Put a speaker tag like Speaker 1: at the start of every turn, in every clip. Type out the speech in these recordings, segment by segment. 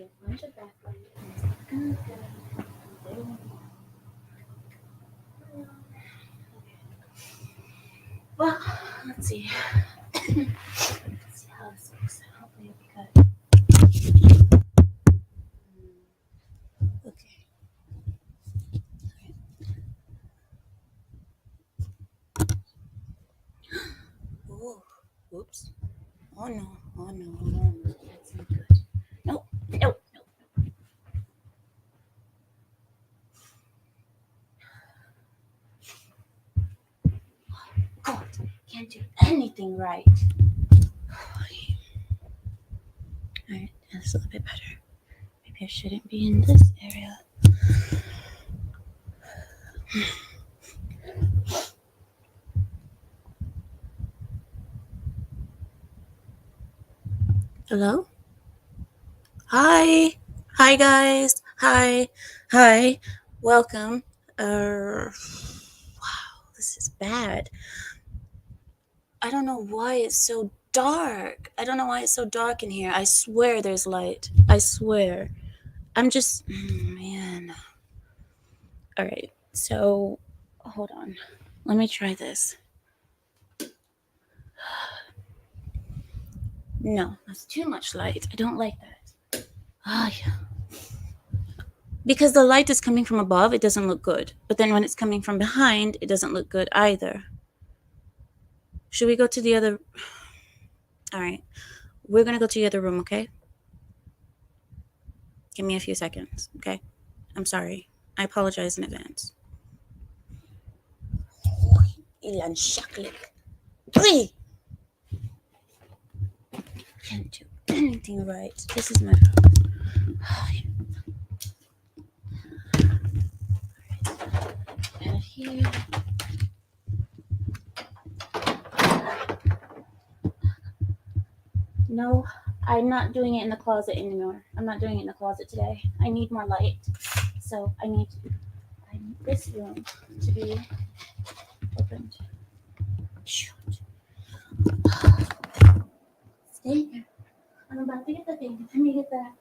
Speaker 1: a bunch of background noise. Well, let's see. Let's see how this looks. Hopefully it'll be good. Okay. Oh, oops. Oh no. Oh no. No. That's not good. No. No. No. God, can't do anything right. Alright, that's a little bit better. Maybe I shouldn't be in this area. Hello? Hi. Hi, guys. Hi. Hi. Welcome. Wow, this is bad. I don't know why it's so dark. I don't know why it's so dark in here. I swear there's light. I swear. I'm just. Man. All right. So, hold on. Let me try this. No, that's too much light. I don't like that. Ah, yeah. Because the light is coming from above, it doesn't look good. But then when it's coming from behind, it doesn't look good either. Should we go to the other? All right. We're going to go to the other room, okay? Give me a few seconds, okay? I'm sorry. I apologize in advance. Ilan shaklik. Can't do anything right. This is my house. And here. No, I'm not doing it in the closet anymore. I'm not doing it in the closet today. I need more light. So I need this room to be opened. Shoot. Stay here. I'm about to get the thing. Let me get that.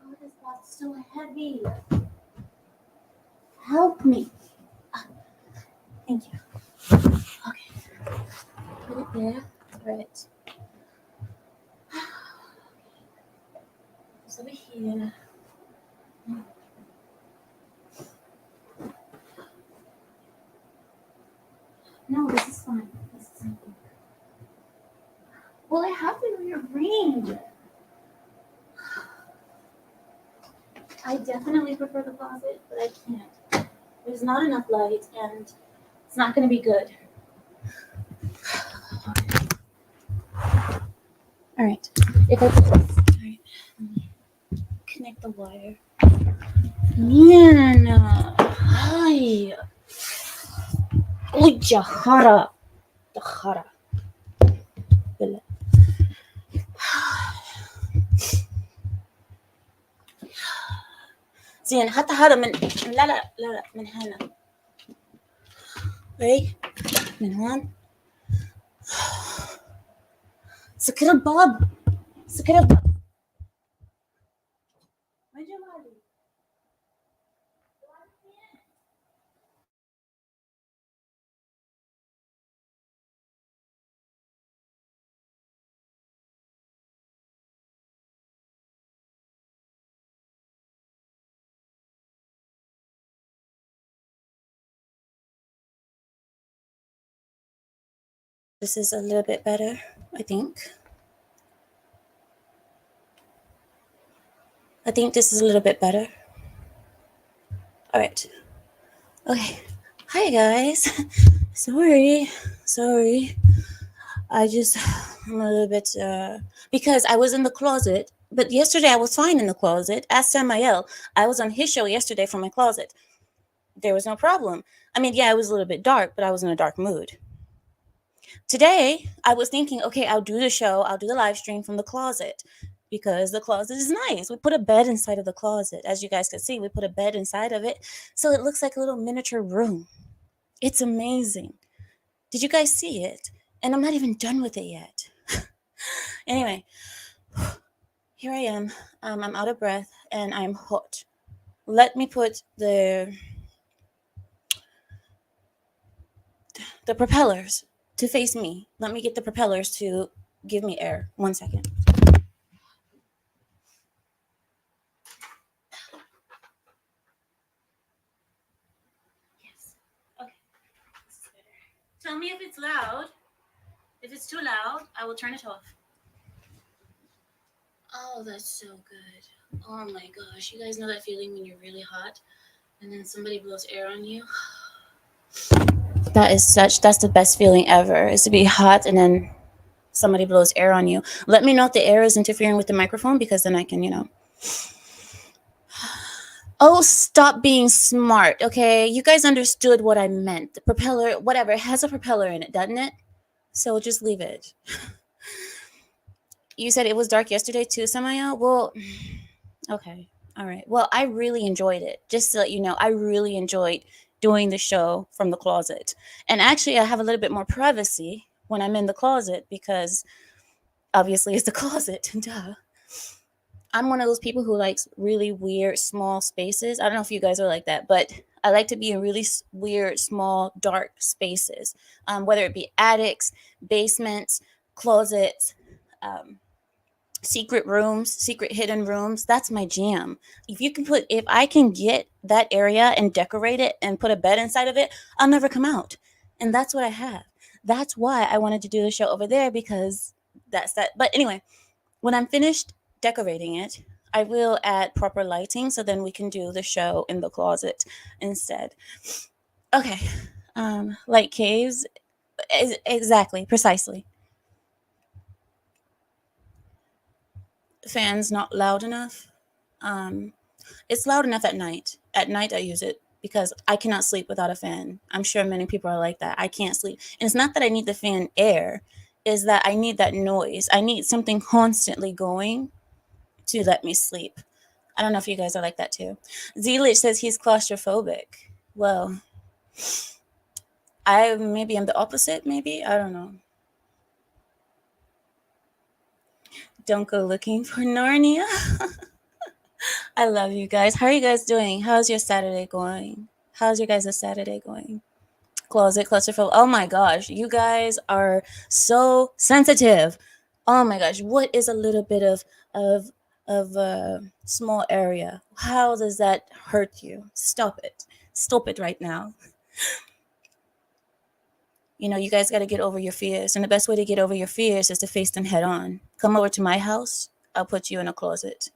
Speaker 1: Oh, this box is so heavy. Help me. Thank you. Okay. Put it there. Right. It's over here. No, this is fine. This is fine. Well, I have to rearrange. I definitely prefer the closet, but I can't. There's not enough light, and it's not going to be good. All right. If I put this, all right, connect the wire. Man, hi. Uy, jahara. Jahara. زين حتى هذا من لا لا لا لا من هنا اي من هون سكر الباب سكر الباب وين جوالي This is a little bit better, I think. I think this is a little bit better. All right. Okay. Hi, guys. Sorry. I'm a little bit, because I was in the closet, but yesterday I was fine in the closet. Ask Samael. I was on his show yesterday from my closet. There was no problem. I mean, yeah, it was a little bit dark, but I was in a dark mood. Today, I was thinking, okay, I'll do the show, I'll do the live stream from the closet because the closet is nice. We put a bed inside of the closet. As you guys can see, we put a bed inside of it. So it looks like a little miniature room. It's amazing. Did you guys see it? And I'm not even done with it yet. Anyway, here I am. I'm out of breath and I'm hot. Let me put the propellers to face me. Let me get the propellers to give me air. 1 second. Yes. Okay. This is better. Tell me if it's loud. If it's too loud, I will turn it off. Oh, that's so good. Oh my gosh. You guys know that feeling when you're really hot and then somebody blows air on you? That's the best feeling ever, is to be hot and then somebody blows air on you. Let me know if the air is interfering with the microphone, because then I can. Oh, stop being smart, okay? You guys understood what I meant. The propeller, whatever, it has a propeller in it, doesn't it? So just leave it. You said it was dark yesterday too, Samaya? Well, okay. All right. Well, I really enjoyed it. Just to let you know, I really enjoyed doing the show from the closet. And actually, I have a little bit more privacy when I'm in the closet, because obviously it's the closet. Duh. I'm one of those people who likes really weird small spaces. I don't know if you guys are like that, but I like to be in really weird small dark spaces, whether it be attics, basements, closets, um, secret rooms, secret hidden rooms. That's my jam. If I can get that area and decorate it and put a bed inside of it, I'll never come out. And that's what I have. That's why I wanted to do the show over there, because that's that. But anyway, when I'm finished decorating it, I will add proper lighting so then we can do the show in the closet instead. Okay. Like caves. Exactly, precisely. Fans not loud enough. Um, it's loud enough at night. At night, I use it because I cannot sleep without a fan. I'm sure many people are like that. I can't sleep. And it's not that I need the fan air, is that I need that noise. I need something constantly going to let me sleep. I don't know if you guys are like that too. Zelich says he's claustrophobic. Well, I maybe I'm the opposite, maybe. I don't know. Don't go looking for Narnia. I love you guys. How are you guys doing? How's your Saturday going? How's your guys' Saturday going? Closet claustrophobic. Oh my gosh, you guys are so sensitive. Oh my gosh, what is a little bit of of a small area? How does that hurt you? Stop it. Stop it right now. You guys got to get over your fears. And the best way to get over your fears is to face them head on. Come over to my house. I'll put you in a closet.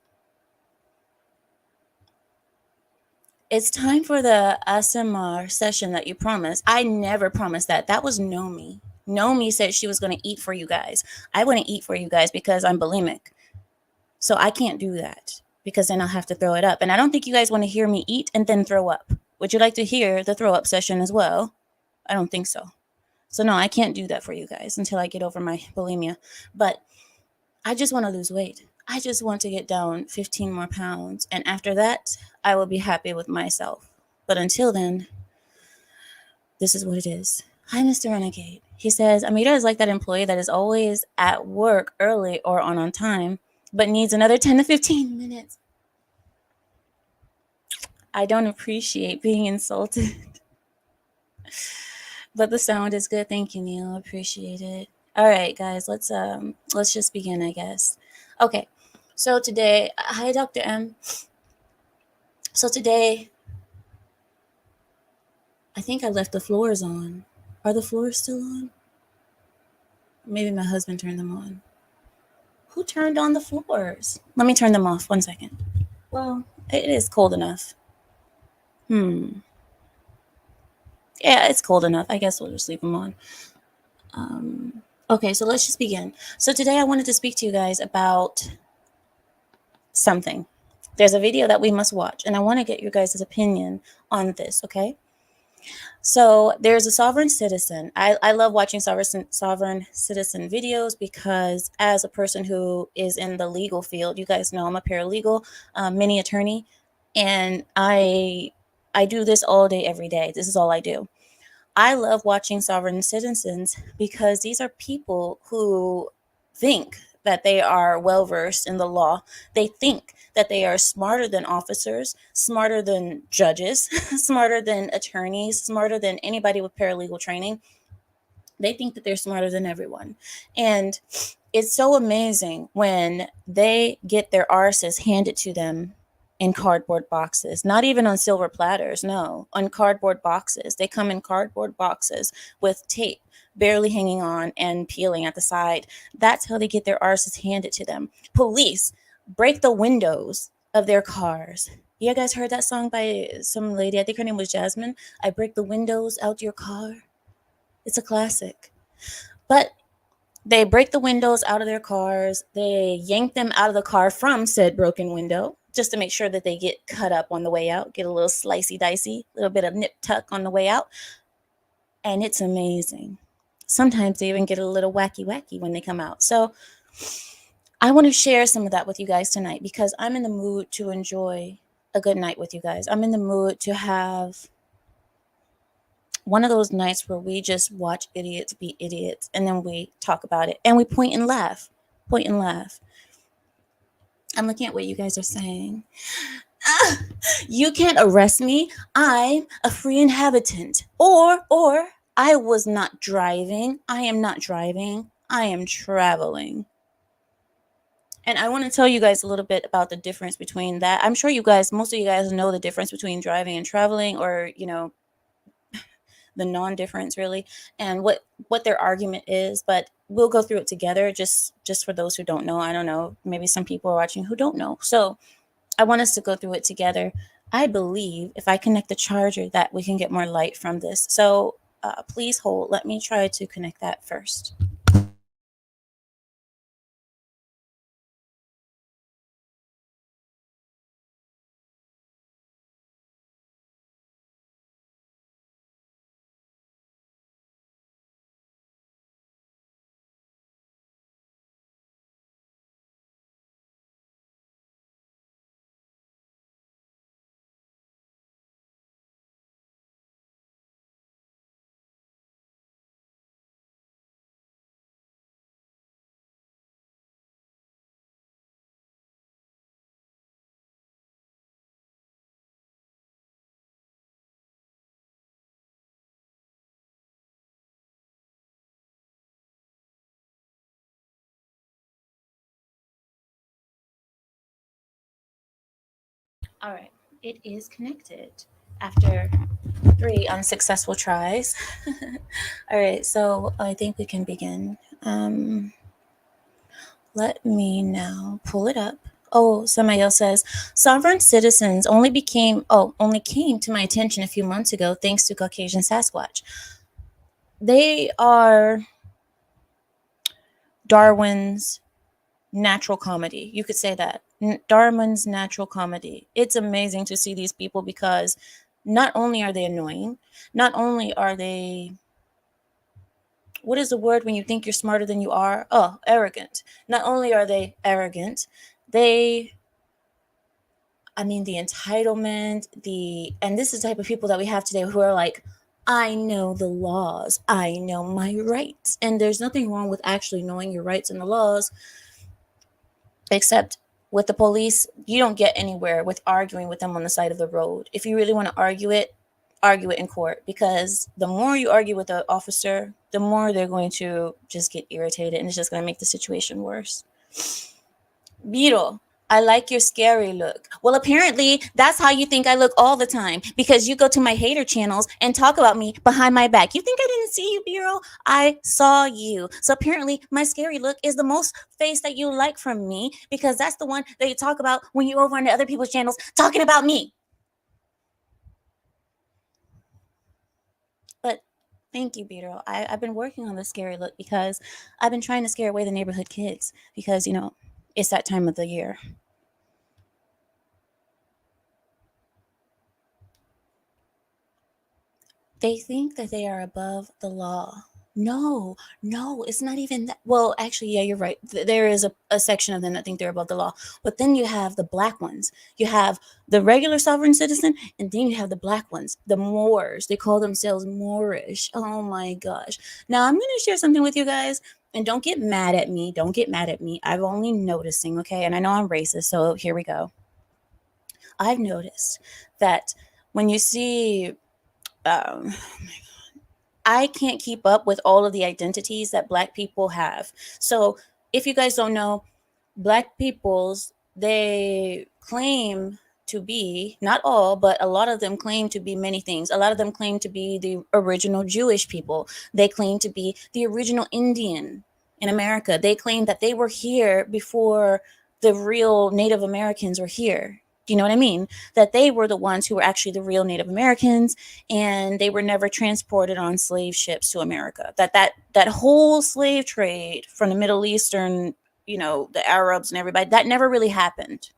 Speaker 1: It's time for the ASMR session that you promised. I never promised that. That was Nomi. Nomi said she was going to eat for you guys. I wouldn't eat for you guys because I'm bulimic. So I can't do that, because then I'll have to throw it up. And I don't think you guys want to hear me eat and then throw up. Would you like to hear the throw up session as well? I don't think so. So no, I can't do that for you guys until I get over my bulimia. But I just want to lose weight. I just want to get down 15 more pounds. And after that, I will be happy with myself. But until then, this is what it is. Hi, Mr. Renegade. He says, Amira is like that employee that is always at work early or on time, but needs another 10 to 15 minutes. I don't appreciate being insulted. But the sound is good. Thank you, Neil. Appreciate it. All right, guys, let's just begin, I guess. Okay. So today, hi Dr. M. So today, I think I left the floors on. Are the floors still on? Maybe my husband turned them on. Who turned on the floors? Let me turn them off. 1 second. Well, it is cold enough. Yeah, it's cold enough. I guess we'll just leave them on. Okay, so let's just begin. So today I wanted to speak to you guys about something. There's a video that we must watch, and I want to get your guys' opinion on this, okay? So there's a sovereign citizen. I love watching sovereign citizen videos, because as a person who is in the legal field, you guys know I'm a paralegal, mini attorney, and I do this all day, every day. This is all I do. I love watching sovereign citizens because these are people who think that they are well versed in the law. They think that they are smarter than officers, smarter than judges, smarter than attorneys, smarter than anybody with paralegal training. They think that they're smarter than everyone. And it's so amazing when they get their arses handed to them in cardboard boxes, not even on silver platters, no, on cardboard boxes. They come in cardboard boxes with tape barely hanging on and peeling at the side. That's how they get their arses handed to them. Police break the windows of their cars. You guys heard that song by some lady? I think her name was Jasmine. I break the windows out your car. It's a classic. But they break the windows out of their cars. They yank them out of the car from said broken window just to make sure that they get cut up on the way out, get a little slicey dicey, a little bit of nip tuck on the way out. And it's amazing. Sometimes they even get a little wacky wacky when they come out. So I want to share some of that with you guys tonight because I'm in the mood to enjoy a good night with you guys. I'm in the mood to have one of those nights where we just watch idiots be idiots and then we talk about it and we point and laugh. Point and laugh. I'm looking at what you guys are saying. Ah, you can't arrest me. I'm a free inhabitant. Or I was not driving. I am not driving. I am traveling. And I want to tell you guys a little bit about the difference between that. I'm sure you guys, most of you guys know the difference between driving and traveling, or, you know, the non-difference really, and what their argument is, but we'll go through it together just for those who don't know. I don't know, maybe some people are watching who don't know, so I want us to go through it together. I believe if I connect the charger that we can get more light from this, so please hold. Let me try to connect that first. All right, it is connected after 3 unsuccessful tries. All right, so I think we can begin. Let me now pull it up. Oh, somebody else says sovereign citizens only came to my attention a few months ago thanks to Caucasian Sasquatch. They are Darwin's natural comedy. You could say that. Darwin's natural comedy. It's amazing to see these people because not only are they annoying, not only are they, what is the word when you think you're smarter than you are? Oh, arrogant. Not only are they arrogant, they, I mean, the entitlement, and this is the type of people that we have today who are like, I know the laws, I know my rights. And there's nothing wrong with actually knowing your rights and the laws, except with the police, you don't get anywhere with arguing with them on the side of the road. If you really want to argue it in court, because the more you argue with the officer, the more they're going to just get irritated and it's just going to make the situation worse. Beetle, I like your scary look. Well, apparently that's how you think I look all the time because you go to my hater channels and talk about me behind my back. You think I didn't see you, Beetle? I saw you. So apparently my scary look is the most face that you like from me because that's the one that you talk about when you're over on the other people's channels talking about me. But thank you, Beetle. I've been working on the scary look because I've been trying to scare away the neighborhood kids because, you know, it's that time of the year. They think that they are above the law. No, no, it's not even that. Well, actually, yeah, you're right. There is a section of them that think they're above the law. But then you have the black ones. You have the regular sovereign citizen, and then you have the black ones, the Moors. They call themselves Moorish. Oh my gosh. Now, I'm going to share something with you guys, and don't get mad at me. Don't get mad at me. I'm only noticing, okay? And I know I'm racist, so here we go. I've noticed that when you see um, I can't keep up with all of the identities that black people have. So, if you guys don't know, black peoples, they claim to be, not all, but a lot of them claim to be many things. A lot of them claim to be the original Jewish people. They claim to be the original Indian in America. They claim that they were here before the real Native Americans were here. Do you know what I mean? That they were the ones who were actually the real Native Americans, and they were never transported on slave ships to America. That whole slave trade from the Middle Eastern, the Arabs and everybody, that never really happened.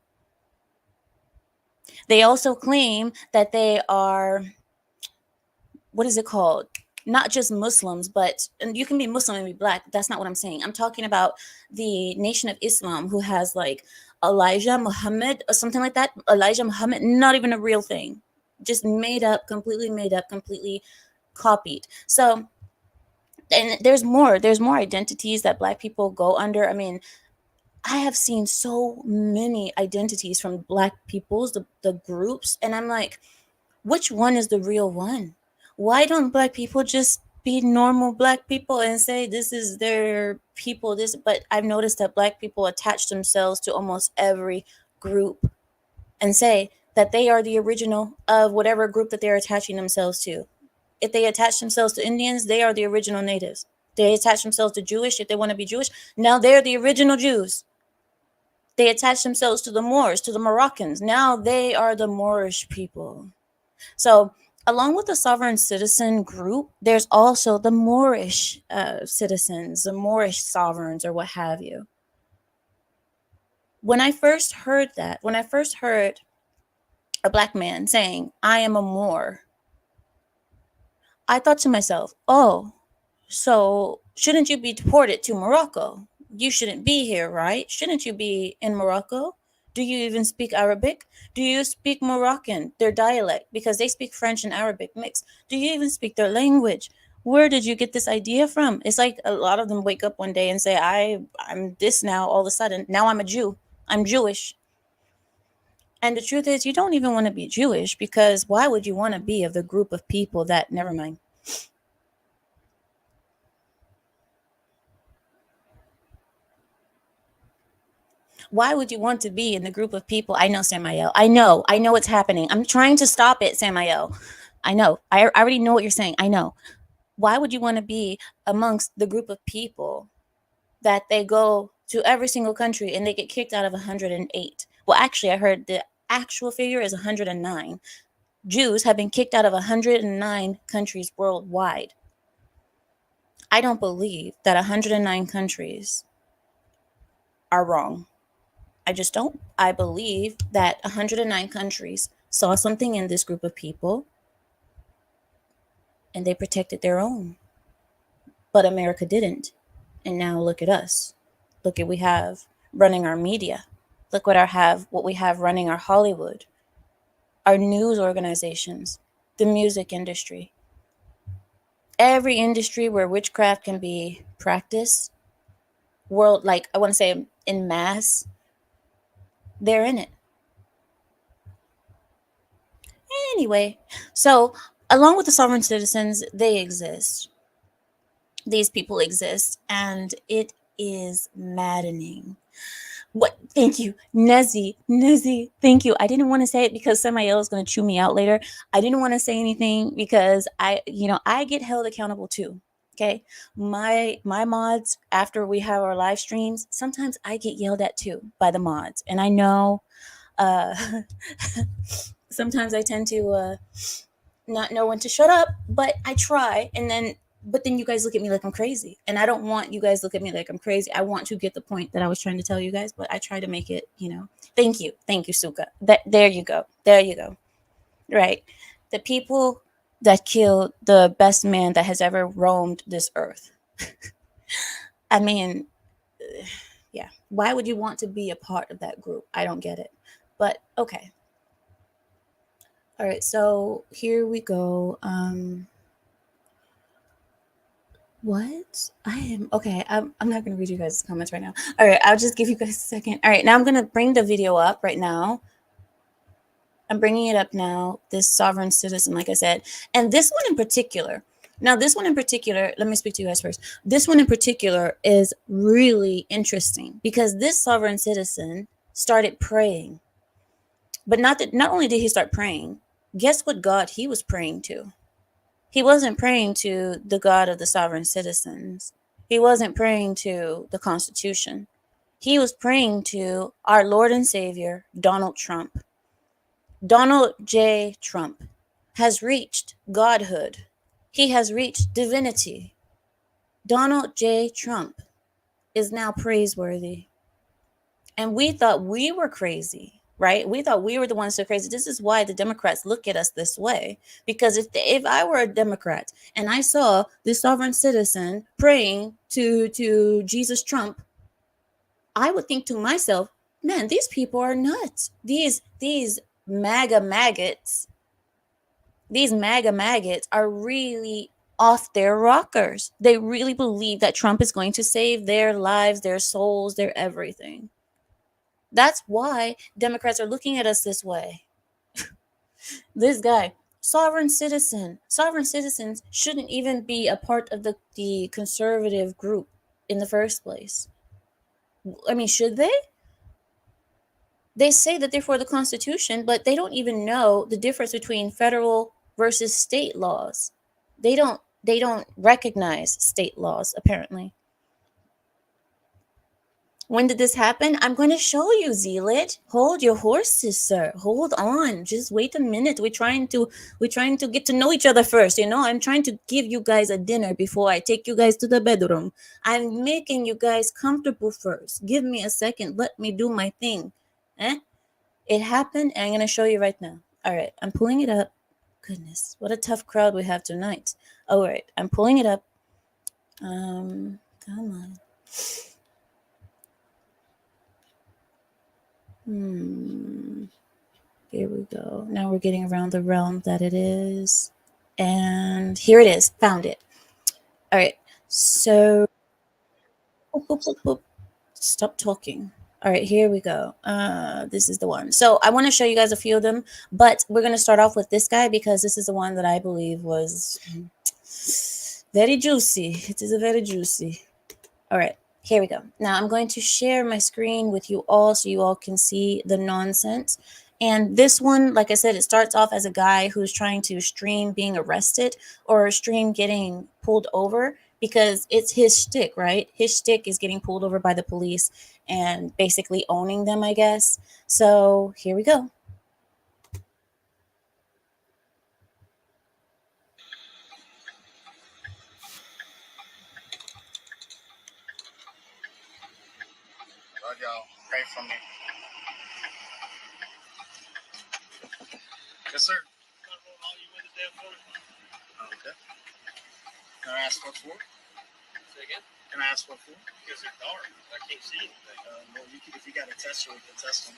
Speaker 1: They also claim that they are, what is it called? Not just Muslims, but, and you can be Muslim and be black. That's not what I'm saying. I'm talking about the Nation of Islam, who has like Elijah Muhammad or something like that. Elijah Muhammad, not even a real thing, just made up, completely copied. So, and there's more identities that black people go under. I mean, I have seen so many identities from black peoples, the groups, and I'm like, which one is the real one? Why don't black people just be normal black people and say this is their people? This, but I've noticed that black people attach themselves to almost every group and say that they are the original of whatever group that they're attaching themselves to. If they attach themselves to Indians, they are the original natives. They attach themselves to Jewish if they want to be Jewish. Now they're the original Jews. They attach themselves to the Moors, to the Moroccans. Now they are the Moorish people. So, along with the sovereign citizen group, there's also the Moorish citizens, the Moorish sovereigns, or what have you. When I first heard that, when I first heard a black man saying, I am a Moor, I thought to myself, oh, so shouldn't you be deported to Morocco? You shouldn't be here, right? Shouldn't you be in Morocco? Do you even speak Arabic? Do you speak Moroccan, their dialect? Because they speak French and Arabic mixed. Do you even speak their language? Where did you get this idea from? It's like a lot of them wake up one day and say, I'm this now all of a sudden. Now I'm a Jew. I'm Jewish. And the truth is, you don't even want to be Jewish, because why would you want to be of the group of people that, never mind. Why would you want to be in the group of people? I know, Samael. I know what's happening. I'm trying to stop it, Samael. I know. I already know what you're saying. I know. Why would you want to be amongst the group of people that they go to every single country and they get kicked out of 108? Well, actually, I heard the actual figure is 109. Jews have been kicked out of 109 countries worldwide. I don't believe that 109 countries are wrong. I just don't. I believe that 109 countries saw something in this group of people and they protected their own. But America didn't. And now look at us. Look at we have running our media. Look what we have running our Hollywood, our news organizations, the music industry. Every industry where witchcraft can be practiced, world, like I want to say in mass, they're in it. Anyway, so along with the sovereign citizens, they exist. These people exist, and it is maddening. What? Thank you, Nezzy. Nezzy, thank you. I didn't want to say it because Samael is going to chew me out later. I didn't want to say anything because I get held accountable too. Okay, my mods, after we have our live streams, sometimes I get yelled at too by the mods, and I know. Uh, Sometimes I tend to not know when to shut up, but I try, but then you guys look at me like I'm crazy, and I don't want you guys to look at me like I'm crazy. I want to get the point that I was trying to tell you guys, but I try to make it, thank you, Suka. There you go, right. The people that killed the best man that has ever roamed this earth. I mean, yeah. Why would you want to be a part of that group? I don't get it. But okay. All right, so here we go. What? I am okay. I'm not gonna read you guys' comments right now. All right, I'll just give you guys a second. All right, now I'm gonna bring the video up right now. I'm bringing it up now. This sovereign citizen, like I said, and this one in particular. Now, this one in particular, let me speak to you guys first. This one in particular is really interesting because this sovereign citizen started praying, but not only did he start praying. Guess what God he was praying to? He wasn't praying to the God of the sovereign citizens. He wasn't praying to the Constitution. He was praying to our Lord and Savior, Donald Trump. Donald J. Trump has reached godhood. He has reached divinity. Donald J. Trump is now praiseworthy. And we thought we were crazy, right? We thought we were the ones who are crazy. This is why the Democrats look at us this way. Because if I were a Democrat and I saw this sovereign citizen praying to Jesus Trump, I would think to myself, man, these people are nuts. These MAGA maggots, are really off their rockers. They really believe that Trump is going to save their lives, their souls, their everything. That's why Democrats are looking at us this way. This guy, sovereign citizen. Sovereign citizens shouldn't even be a part of the conservative group in the first place. I mean, should they? They say that they're for the Constitution, but they don't even know the difference between federal versus state laws. They don't recognize state laws, apparently. When did this happen? I'm going to show you, Zealot. Hold your horses, sir. Hold on. Just wait a minute. We're trying to get to know each other first. I'm trying to give you guys a dinner before I take you guys to the bedroom. I'm making you guys comfortable first. Give me a second. Let me do my thing. It happened, and I'm going to show you right now. All right, I'm pulling it up. Goodness, what a tough crowd we have tonight. All right, I'm pulling it up. Come on. Here we go. Now we're getting around the realm that it is. And here it is. Found it. All right. So, stop talking. All right, here we go. This is the one. So I want to show you guys a few of them, but we're going to start off with this guy because this is the one that I believe was very juicy. It is a very juicy. All right, here we go. Now I'm going to share my screen with you all so you all can see the nonsense. And this one, like I said, it starts off as a guy who's trying to stream being arrested or stream getting pulled over because it's his shtick, right? His shtick is getting pulled over by the police and basically owning them, I guess. So here we go.
Speaker 2: Lord, y'all, pray for me. Yes, sir. Okay. Can I ask what for? Say again? Can I ask what for? Because they're dark. I can't see anything. Well, if you got a tester, we can test them.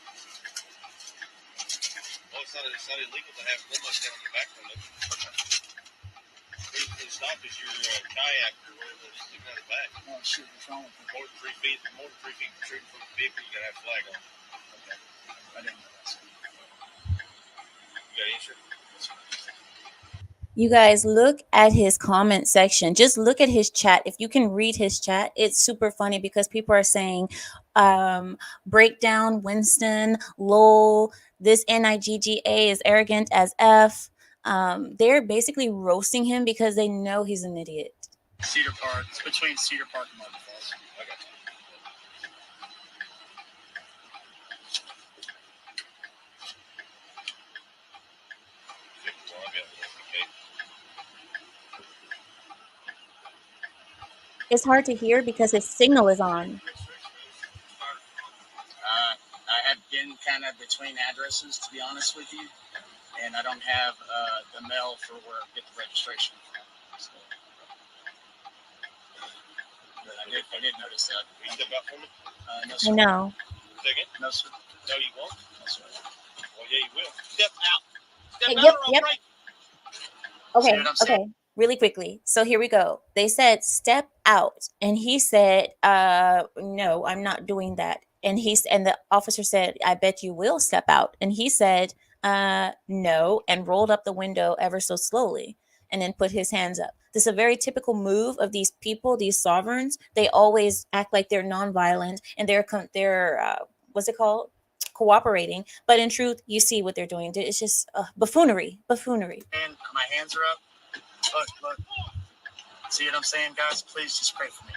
Speaker 2: Well, it's not illegal to have one much down the back of it. Okay. The stop is your kayak or whatever that's sticking out the back. Oh, shoot, what's wrong with it? More than 3 feet protruding from the vehicle, you gotta have a flag on. Okay. I didn't know that. You got insurance?
Speaker 1: You guys look at his comment section. Just look at his chat. If you can read his chat, it's super funny because people are saying, breakdown Winston, lol, this NIGGA is arrogant as F. They're basically roasting him because they know he's an idiot.
Speaker 2: Cedar Park. It's between Cedar Park and Marble Falls. I got you.
Speaker 1: It's hard to hear because his signal is on.
Speaker 2: I have been kind of between addresses, to be honest with you,
Speaker 3: and I don't have the mail for where I get the registration from. So, but I did notice that.
Speaker 2: Will you step out for me?
Speaker 3: No,
Speaker 1: I
Speaker 3: sir.
Speaker 1: know.
Speaker 2: Second?
Speaker 3: No, sir.
Speaker 2: No, you won't.
Speaker 3: No, sir.
Speaker 2: Well, yeah, you will. Step out. Step
Speaker 1: Hey,
Speaker 2: out
Speaker 1: yep,
Speaker 2: or I'll
Speaker 1: yep.
Speaker 2: break.
Speaker 1: Okay,
Speaker 3: See what I'm saying?
Speaker 1: okay. Really quickly. So here we go. They said step out, and he said, no, I'm not doing that. And the officer said, I bet you will step out. And he said, no, and rolled up the window ever so slowly and then put his hands up. This is a very typical move of these people, these sovereigns. They always act like they're nonviolent and they're what's it called? Cooperating. But in truth, you see what they're doing. It's just buffoonery.
Speaker 3: And my hands are up. Look. See what I'm saying, guys? Please just pray for me.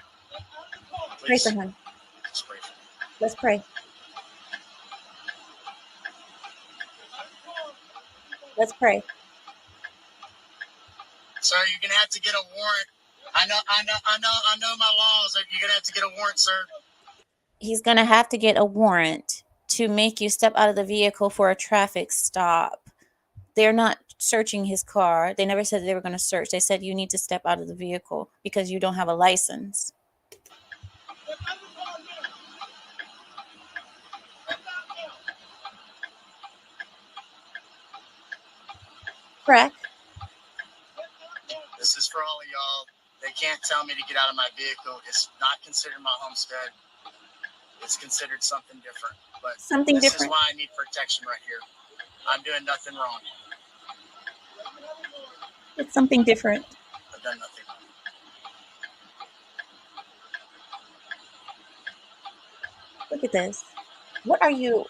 Speaker 1: Pray
Speaker 3: Please.
Speaker 1: for him.
Speaker 3: Just pray for me.
Speaker 1: Let's pray. Let's pray.
Speaker 3: Sir, you're gonna have to get a warrant. I know my laws. You're gonna have to get a warrant, sir.
Speaker 1: He's going to have to get a warrant to make you step out of the vehicle for a traffic stop. They're not searching his car. They never said they were going to search. They said you need to step out of the vehicle because you don't have a license. Correct.
Speaker 3: This is for all of y'all. They can't tell me to get out of my vehicle. It's not considered my homestead. It's considered something different. But
Speaker 1: Something
Speaker 3: this
Speaker 1: different.
Speaker 3: is why I need protection right here. I'm doing nothing wrong.
Speaker 1: It's something different.
Speaker 3: I've done nothing wrong.
Speaker 1: Look at this. What are you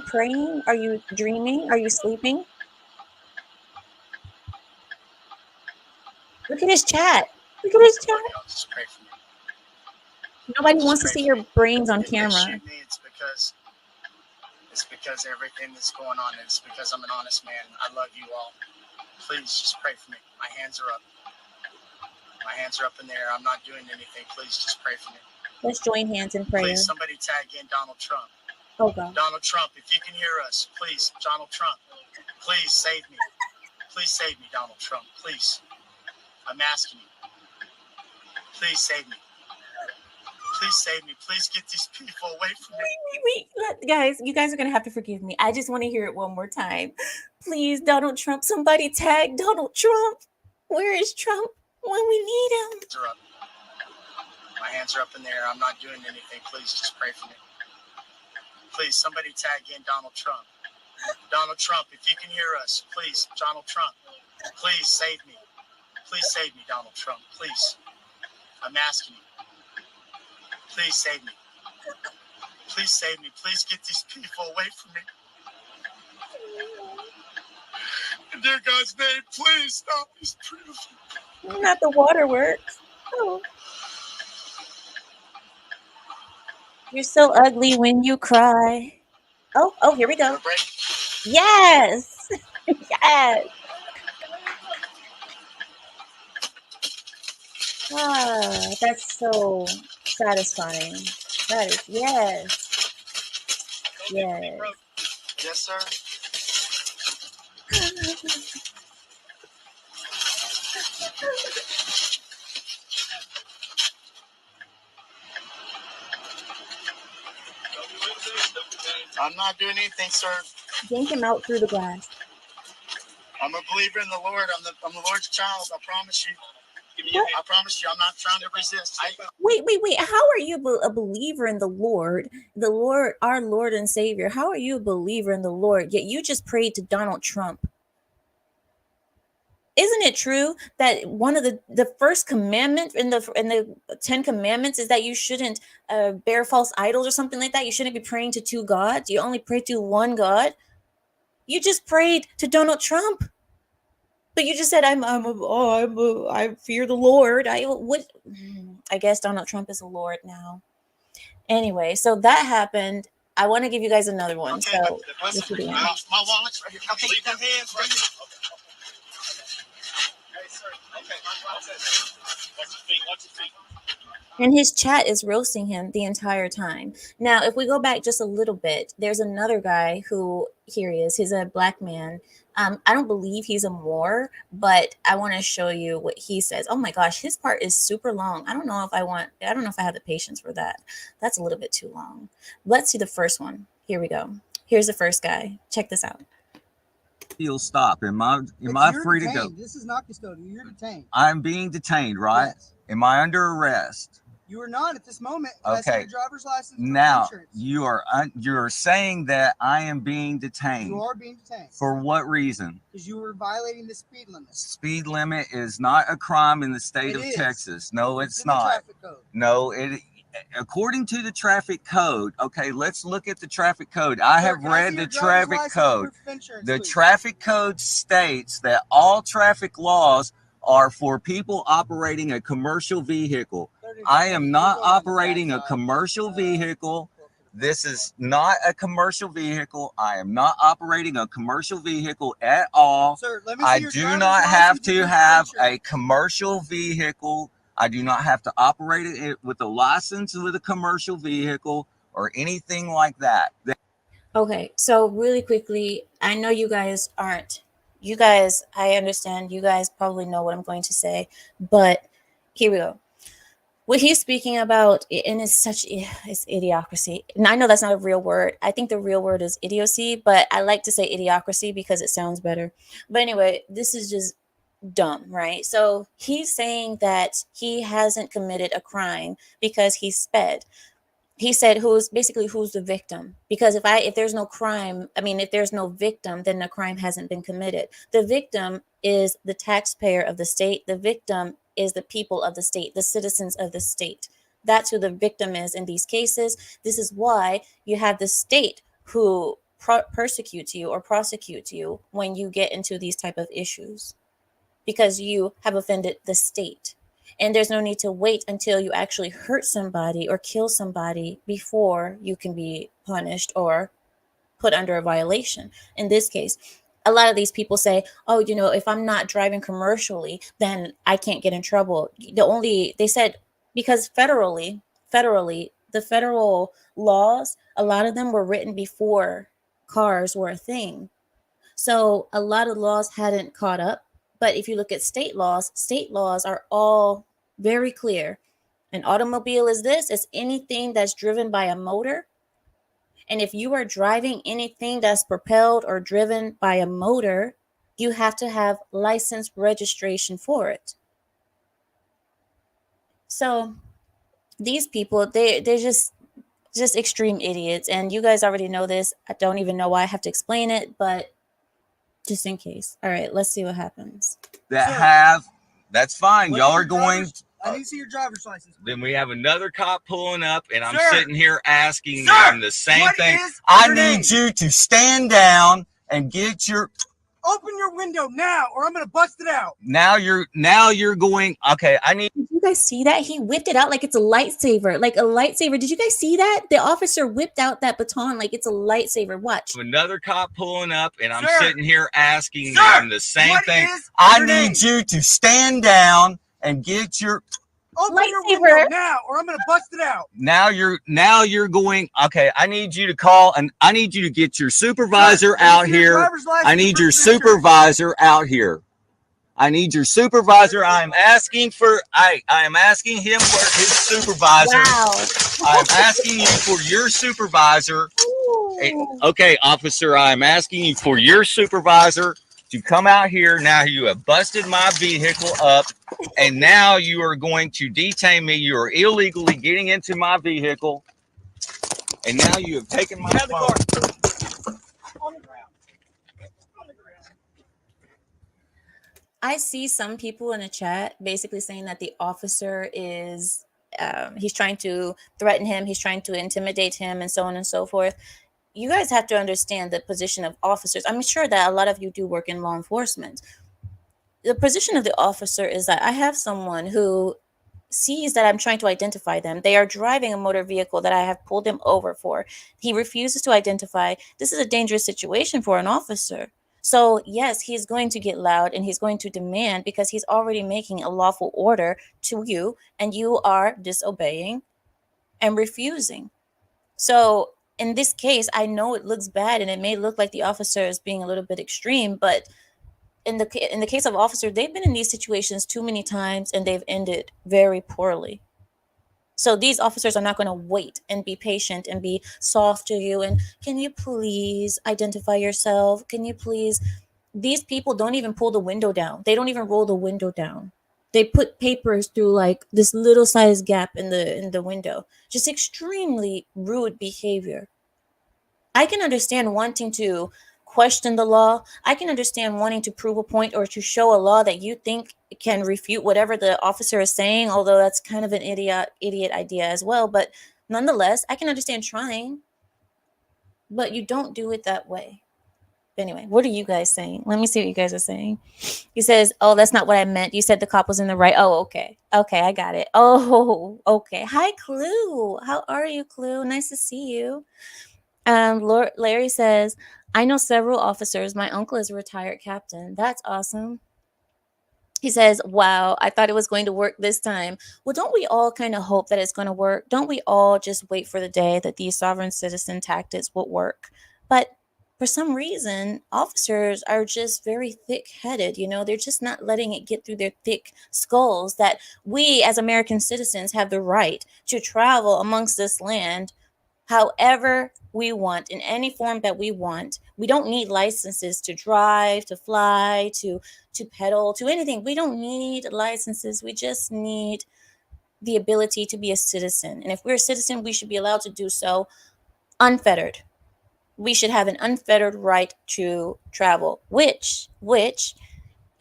Speaker 1: praying? Are you dreaming? Are you sleeping? Look at his chat. Look at his chat.
Speaker 3: Y'all just pray for me.
Speaker 1: Nobody
Speaker 3: Just
Speaker 1: wants to
Speaker 3: pray
Speaker 1: see
Speaker 3: for
Speaker 1: your
Speaker 3: me.
Speaker 1: brains on
Speaker 3: If they
Speaker 1: camera.
Speaker 3: shoot me, it's because everything that's going on. It's because I'm an honest man. I love you all. Please just pray for me. My hands are up. My hands are up in the air. I'm not doing anything. Please just pray for me.
Speaker 1: Let's join hands in prayer.
Speaker 3: Please, somebody tag in Donald Trump.
Speaker 1: Oh God.
Speaker 3: Donald Trump, if you can hear us, please, Donald Trump, please save me. Please save me, Donald Trump. Please. I'm asking you. Please save me. Please save me. Please get these people away from me.
Speaker 1: Guys, you guys are going to have to forgive me. I just want to hear it one more time. Please, Donald Trump, somebody tag Donald Trump. Where is Trump when we need him?
Speaker 3: My hands are up in the air. I'm not doing anything. Please just pray for me. Please, somebody tag in Donald Trump. Donald Trump, if you can hear us, please, Donald Trump, please save me. Please save me, Donald Trump. Please. I'm asking you. Please save me. Please save me. Please get these people away from me. In dear God's name, please stop these people.
Speaker 1: Not the waterworks. Oh. You're so ugly when you cry. Oh, here we go. Yes. Yes. Ah, that's so satisfying. That is, yes. Yes.
Speaker 3: Yes, sir. I'm not doing anything, sir.
Speaker 1: Yank him out through the glass.
Speaker 3: I'm a believer in the Lord. I'm the Lord's child. I promise you.
Speaker 1: What?
Speaker 3: I promise you, I'm not trying to resist.
Speaker 1: Wait. How are you a believer in the Lord? The Lord, our Lord and Savior. How are you a believer in the Lord? Yet you just prayed to Donald Trump. Isn't it true that one of the first commandment in the 10 commandments is that you shouldn't bear false idols or something like that? You shouldn't be praying to two gods. You only pray to one God. You just prayed to Donald Trump. But you just said I fear the Lord. I guess Donald Trump is a Lord now. Anyway, so that happened. I want to give you guys another one.
Speaker 3: Okay,
Speaker 1: So
Speaker 3: listen, my wallet's right here. Okay,
Speaker 2: Leave
Speaker 3: your hands right here.
Speaker 2: Hey, sir. Okay. Watch your feet. Watch your feet.
Speaker 1: And his chat is roasting him the entire time. Now, if we go back just a little bit, there's another guy who, here he is. He's a black man. I don't believe he's a Moor, but I want to show you what he says. Oh my gosh, his part is super long. I don't know if I have the patience for that. That's a little bit too long. Let's see the first one. Here we go. Here's the first guy. Check this out.
Speaker 4: You'll stop. Am I free to go?
Speaker 5: This is not custodial. You're detained.
Speaker 4: I'm being detained, right?
Speaker 5: Yes.
Speaker 4: Am I under arrest?
Speaker 5: You are not at this moment.
Speaker 4: Okay.
Speaker 5: Your driver's license.
Speaker 4: Now
Speaker 5: insurance.
Speaker 4: you're saying that I am being detained.
Speaker 5: You are being detained.
Speaker 4: For what reason?
Speaker 5: Because you were violating the speed limit.
Speaker 4: Speed limit is not a crime in the state of Texas. No, it's not.
Speaker 5: Traffic code.
Speaker 4: No, it. According to the traffic code, okay, let's look at the traffic code. I have read the traffic code. The traffic code states that all traffic laws are for people operating a commercial vehicle. I am not operating a commercial vehicle. This is not a commercial vehicle. I am not operating a commercial vehicle at all.
Speaker 5: Sir, let me see
Speaker 4: I
Speaker 5: your
Speaker 4: do not have
Speaker 5: license
Speaker 4: to have a commercial vehicle. I do not have to operate it with a license with a commercial vehicle or anything like that.
Speaker 1: Okay, so really quickly, I know you guys aren't. I understand. You guys probably know what I'm going to say, but here we go. What he's speaking about, and it's idiocracy. And I know that's not a real word. I think the real word is idiocy, but I like to say idiocracy because it sounds better. But anyway, this is just dumb, right? So he's saying that he hasn't committed a crime because he sped. He said who's the victim, because if there's no crime, if there's no victim, then the crime hasn't been committed. The victim is the taxpayer of the state. The victim is the people of the state, the citizens of the state. That's who the victim is in these cases. This is why you have the state who persecutes you or prosecutes you when you get into these type of issues, because you have offended the state. And there's no need to wait until you actually hurt somebody or kill somebody before you can be punished or put under a violation. In this case, a lot of these people say, oh, if I'm not driving commercially, then I can't get in trouble. They said, because federally, the federal laws, a lot of them were written before cars were a thing. So a lot of laws hadn't caught up. But if you look at state laws are all very clear. An automobile is anything that's driven by a motor. And if you are driving anything that's propelled or driven by a motor, you have to have license registration for it. So these people, they're just extreme idiots. And you guys already know this. I don't even know why I have to explain it, but just in case. All right, let's see what happens.
Speaker 4: That's fine. Y'all are going.
Speaker 5: I need to see your driver's license.
Speaker 4: Then we have another cop pulling up, and I'm
Speaker 5: Sir.
Speaker 4: sitting here asking
Speaker 5: Sir,
Speaker 4: him the same thing.
Speaker 5: is
Speaker 4: I
Speaker 5: your
Speaker 4: need
Speaker 5: name?
Speaker 4: you to stand down and get your.
Speaker 5: Open your window now, or I'm gonna bust it out.
Speaker 4: Now you're going. Okay, I need.
Speaker 1: Did you guys see that? He whipped it out like it's a lightsaber. Did you guys see that? The officer whipped out that baton like it's a lightsaber. Watch.
Speaker 4: Another cop pulling up, and I'm
Speaker 5: Sir.
Speaker 4: sitting here asking
Speaker 5: Sir,
Speaker 4: him the same
Speaker 5: what
Speaker 4: thing.
Speaker 5: is
Speaker 4: I
Speaker 5: your
Speaker 4: need
Speaker 5: name?
Speaker 4: you to stand down and get your.
Speaker 5: Open your
Speaker 1: Lightsaber.
Speaker 5: window now, or I'm gonna bust it out.
Speaker 4: Now you're going. Okay, I need you to call, and I need you to get your supervisor out here. I need your supervisor out here. I need your supervisor. I am asking him for his supervisor.
Speaker 1: Wow.
Speaker 4: I'm asking you for your supervisor. Okay, officer, I'm asking you for your supervisor to come out here. Now you have busted my vehicle up, and now you are going to detain me. You are illegally getting into my vehicle, and now you have taken my phone.
Speaker 5: On the ground. On the ground.
Speaker 1: I see some people in the chat basically saying that the officer is, he's trying to threaten him, he's trying to intimidate him, and so on and so forth. You guys have to understand the position of officers. I'm sure that a lot of you do work in law enforcement. The position of the officer is that I have someone who sees that I'm trying to identify them. They are driving a motor vehicle that I have pulled them over for. He refuses to identify. This is a dangerous situation for an officer. So yes, he's going to get loud and he's going to demand because he's already making a lawful order to you and you are disobeying and refusing. So in this case, I know it looks bad and it may look like the officer is being a little bit extreme, but in the case of officers, they've been in these situations too many times and they've ended very poorly. So these officers are not going to wait and be patient and be soft to you and can you please identify yourself? Can you please? These people don't even pull the window down. They don't even roll the window down. They put papers through like this little size gap in the window. Just extremely rude behavior. I can understand wanting to question the law. I can understand wanting to prove a point or to show a law that you think can refute whatever the officer is saying, although that's kind of an idiot idea as well. But nonetheless, I can understand trying, but you don't do it that way. Anyway, what are you guys saying? Let me see what you guys are saying. He says, "Oh, that's not what I meant. You said the cop was in the right." Oh, okay. Okay, I got it. Oh, okay. Hi, Clue. How are you, Clue? Nice to see you. Larry says, "I know several officers. My uncle is a retired captain. That's awesome." He says, "Wow, I thought it was going to work this time." Well, don't we all kind of hope that it's going to work? Don't we all just wait for the day that these sovereign citizen tactics will work? But for some reason, officers are just very thick headed. You know, they're just not letting it get through their thick skulls that we as American citizens have the right to travel amongst this land however we want in any form that we want. We don't need licenses to drive, to fly, to pedal, to anything. We don't need licenses. We just need the ability to be a citizen. And if we're a citizen, we should be allowed to do so unfettered. We should have an unfettered right to travel, which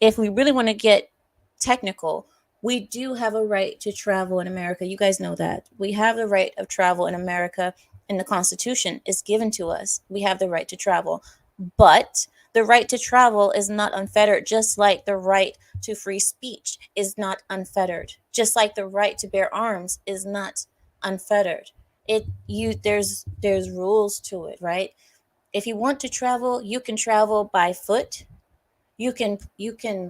Speaker 1: if we really want to get technical, we do have a right to travel in America. You guys know that. We have the right of travel in America, and the Constitution is given to us. We have the right to travel. But the right to travel is not unfettered, just like the right to free speech is not unfettered, just like the right to bear arms is not unfettered. There's rules to it, right? If you want to travel, you can travel by foot. You can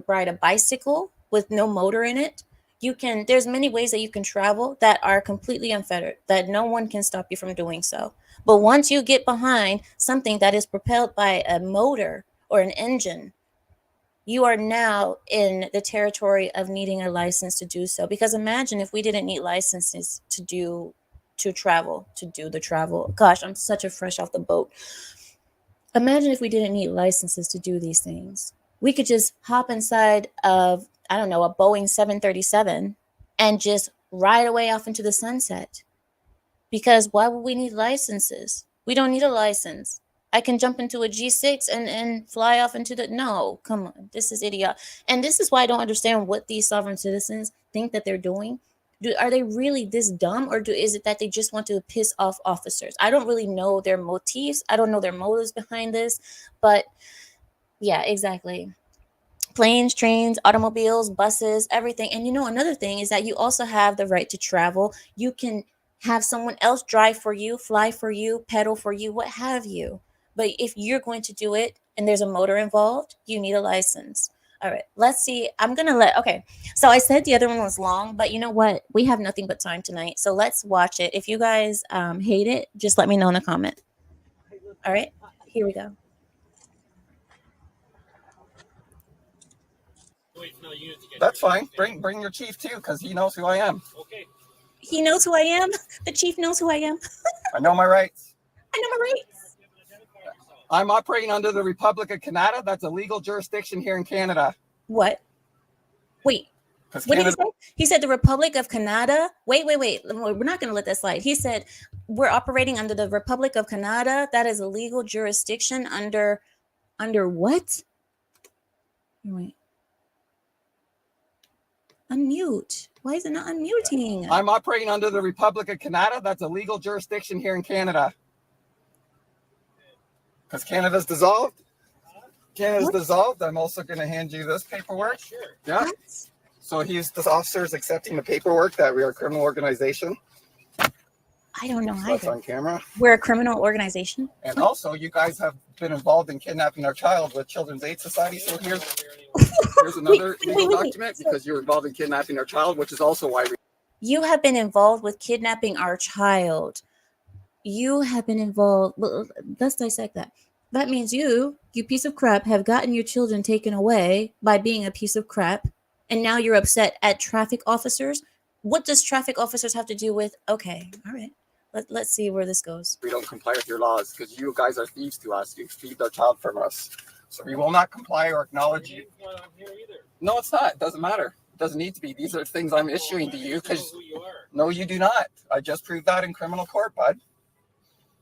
Speaker 1: ride a bicycle with no motor in it. There's many ways that you can travel that are completely unfettered, that no one can stop you from doing so. But once you get behind something that is propelled by a motor or an engine, you are now in the territory of needing a license to do so. Because imagine if we didn't need licenses to do the travel. Gosh, I'm such a fresh off the boat. Imagine if we didn't need licenses to do these things. We could just hop inside of, I don't know, a Boeing 737 and just ride away off into the sunset. Because why would we need licenses? We don't need a license. I can jump into a G6 and fly off into the... No, come on. This is idiot. And this is why I don't understand what these sovereign citizens think that they're doing. Are they really this dumb, or is it that they just want to piss off officers? I don't really know their motifs. I don't know their motives behind this, but yeah, exactly. Planes, trains, automobiles, buses, everything. And another thing is that you also have the right to travel. You can have someone else drive for you, fly for you, pedal for you, what have you. But if you're going to do it and there's a motor involved, you need a license. All right, let's see. Okay. So I said the other one was long, but you know what? We have nothing but time tonight. So let's watch it. If you guys hate it, just let me know in the comment. All right, here we go.
Speaker 6: That's fine. Bring your chief too, because he knows who I am.
Speaker 2: Okay.
Speaker 1: He knows who I am. The chief knows who I am.
Speaker 6: I know my rights.
Speaker 1: I know my rights.
Speaker 6: I'm operating under the Republic of Canada. That's a legal jurisdiction here in Canada.
Speaker 1: What? Wait. What did he say? He said the Republic of Canada. Wait. We're not going to let that slide. He said we're operating under the Republic of Canada. That is a legal jurisdiction under what? Wait. Unmute. Why is it not unmuting?
Speaker 6: I'm operating under the Republic of Canada. That's a legal jurisdiction here in Canada. Because Canada's dissolved. Canada's dissolved. I'm also going to hand you this paperwork.
Speaker 2: Sure.
Speaker 6: Yeah.
Speaker 1: What?
Speaker 6: So this officer is accepting the paperwork that we are a criminal organization.
Speaker 1: I I don't know
Speaker 6: What's
Speaker 1: either.
Speaker 6: on camera?
Speaker 1: We're a criminal organization.
Speaker 6: And also, you guys have been involved in kidnapping our child with Children's Aid Society. So here's another legal document because you're involved in kidnapping our child, which is also why
Speaker 1: You have been involved with kidnapping our child. You have been involved. Well, let's dissect that. That means you piece of crap, have gotten your children taken away by being a piece of crap, and now you're upset at traffic officers. What does traffic officers have to do with? Okay, all right. Let's see where this goes.
Speaker 6: we don't comply with your laws because you guys are thieves to us. You thieved our child from us. So we will not comply or acknowledge you. No, it's not. It doesn't matter. It doesn't need to be. These are things I'm issuing to you because no, you do not. I just proved that in criminal court, bud.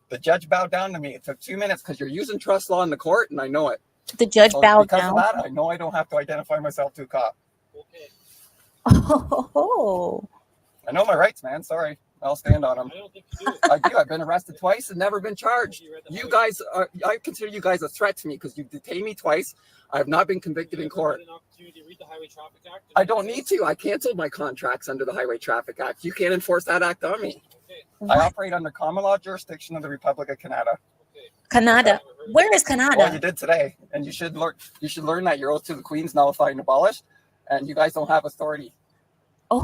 Speaker 6: The judge bowed down to me. It took 2 minutes because you're using trust law in the court, and I know it.
Speaker 1: The judge
Speaker 6: So
Speaker 1: bowed
Speaker 6: because
Speaker 1: down.
Speaker 6: of that, I know I don't have to identify myself to a cop.
Speaker 1: Oh,
Speaker 6: I know my rights, man. Sorry. I'll stand on them.
Speaker 2: I don't think you do.
Speaker 6: I do. I've been arrested twice and never been charged. You guys are, I consider you guys a threat to me because you detained me twice. I have not been convicted in court. I don't need to. I canceled my contracts under the Highway Traffic Act. You can't enforce that act on me. I operate under common law jurisdiction of the Republic of Canada.
Speaker 1: Canada. Where is
Speaker 6: Well, you
Speaker 1: Canada?
Speaker 6: did today, and you should learn. You should learn that your oath to the Queen's nullified and abolished, and you guys don't have authority.
Speaker 1: Oh,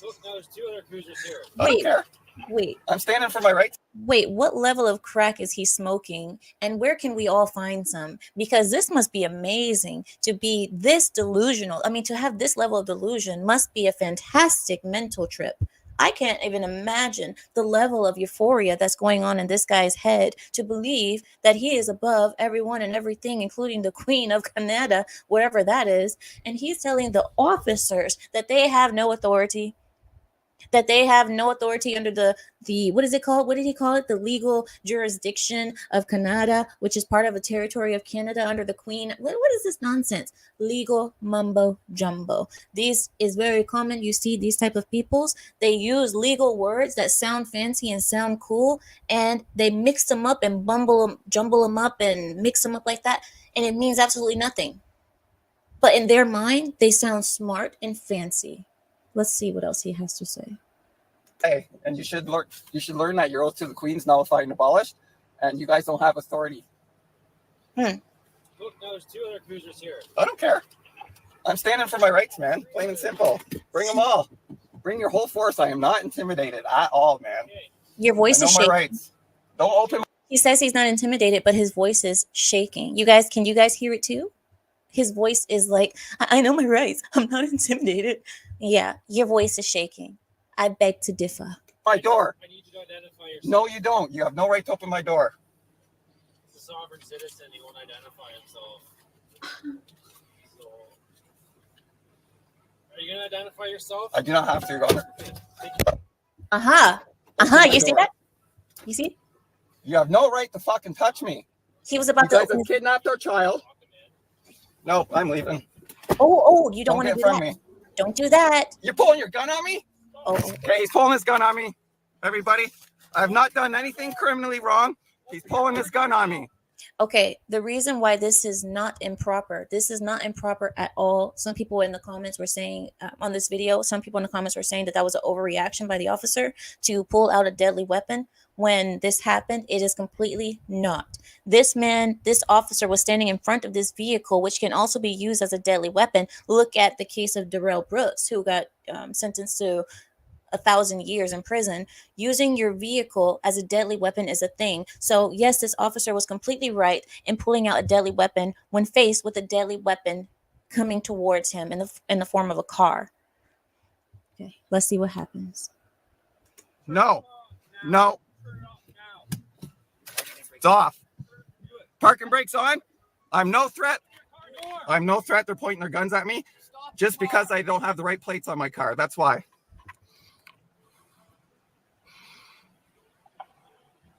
Speaker 2: Look, now there's 2 other cruisers here.
Speaker 6: I don't
Speaker 1: Wait.
Speaker 6: care.
Speaker 1: wait.
Speaker 6: I'm standing for my rights.
Speaker 1: Wait, what level of crack is he smoking, and where can we all find some? Because this must be amazing to be this delusional. I mean, to have this level of delusion must be a fantastic mental trip. I can't even imagine the level of euphoria that's going on in this guy's head to believe that he is above everyone and everything, including the Queen of Canada, wherever that is. And he's telling the officers that they have no authority. That they have no authority under the what is it called? What did he call it? The legal jurisdiction of Canada, which is part of a territory of Canada under the Queen. What is this nonsense? Legal mumbo jumbo. This is very common. You see these type of peoples. They use legal words that sound fancy and sound cool, and they mix them up and jumble them up and mix them up like that, and it means absolutely nothing. But in their mind, they sound smart and fancy. Let's see what else he has to say.
Speaker 6: Hey, and you should learn. You should learn that your oath to the Queen's nullified and abolished, and you guys don't have authority.
Speaker 2: Look, now there's 2 other cruisers here.
Speaker 6: I don't care. I'm standing for my rights, man. Plain and simple. Bring them all. Bring your whole force. I am not intimidated at all, man.
Speaker 1: Your voice
Speaker 6: I know
Speaker 1: is
Speaker 6: my
Speaker 1: shaking.
Speaker 6: rights. Don't open.
Speaker 1: He says he's not intimidated, but his voice is shaking. Can you guys hear it too? His voice is like, I know my rights. I'm not intimidated. Yeah, your voice is shaking. I beg to differ.
Speaker 6: My door.
Speaker 2: I need you to identify yourself.
Speaker 6: No, you don't. You have no right to open my door.
Speaker 2: He's a sovereign citizen. He won't identify himself. So, are you going to identify yourself?
Speaker 6: I do not have to, Your Honor.
Speaker 1: You see that? You see?
Speaker 6: You have no right to fucking touch me.
Speaker 1: He was
Speaker 6: You
Speaker 1: about to
Speaker 6: guys
Speaker 1: open
Speaker 6: have
Speaker 1: his...
Speaker 6: kidnapped our child. No, I'm leaving.
Speaker 1: Oh, you don't want to
Speaker 6: get
Speaker 1: do
Speaker 6: from
Speaker 1: that.
Speaker 6: me.
Speaker 1: Don't do that.
Speaker 6: You're pulling your gun on me?
Speaker 1: Oh,
Speaker 6: Okay, he's pulling his gun on me. Everybody, I have not done anything criminally wrong. He's pulling his gun on me.
Speaker 1: okay. The reason why this is not improper, at all. Some people in the comments were saying on this video, some people in the comments were saying that was an overreaction by the officer to pull out a deadly weapon. When this happened, it is completely not. This officer was standing in front of this vehicle, which can also be used as a deadly weapon. Look at the case of Darrell Brooks, who got sentenced to 1,000 years in prison. Using your vehicle as a deadly weapon is a thing. So yes, this officer was completely right in pulling out a deadly weapon when faced with a deadly weapon coming towards him in the form of a car. Okay, let's see what happens.
Speaker 6: No. It's off. Parking brakes on. I'm no threat. They're pointing their guns at me just because I don't have the right plates on my car. That's why.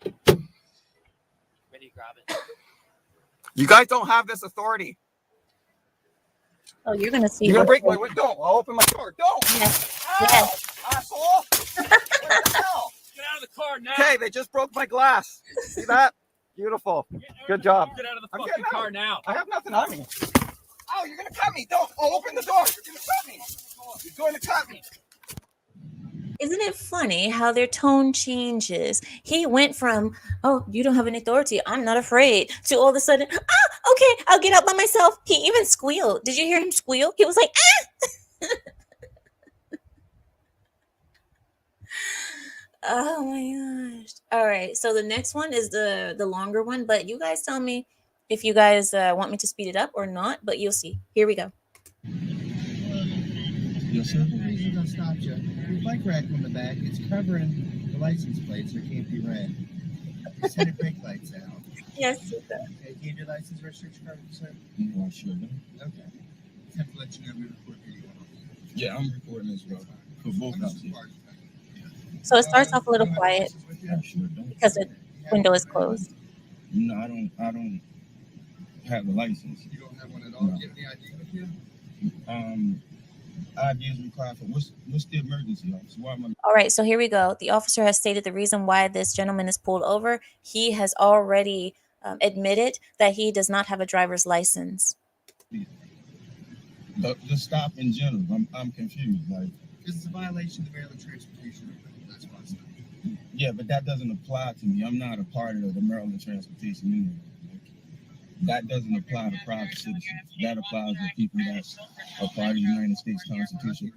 Speaker 2: Ready to grab it.
Speaker 6: You guys don't have this authority.
Speaker 1: Oh, you're gonna see.
Speaker 6: You're gonna break my window. Don't. I'll open my door. Don't.
Speaker 1: Yes.
Speaker 6: Ow,
Speaker 1: Yes.
Speaker 6: asshole. What the hell?
Speaker 2: Get out of the car now.
Speaker 6: Okay, they just broke my glass. See that? Beautiful. Good job.
Speaker 2: Get out of the
Speaker 6: I'm
Speaker 2: fucking
Speaker 6: getting out.
Speaker 2: car now.
Speaker 6: I have nothing on me. Oh, you're gonna cut me. Don't. I'll open the door. You're gonna cut me. You're going to cut me.
Speaker 1: Isn't it funny how their tone changes? He went from, oh, you don't have any authority, I'm not afraid, to all of a sudden, okay, I'll get out by myself. He even squealed. Did you hear him squeal? He was like, oh my gosh. All right. So the next one is the longer one, but you guys tell me if you guys want me to speed it up or not, but you'll see. Here we go.
Speaker 7: Yes, sir. The reason I stopped you, your bike rack on the back, it's covering the license plate so it can't be read. You set your brake lights out.
Speaker 1: Yes.
Speaker 7: Okay, gave your license registration card, sir?
Speaker 6: No, I shouldn't.
Speaker 7: Okay. Just have to let you know we record video.
Speaker 6: Yeah, I'm recording as well. For both of you.
Speaker 1: So it starts off a little quiet
Speaker 6: I sure don't.
Speaker 1: because the window is closed.
Speaker 6: No, I don't have a license.
Speaker 7: You don't have one at all?
Speaker 6: No.
Speaker 7: Do you have any ID with you?
Speaker 6: ID is required for what's the emergency, officer? Why am I?
Speaker 1: All right, so here we go. The officer has stated the reason why this gentleman is pulled over. He has already admitted that he does not have a driver's license.
Speaker 6: The stop in general, I'm confused. Like,
Speaker 7: Because it's a violation of the Maryland Transportation Act. That's why I stopped.
Speaker 6: yeah, but that doesn't apply to me. I'm not a part of the Maryland Transportation Union. That doesn't apply to private citizens. That applies to people that's a part of the United States Constitution.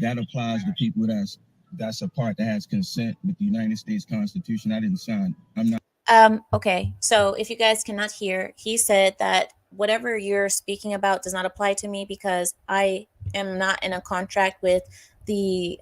Speaker 6: That applies to people that's a part that has consent with the United States Constitution. I didn't sign. I'm not.
Speaker 1: Okay, so if you guys cannot hear, he said that whatever you're speaking about does not apply to me because I am not in a contract with the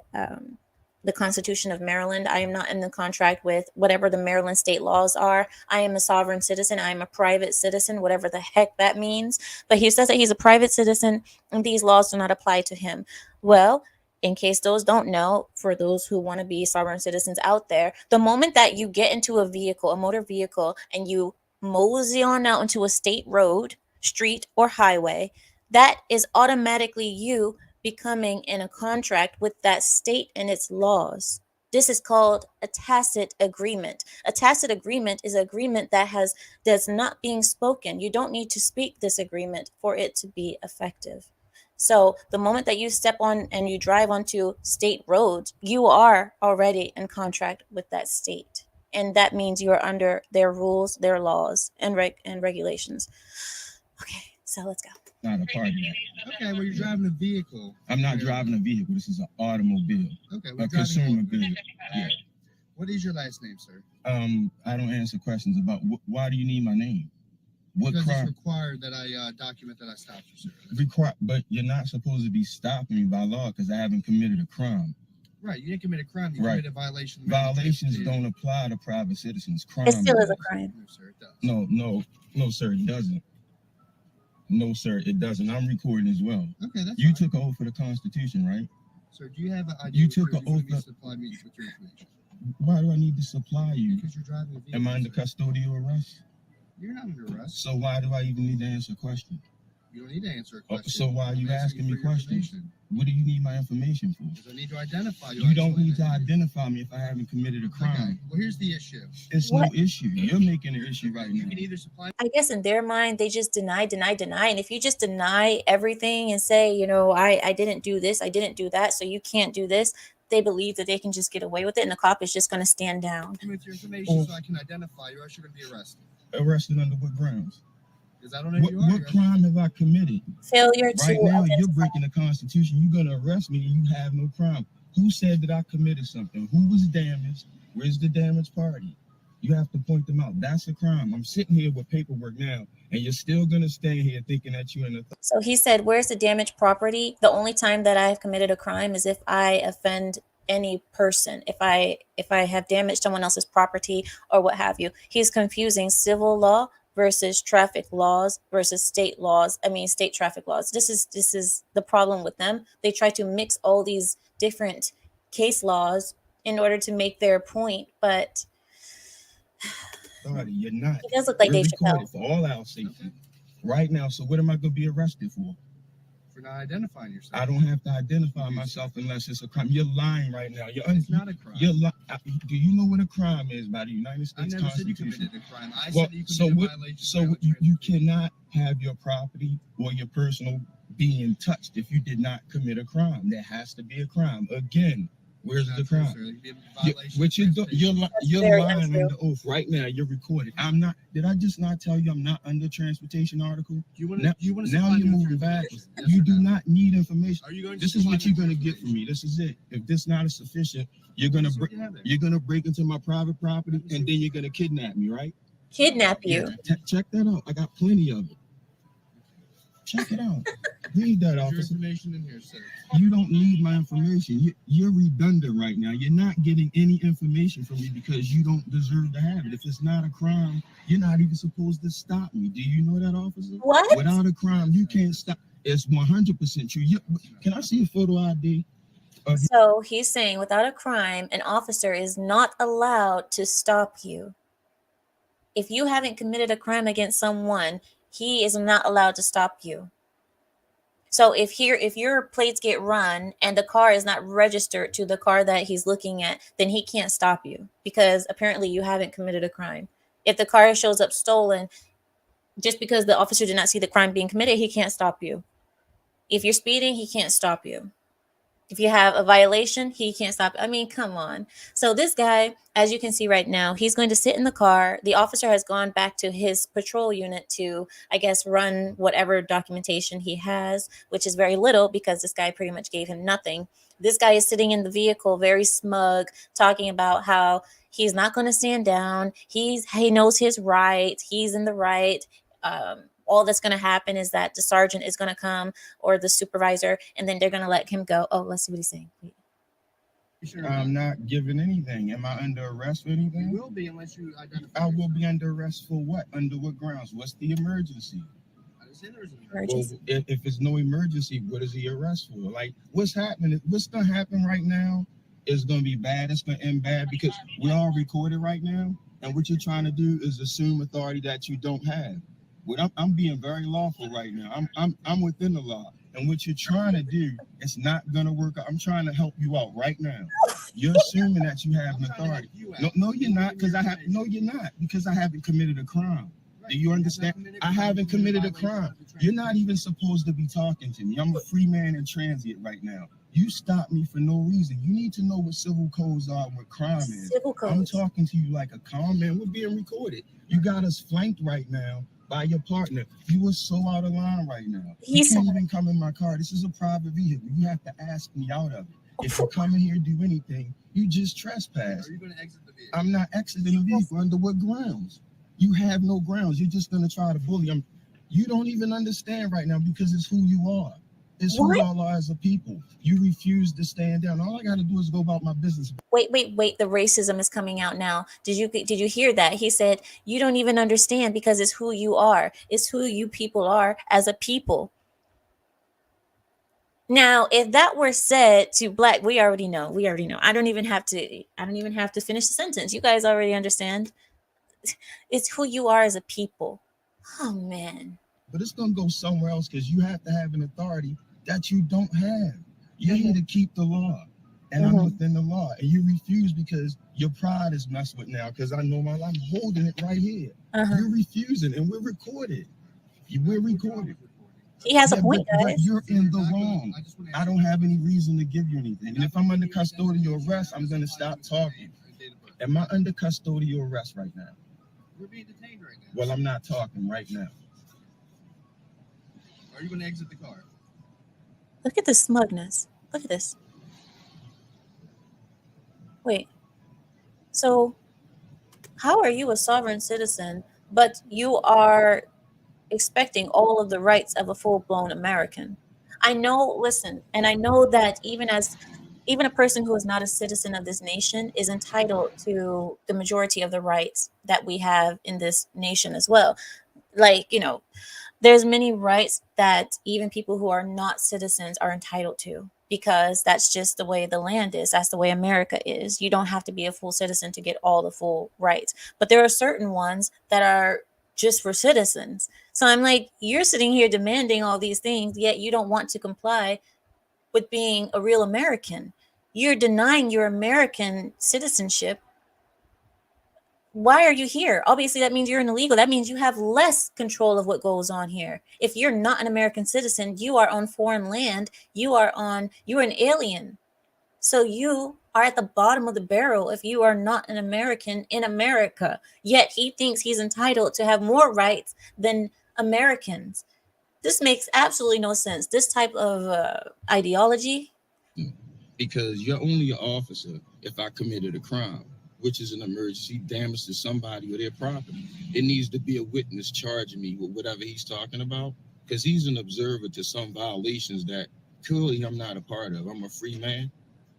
Speaker 1: Constitution of Maryland. I am not in the contract with whatever the Maryland state laws are. I am a sovereign citizen. I am a private citizen, whatever the heck that means. But he says that he's a private citizen and these laws do not apply to him. Well, in case those don't know, for those who want to be sovereign citizens out there, the moment that you get into a vehicle, a motor vehicle, and you mosey on out into a state road, street, or highway, that is automatically you becoming in a contract with that state and its laws. This is called a tacit agreement. A tacit agreement is an agreement that's not being spoken. You don't need to speak this agreement for it to be effective. So the moment that you step on and you drive onto state roads, you are already in contract with that state. And that means you are under their rules, their laws, and regulations. Okay, so let's go.
Speaker 6: Not a part of that.
Speaker 7: Okay, well, you're driving a vehicle.
Speaker 6: I'm not driving a vehicle. This is an automobile.
Speaker 7: Okay,
Speaker 6: A
Speaker 7: we're
Speaker 6: consumer good. Yeah.
Speaker 7: What is your last name, sir?
Speaker 6: I don't answer questions about why do you need my name? What
Speaker 7: Because
Speaker 6: crime?
Speaker 7: it's required that I document that I stopped you, sir.
Speaker 6: But you're not supposed to be stopping me by law because I haven't committed a crime.
Speaker 7: Right, you didn't commit a crime. You
Speaker 6: Right.
Speaker 7: committed a violation. Of the Maryland
Speaker 6: Violations
Speaker 7: Transportation
Speaker 6: don't apply to private citizens. Crime.
Speaker 1: It still is a
Speaker 6: does.
Speaker 1: crime.
Speaker 7: No, sir, it does.
Speaker 6: No, sir, it doesn't. No, sir, it doesn't. I'm recording as well.
Speaker 7: Okay, that's
Speaker 6: You
Speaker 7: fine.
Speaker 6: took an oath for the Constitution, right?
Speaker 7: Sir, do you have an ID?
Speaker 6: You
Speaker 7: with you
Speaker 6: took
Speaker 7: or
Speaker 6: an
Speaker 7: you want
Speaker 6: oath
Speaker 7: me to
Speaker 6: of-
Speaker 7: supply me with your information?
Speaker 6: Why do I need to supply you?
Speaker 7: Because you're driving a vehicle.
Speaker 6: Am I under
Speaker 7: sir.
Speaker 6: custodial arrest?
Speaker 7: You're not under arrest.
Speaker 6: So why do I even need to answer a question?
Speaker 7: You don't need to answer a
Speaker 6: Oh,
Speaker 7: question.
Speaker 6: so why are you
Speaker 7: I'm
Speaker 6: asking me
Speaker 7: for your
Speaker 6: questions?
Speaker 7: information.
Speaker 6: What do you need my information for?
Speaker 7: Because I need to identify you.
Speaker 6: You don't
Speaker 7: actually.
Speaker 6: need to identify me if I haven't committed a
Speaker 7: Okay,
Speaker 6: crime.
Speaker 7: well, here's the issue.
Speaker 6: It's
Speaker 1: What?
Speaker 6: no issue. You're making an issue right
Speaker 7: You
Speaker 6: now.
Speaker 7: can either supply
Speaker 1: I guess in their mind, they just deny. And if you just deny everything and say, I didn't do this, I didn't do that, so you can't do this, they believe that they can just get away with it and the cop is just going to stand down.
Speaker 7: me with your information so I can identify you, or else you're going to be arrested.
Speaker 6: Arrested under what grounds?
Speaker 7: Because I don't know who you are.
Speaker 6: What crime have I committed?
Speaker 1: Failure to
Speaker 6: Right now, you're
Speaker 1: identify.
Speaker 6: breaking the Constitution. You're going to arrest me and you have no crime. Who said that I committed something? Who was damaged? Where's the damaged party? You have to point them out. That's a crime. I'm sitting here with paperwork now, and you're still going to stay here thinking that you're in a...
Speaker 1: So he said, where's the damaged property? The only time that I have committed a crime is if I offend any person, if I have damaged someone else's property or what have you. He's confusing civil law versus traffic laws versus state traffic laws. This is the problem with them. They try to mix all these different case laws in order to make their point, but
Speaker 6: Sorry, you're not.
Speaker 1: it does look like
Speaker 6: We're
Speaker 1: Dave Chappelle.
Speaker 6: recorded for all our safety right now. So what am I going to be arrested for?
Speaker 7: For not identifying yourself.
Speaker 6: I don't have to identify myself unless it's a crime. You're lying right now.
Speaker 7: It's not a crime.
Speaker 6: Do you know what a crime is by the United
Speaker 7: I
Speaker 6: States
Speaker 7: never said you
Speaker 6: Constitution?
Speaker 7: committed a crime. I
Speaker 6: Well,
Speaker 7: said you
Speaker 6: so
Speaker 7: committed
Speaker 6: what?
Speaker 7: a violation.
Speaker 6: So
Speaker 7: of Maryland
Speaker 6: you
Speaker 7: Transportation.
Speaker 6: cannot have your property or your personal being touched if you did not commit a crime. There has to be a crime. Again,
Speaker 8: Where's the crime? What you do? You're
Speaker 1: very
Speaker 8: lying
Speaker 1: untrue.
Speaker 8: under oath right now. You're recorded. I'm not. Did I just not tell you I'm not under transportation article? Now you're moving backwards. You do not need information. This is what you're gonna get from me. This is it. If this not is sufficient, you're gonna break into my private property and then you're gonna kidnap me, right?
Speaker 1: Kidnap you.
Speaker 8: Yeah, check that out. I got plenty of it. Check it out. Read that, officer. Information in here, sir. You don't need my information. You're redundant right now. You're not getting any information from me because you don't deserve to have it. If it's not a crime, you're not even supposed to stop me. Do you know that, officer?
Speaker 1: What?
Speaker 8: Without a crime, you can't stop. It's 100% true. Can I see a photo ID?
Speaker 1: So he's saying without a crime, an officer is not allowed to stop you. If you haven't committed a crime against someone, he is not allowed to stop you. So if your plates get run and the car is not registered to the car that he's looking at, then he can't stop you because apparently you haven't committed a crime. If the car shows up stolen, just because the officer did not see the crime being committed, he can't stop you. If you're speeding, he can't stop you. If you have a violation, he can't stop. I mean, come on. So this guy, as you can see right now, he's going to sit in the car. The officer has gone back to his patrol unit to, I guess, run whatever documentation he has, which is very little because this guy pretty much gave him nothing. This guy is sitting in the vehicle, very smug, talking about how he's not going to stand down. He knows his right. He's in the right. All that's going to happen is that the sergeant is going to come or the supervisor, and then they're going to let him go. Oh, let's see what he's saying.
Speaker 8: I'm not giving anything. Am I under arrest for anything? You will be unless you identify. I will be under arrest for what? Under what grounds? What's the emergency? Well, if it's no emergency, what is the arrest for? Like, what's happening? What's going to happen right now is going to be bad. It's going to end bad because we're all recorded right now. And what you're trying to do is assume authority that you don't have. I'm being very lawful right now. I'm within the law. And what you're trying to do, it's not gonna work out. I'm trying to help you out right now. You're assuming that you have an authority. No, you're not, because you're not, because I haven't committed a crime. Do you understand? I haven't committed a crime. You're not even supposed to be talking to me. I'm a free man in transit right now. You stopped me for no reason. You need to know what civil codes are and what crime is.
Speaker 1: Civil codes.
Speaker 8: I'm talking to you like a calm man. We're being recorded. You got us flanked right now by your partner. You were so out of line right now. You can't even come in my car. This is a private vehicle. You have to ask me out of it. If you come in here and do anything, you just trespass. Are you going to exit the vehicle? I'm not exiting the vehicle. Under what grounds? You have no grounds. You're just going to try to bully them. You don't even understand right now because it's who you are. It's who y'all are as a people. You refuse to stand down. All I got to do is go about my business.
Speaker 1: Wait. The racism is coming out now. Did you hear that? He said, you don't even understand because it's who you are. It's who you people are as a people. Now, if that were said to black, we already know. I don't even have to finish the sentence. You guys already understand. It's who you are as a people. Oh, man.
Speaker 8: But it's going to go somewhere else because you have to have an authority that you don't have. You're here to keep the law. And I'm within the law. And you refuse because your pride is messed with now because I know I'm holding it right here. You're refusing and we're recorded. We're recorded.
Speaker 1: He has a point, guys.
Speaker 8: But you're in the wrong. I don't have any reason to give you anything. And if I'm under custodial arrest, I'm going to stop talking. Am I under custodial arrest right now? We're being detained right now. Well, I'm not talking right now. Are you going to exit the car?
Speaker 1: Look at the smugness. Look at this. Wait. So, how are you a sovereign citizen, but you are expecting all of the rights of a full-blown American? I know that even a person who is not a citizen of this nation is entitled to the majority of the rights that we have in this nation as well. Like, there's many rights that even people who are not citizens are entitled to because that's just the way the land is. That's the way America is. You don't have to be a full citizen to get all the full rights. But there are certain ones that are just for citizens. So I'm like, you're sitting here demanding all these things, yet you don't want to comply with being a real American. You're denying your American citizenship. Why are you here? Obviously, that means you're an illegal. That means you have less control of what goes on here. If you're not an American citizen, you are on foreign land. You are an alien. So you are at the bottom of the barrel if you are not an American in America. Yet he thinks he's entitled to have more rights than Americans. This makes absolutely no sense. This type of ideology.
Speaker 8: Because you're only an officer if I committed a crime, which is an emergency damage to somebody or their property. It needs to be a witness charging me with whatever he's talking about, because he's an observer to some violations that clearly I'm not a part of. I'm a free man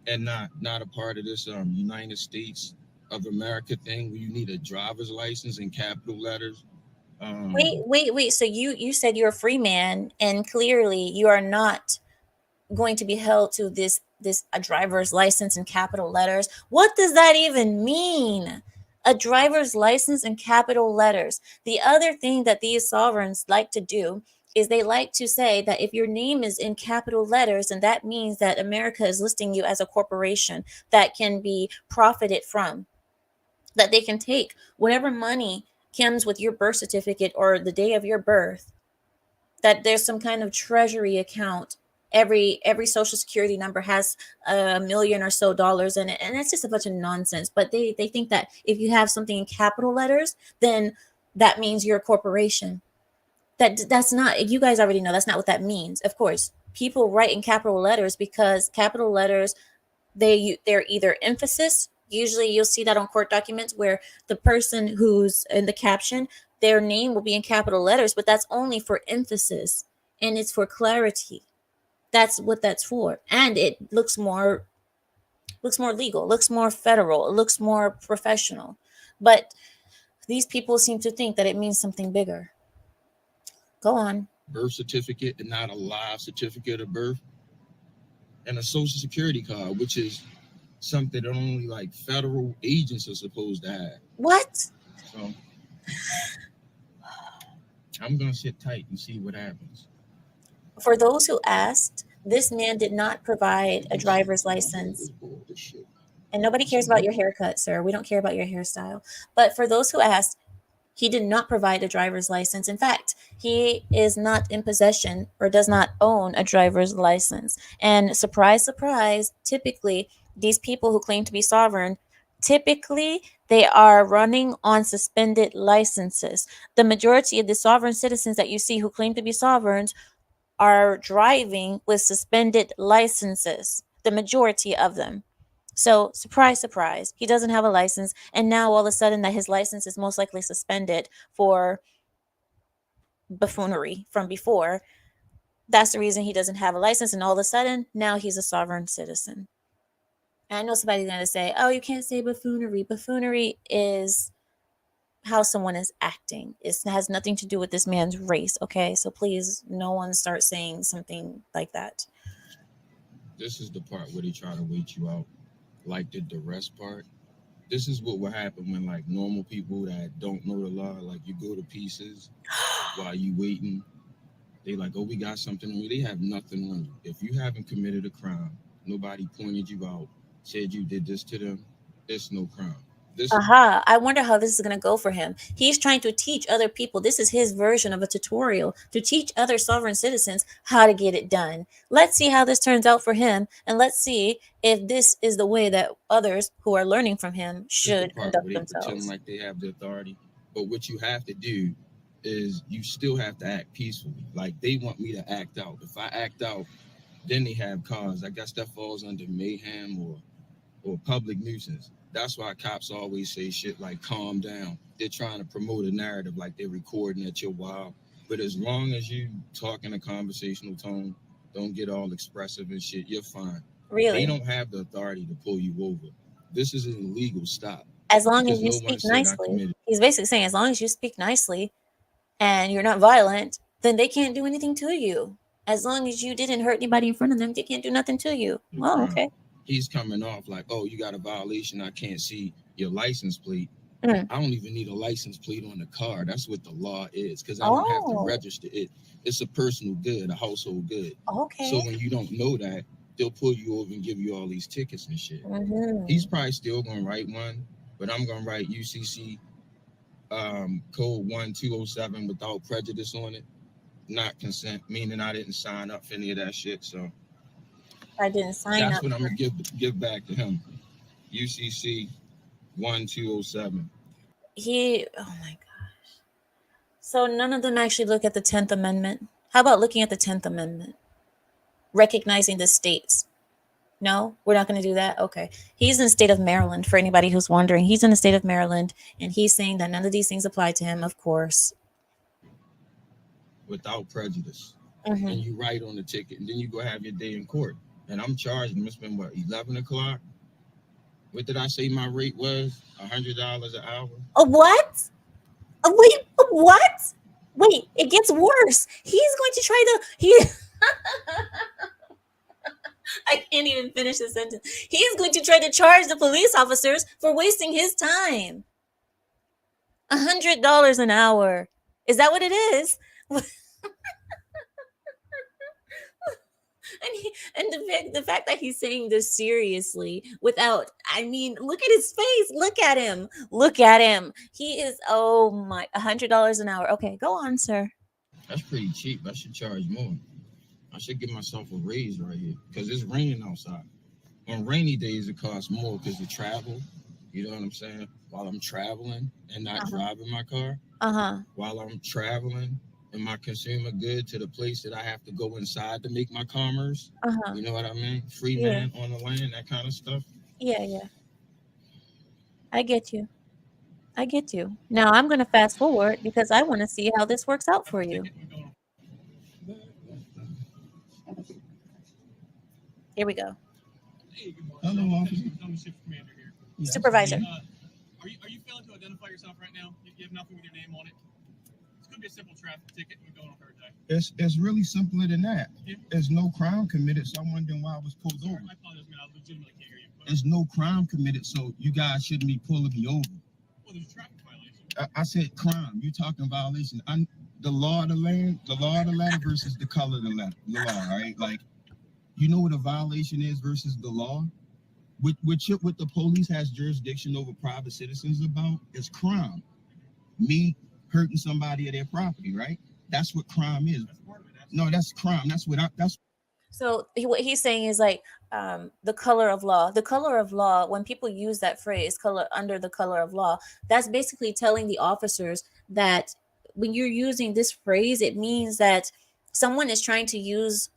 Speaker 8: and not a part of this United States of America thing where you need a driver's license in capital letters.
Speaker 1: Wait. So you said you're a free man, and clearly you are not going to be held to this a driver's license in capital letters. What does that even mean? A driver's license in capital letters. The other thing that these sovereigns like to do is they like to say that if your name is in capital letters, and that means that America is listing you as a corporation that can be profited from, that they can take whatever money comes with your birth certificate or the day of your birth, that there's some kind of treasury account. Every social security number has $1 million or so in it, and it's just a bunch of nonsense. But they think that if you have something in capital letters, then that means you're a corporation. That's not, you guys already know that's not what that means. Of course, people write in capital letters because capital letters, they're either emphasis. Usually you'll see that on court documents where the person who's in the caption, their name will be in capital letters, but that's only for emphasis and it's for clarity. That's what that's for. And it looks more legal, looks more federal, it looks more professional. But these people seem to think that it means something bigger. Go on.
Speaker 8: Birth certificate and not a live certificate of birth, and a social security card, which is something that only like federal agents are supposed to have.
Speaker 1: What?
Speaker 8: So I'm gonna sit tight and see what happens.
Speaker 1: For those who asked, this man did not provide a driver's license. And nobody cares about your haircut, sir. We don't care about your hairstyle. But for those who asked, he did not provide a driver's license. In fact, he is not in possession or does not own a driver's license. And surprise, surprise, typically these people who claim to be sovereign, typically they are running on suspended licenses. The majority of the sovereign citizens that you see who claim to be sovereigns are driving with suspended licenses, the majority of them. So surprise, surprise, he doesn't have a license. And now all of a sudden that his license is most likely suspended for buffoonery from before. That's the reason he doesn't have a license. And all of a sudden now he's a sovereign citizen. And I know somebody's going to say, oh, you can't say buffoonery. Buffoonery is how someone is acting. It has nothing to do with this man's race. Okay. So please, no one start saying something like that.
Speaker 8: This is the part where they try to wait you out. Like the duress part, this is what will happen when like normal people that don't know the law, like you go to pieces while you waiting. They like, oh, we got something on you. They have nothing on you. If you haven't committed a crime, nobody pointed you out, said you did this to them, it's no crime.
Speaker 1: I wonder how this is going to go for him. He's trying to teach other people. This is his version of a tutorial to teach other sovereign citizens how to get it done. Let's see how this turns out for him. And let's see if this is the way that others who are learning from him should conduct themselves.
Speaker 8: Pretend like they have the authority. But what you have to do is you still have to act peacefully. Like they want me to act out. If I act out, then they have cause. I guess that falls under mayhem or public nuisance. That's why cops always say shit like calm down. They're trying to promote a narrative like they're recording at your wild. But as long as you talk in a conversational tone, don't get all expressive and shit, you're fine.
Speaker 1: Really?
Speaker 8: They don't have the authority to pull you over. This is an illegal stop.
Speaker 1: As long as you speak nicely. He's basically saying as long as you speak nicely and you're not violent, then they can't do anything to you. As long as you didn't hurt anybody in front of them, they can't do nothing to you. Oh, okay.
Speaker 8: He's coming off like, oh, you got a violation. I can't see your license plate. I don't even need a license plate on the car. That's what the law is, because I don't have to register it. It's a personal good, a household good.
Speaker 1: Okay.
Speaker 8: So when you don't know that, they'll pull you over and give you all these tickets and shit. He's probably still going to write one, but I'm going to write UCC code 1207 without prejudice on it. Not consent, meaning I didn't sign up for any of that shit. So
Speaker 1: I didn't sign up.
Speaker 8: That's what I'm gonna give back to him. UCC 1207.
Speaker 1: Oh my gosh. So none of them actually look at the 10th Amendment. How about looking at the 10th Amendment? Recognizing the states. No, we're not going to do that. Okay. He's in the state of Maryland, for anybody who's wondering. He's in the state of Maryland, and he's saying that none of these things apply to him, of course.
Speaker 8: Without prejudice.
Speaker 1: Mm-hmm.
Speaker 8: And you write on the ticket, and then you go have your day in court. And I'm charged them. It's been, 11 o'clock? What did I say my rate was? $100 an hour?
Speaker 1: What? Wait, what? Wait, it gets worse. He's going to try to... I can't even finish the sentence. He's going to try to charge the police officers for wasting his time. $100 an hour. Is that what it is? And the fact that he's saying this seriously without, I mean, look at his face. Look at him. Look at him. He is, oh my, $100 an hour. Okay, go on, sir.
Speaker 8: That's pretty cheap. I should charge more. I should give myself a raise right here because it's raining outside. On rainy days, it costs more because of travel. You know what I'm saying? While I'm traveling and not driving my car. While I'm traveling and my consumer good to the place that I have to go inside to make my commerce. You know what I mean? Free man on the land, that kind of stuff.
Speaker 1: Yeah. I get you. Now I'm going to fast forward because I want to see how this works out for you. Here we go.
Speaker 9: Hey, good morning.
Speaker 8: Hello, officer.
Speaker 9: I'm the shift commander here.
Speaker 1: Supervisor.
Speaker 9: Are you failing to identify yourself right now? You have nothing with your name on it. It's going to be a simple traffic ticket. We're going on third day.
Speaker 8: It's really simpler than that.
Speaker 9: Yeah.
Speaker 8: There's no crime committed, so I'm wondering why I was pulled over.
Speaker 9: I apologize, man. I legitimately can't hear you.
Speaker 8: There's no crime committed, so you guys shouldn't be pulling me over.
Speaker 9: Well, there's a traffic violation.
Speaker 8: I said crime. You're talking violation. The law of the land, the law of the letter versus the color of the law, right? Like, you know what a violation is versus the law? What the police has jurisdiction over private citizens about is crime. Me hurting somebody at their property, right? That's what crime is. No, that's crime.
Speaker 1: So what he's saying is like the color of law. The color of law, when people use that phrase, color under the color of law, that's basically telling the officers that when you're using this phrase, it means that someone is trying to use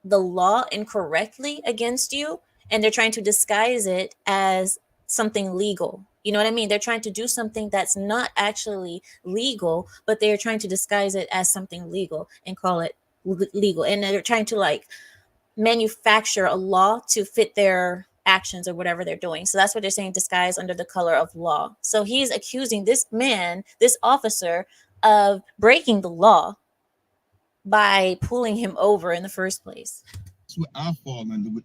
Speaker 1: the law incorrectly against you, and they're trying to disguise it as something legal. You know what I mean? They're trying to do something that's not actually legal, but they're trying to disguise it as something legal and call it legal. And they're trying to like manufacture a law to fit their actions or whatever they're doing. So that's what they're saying, disguise under the color of law. So he's accusing this man, this officer, of breaking the law by pulling him over in the first place.
Speaker 8: That's what I fall under. What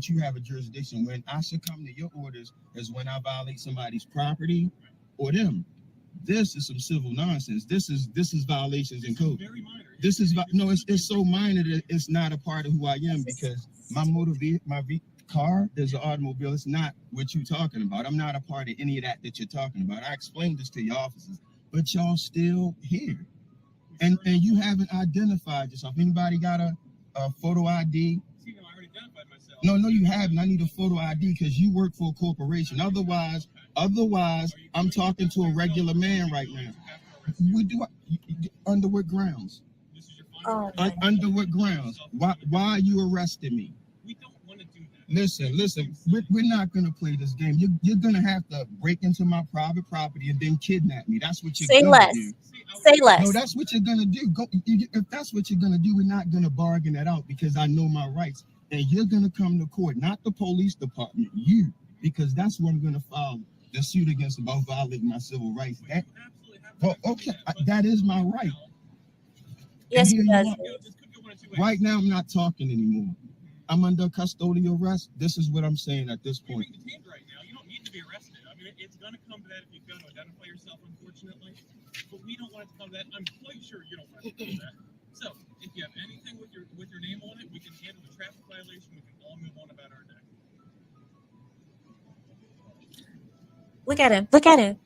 Speaker 8: you have a jurisdiction. When I succumb to your orders is when I violate somebody's property or them. This is some civil nonsense. This is violations in code. This is it's so minor that it's not a part of who I am because my car is an automobile. It's not what you're talking about. I'm not a part of any of that you're talking about. I explained this to your officers, but y'all still here. And you haven't identified yourself. Anybody got a photo ID?
Speaker 9: I already identified myself.
Speaker 8: No, you haven't. I need a photo ID because you work for a corporation. Otherwise, I'm talking to a regular man right now. Under what grounds? Under what grounds? Why are you arresting me?
Speaker 9: We don't want to do that.
Speaker 8: Listen. We're not gonna play this game. You're gonna have to break into my private property and then kidnap me. That's what you're gonna do.
Speaker 1: Say less.
Speaker 8: No, that's what you're gonna do. If that's what you're gonna do, we're not gonna bargain that out because I know my rights. And you're gonna come to court, not the police department, you, because that's what I'm gonna file the suit against about violating my civil rights. That is my right.
Speaker 1: Yes, he does.
Speaker 8: Right now, I'm not talking anymore. I'm under custodial arrest. This is what I'm saying at this point.
Speaker 9: You're detained right now. You don't need to be arrested. I mean, it's going to come to that if you fail to identify yourself, unfortunately. But we don't want it to come to that. I'm quite sure you don't want it to come to that. So, if you have anything with your name on it, we can handle the traffic violation. We can all move on about our day.
Speaker 1: Look at him.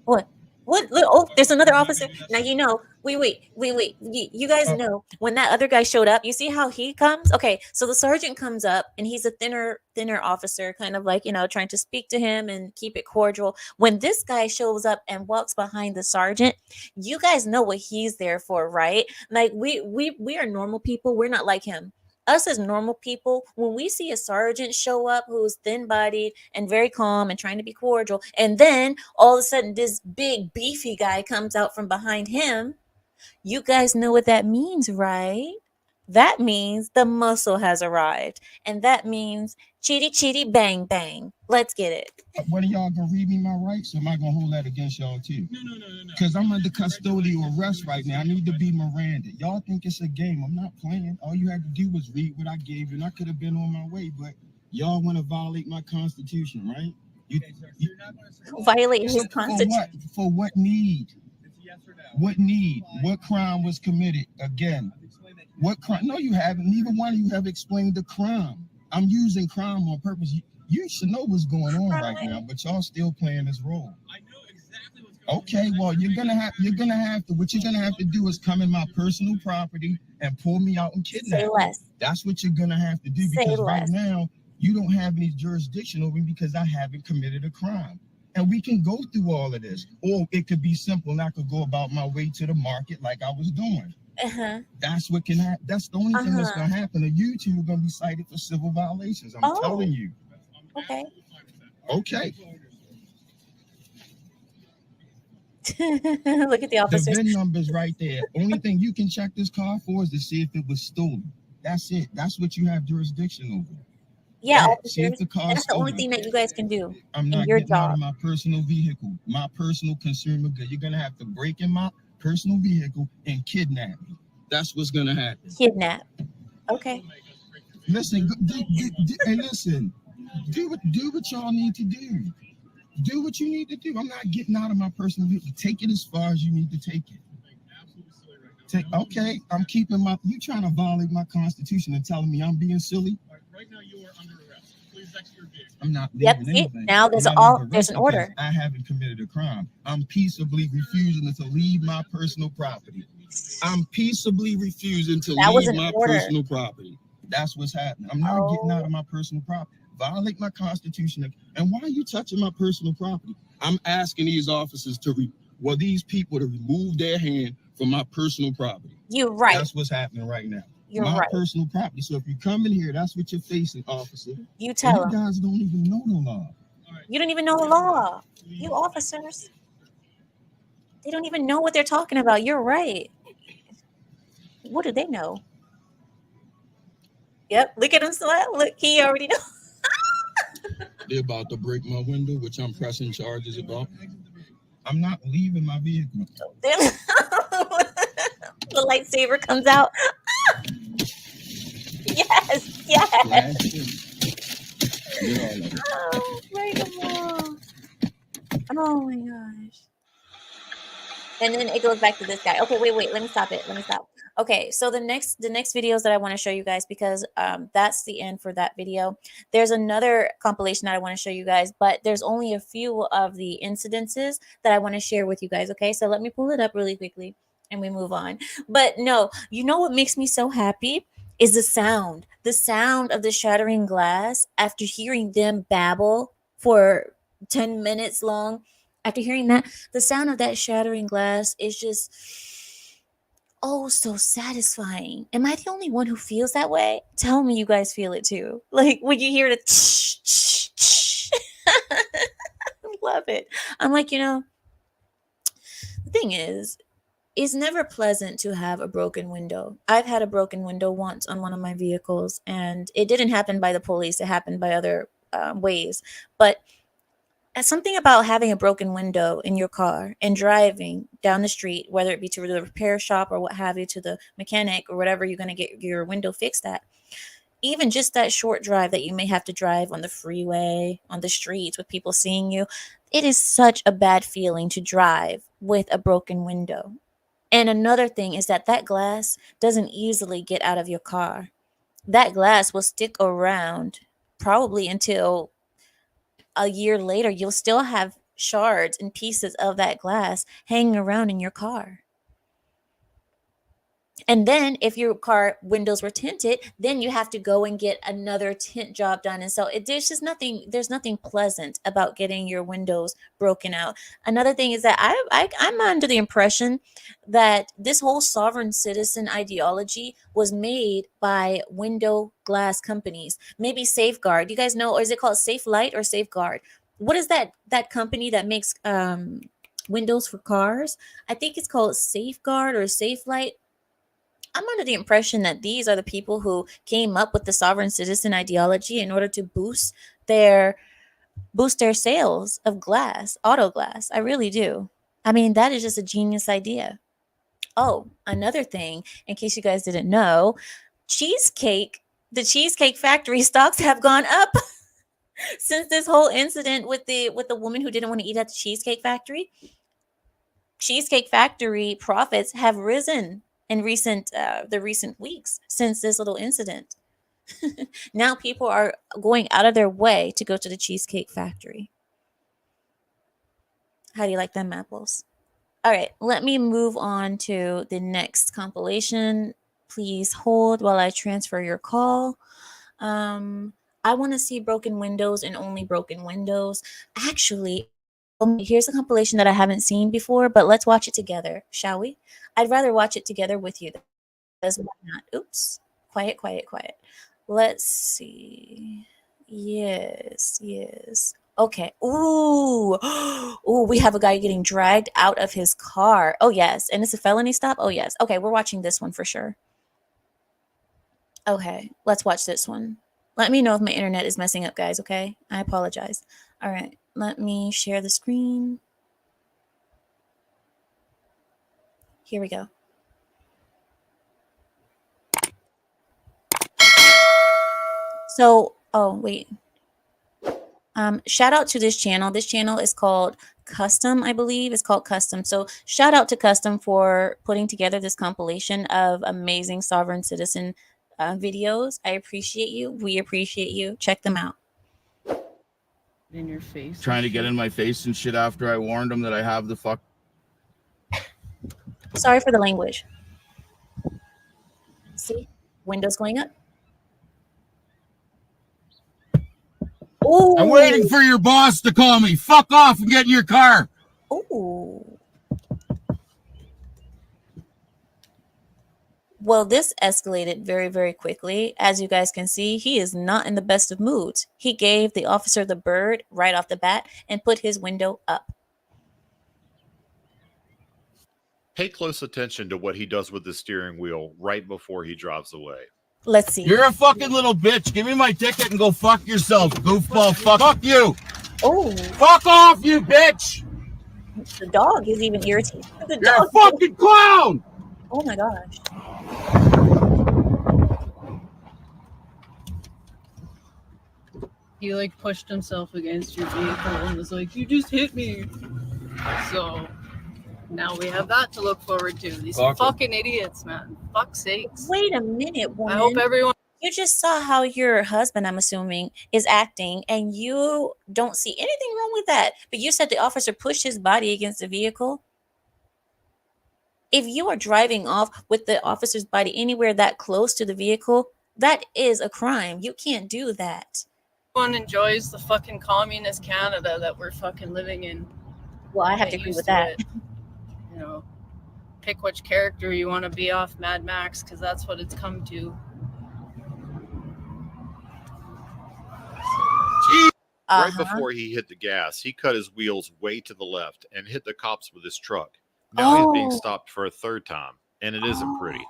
Speaker 1: What? What? Oh, there's another officer. Now you know. Wait. You guys know when that other guy showed up. You see how he comes? Okay, so the sergeant comes up, and he's a thinner officer, kind of like trying to speak to him and keep it cordial. When this guy shows up and walks behind the sergeant, you guys know what he's there for, right? Like we are normal people. We're not like him. Us as normal people, when we see a sergeant show up who's thin bodied and very calm and trying to be cordial, and then all of a sudden this big beefy guy comes out from behind him, you guys know what that means, right? That means the muscle has arrived. And that means chitty chitty bang bang. Let's get it.
Speaker 8: What are y'all gonna read me my rights, or am I gonna hold that against y'all too?
Speaker 9: No.
Speaker 8: Because I'm under custodial arrest right now. I need to be Miranda. Y'all think it's a game. I'm not playing. All you had to do was read what I gave you, and I could have been on my way, but y'all want to violate my constitution, right?
Speaker 1: Violate his constitution.
Speaker 8: For what need? What need? What crime was committed? Again, what crime? No, you haven't. Neither one of you have explained the crime. I'm using crime on purpose. You should know what's going on right now, but y'all still playing this role.
Speaker 9: I know exactly what's going on.
Speaker 8: Okay, well, you're gonna have to. What you're gonna have to do is come in my personal property and pull me out and kidnap
Speaker 1: Say
Speaker 8: me.
Speaker 1: less.
Speaker 8: That's what you're gonna have to do,
Speaker 1: Say
Speaker 8: because right
Speaker 1: less.
Speaker 8: now you don't have any jurisdiction over me because I haven't committed a crime. And we can go through all of this, or it could be simple, and I could go about my way to the market like I was doing. That's what can happen. That's the only thing that's gonna happen. And you two are gonna be cited for civil violations. I'm telling you.
Speaker 1: Okay.
Speaker 8: Okay.
Speaker 1: Look at the officers.
Speaker 8: The VIN number's right there. Only thing you can check this car for is to see if it was stolen. That's it. That's what you have jurisdiction over.
Speaker 1: Yeah,
Speaker 8: See if
Speaker 1: officers.
Speaker 8: the car's
Speaker 1: That's the only
Speaker 8: stolen.
Speaker 1: thing that you guys can do
Speaker 8: I'm
Speaker 1: in
Speaker 8: not
Speaker 1: your
Speaker 8: getting out
Speaker 1: job.
Speaker 8: of my personal vehicle, my personal consumer good. You're gonna have to break in my personal vehicle and kidnap me. That's what's gonna happen.
Speaker 1: Kidnap. Okay.
Speaker 8: Listen, hey, listen. Do what y'all need to do. Do what you need to do. I'm not getting out of my personal vehicle. Take it as far as you need to take it. Okay, I'm keeping my. You trying to violate my constitution and telling me I'm being silly?
Speaker 9: Right now you are under arrest. Please exit your vehicle.
Speaker 8: I'm not
Speaker 1: Yep.
Speaker 8: leaving
Speaker 1: See,
Speaker 8: anything.
Speaker 1: now there's
Speaker 8: I'm not under
Speaker 1: there's
Speaker 8: arrest
Speaker 1: an order.
Speaker 8: because I haven't committed a crime. I'm peaceably refusing to leave my personal property. I'm peaceably refusing to
Speaker 1: That was
Speaker 8: leave
Speaker 1: an
Speaker 8: my
Speaker 1: order.
Speaker 8: personal property. That's what's happening. I'm not getting out of my personal property. Violate my constitution. And why are you touching my personal property? I'm asking these officers these people to remove their hand from my personal property.
Speaker 1: You're right.
Speaker 8: That's what's happening right now.
Speaker 1: You're
Speaker 8: my
Speaker 1: right.
Speaker 8: personal property. So if you come in here, that's what you're facing, officer.
Speaker 1: You tell them.
Speaker 8: You guys don't even know the law.
Speaker 1: You don't even know the law. You officers. They don't even know what they're talking about. You're right. What do they know? Yep. Look at him. Look, he already knows.
Speaker 8: They're about to break my window, which I'm pressing charges about. I'm not leaving my vehicle.
Speaker 1: The lightsaber comes out. Yes. Oh, break them all. Oh my gosh. And then it goes back to this guy. Okay, wait. Let me stop it. Okay, so the next videos that I want to show you guys, because that's the end for that video. There's another compilation that I want to show you guys, but there's only a few of the incidences that I want to share with you guys. Okay, so let me pull it up really quickly and we move on. But no, you know what makes me so happy is the sound of the shattering glass after hearing them babble for 10 minutes long. After hearing that, the sound of that shattering glass is just so satisfying. Am I the only one who feels that way? Tell me you guys feel it too. Like when you hear the I love it. I'm like, the thing is, it's never pleasant to have a broken window. I've had a broken window once on one of my vehicles, and it didn't happen by the police. It happened by other ways. But something about having a broken window in your car and driving down the street, whether it be to the repair shop or what have you, to the mechanic or whatever you're going to get your window fixed at, even just that short drive that you may have to drive on the freeway, on the streets with people seeing you, it is such a bad feeling to drive with a broken window. And another thing is that glass doesn't easily get out of your car. That glass will stick around probably until a year later. You'll still have shards and pieces of that glass hanging around in your car. And then if your car windows were tinted, then you have to go and get another tint job done. And so there's nothing pleasant about getting your windows broken out. Another thing is that I'm under the impression that this whole sovereign citizen ideology was made by window glass companies. Maybe Safeguard. You guys know, or is it called Safe Light or Safeguard? What is that company that makes windows for cars? I think it's called Safeguard or Safe Light. I'm under the impression that these are the people who came up with the sovereign citizen ideology in order to boost their sales of glass, auto glass. I really do. I mean, that is just a genius idea. Oh, another thing, in case you guys didn't know, the Cheesecake Factory stocks have gone up since this whole incident with the woman who didn't want to eat at the Cheesecake Factory. Cheesecake Factory profits have risen in the recent weeks since this little incident. Now people are going out of their way to go to the Cheesecake Factory. How do you like them apples? All right, let me move on to the next compilation. Please hold while I transfer your call. I want to see broken windows and only broken windows. Actually, here's a compilation that I haven't seen before, but let's watch it together, shall we? I'd rather watch it together with you. Why not? Oops. Quiet. Let's see. Yes. Okay. Ooh, we have a guy getting dragged out of his car. Oh, yes. And it's a felony stop? Oh, yes. Okay, we're watching this one for sure. Okay, let's watch this one. Let me know if my internet is messing up, guys, okay? I apologize. All right, let me share the screen. Here we go. So, oh, wait. Shout out to this channel. This channel is called Custom, I believe. It's called Custom. So shout out to Custom for putting together this compilation of amazing sovereign citizen videos. I appreciate you. We appreciate you. Check them out.
Speaker 10: In your face.
Speaker 8: Trying to get in my face and shit after I warned him that I have the fuck.
Speaker 1: Sorry for the language. See? Windows going up. Ooh.
Speaker 8: I'm waiting for your boss to call me. Fuck off and get in your car.
Speaker 1: Ooh. Well, this escalated very, very quickly. As you guys can see, he is not in the best of moods. He gave the officer the bird right off the bat and put his window up.
Speaker 11: Pay close attention to what he does with the steering wheel right before he drives away.
Speaker 1: Let's see.
Speaker 8: You're a fucking little bitch. Give me my ticket and go fuck yourself, goofball. Fuck you.
Speaker 1: Oh.
Speaker 8: Fuck off, you bitch.
Speaker 1: The dog is even irritated.
Speaker 8: You're a fucking clown.
Speaker 1: Oh my gosh.
Speaker 10: He like pushed himself against your vehicle and was like, "You just hit me." So now we have that to look forward to. These fucking idiots, man. Fuck's sakes.
Speaker 1: Wait a minute, woman.
Speaker 10: I hope everyone.
Speaker 1: You just saw how your husband, I'm assuming, is acting, and you don't see anything wrong with that. But you said the officer pushed his body against the vehicle. If you are driving off with the officer's body anywhere that close to the vehicle, that is a crime. You can't do that.
Speaker 10: Everyone enjoys the fucking communist Canada that we're fucking living in.
Speaker 1: Well, I have to agree with that.
Speaker 10: You know, pick which character you want to be off Mad Max, because that's what it's come to.
Speaker 11: Right before he hit the gas, he cut his wheels way to the left and hit the cops with his truck. Now he's being stopped for a third time, and it isn't pretty.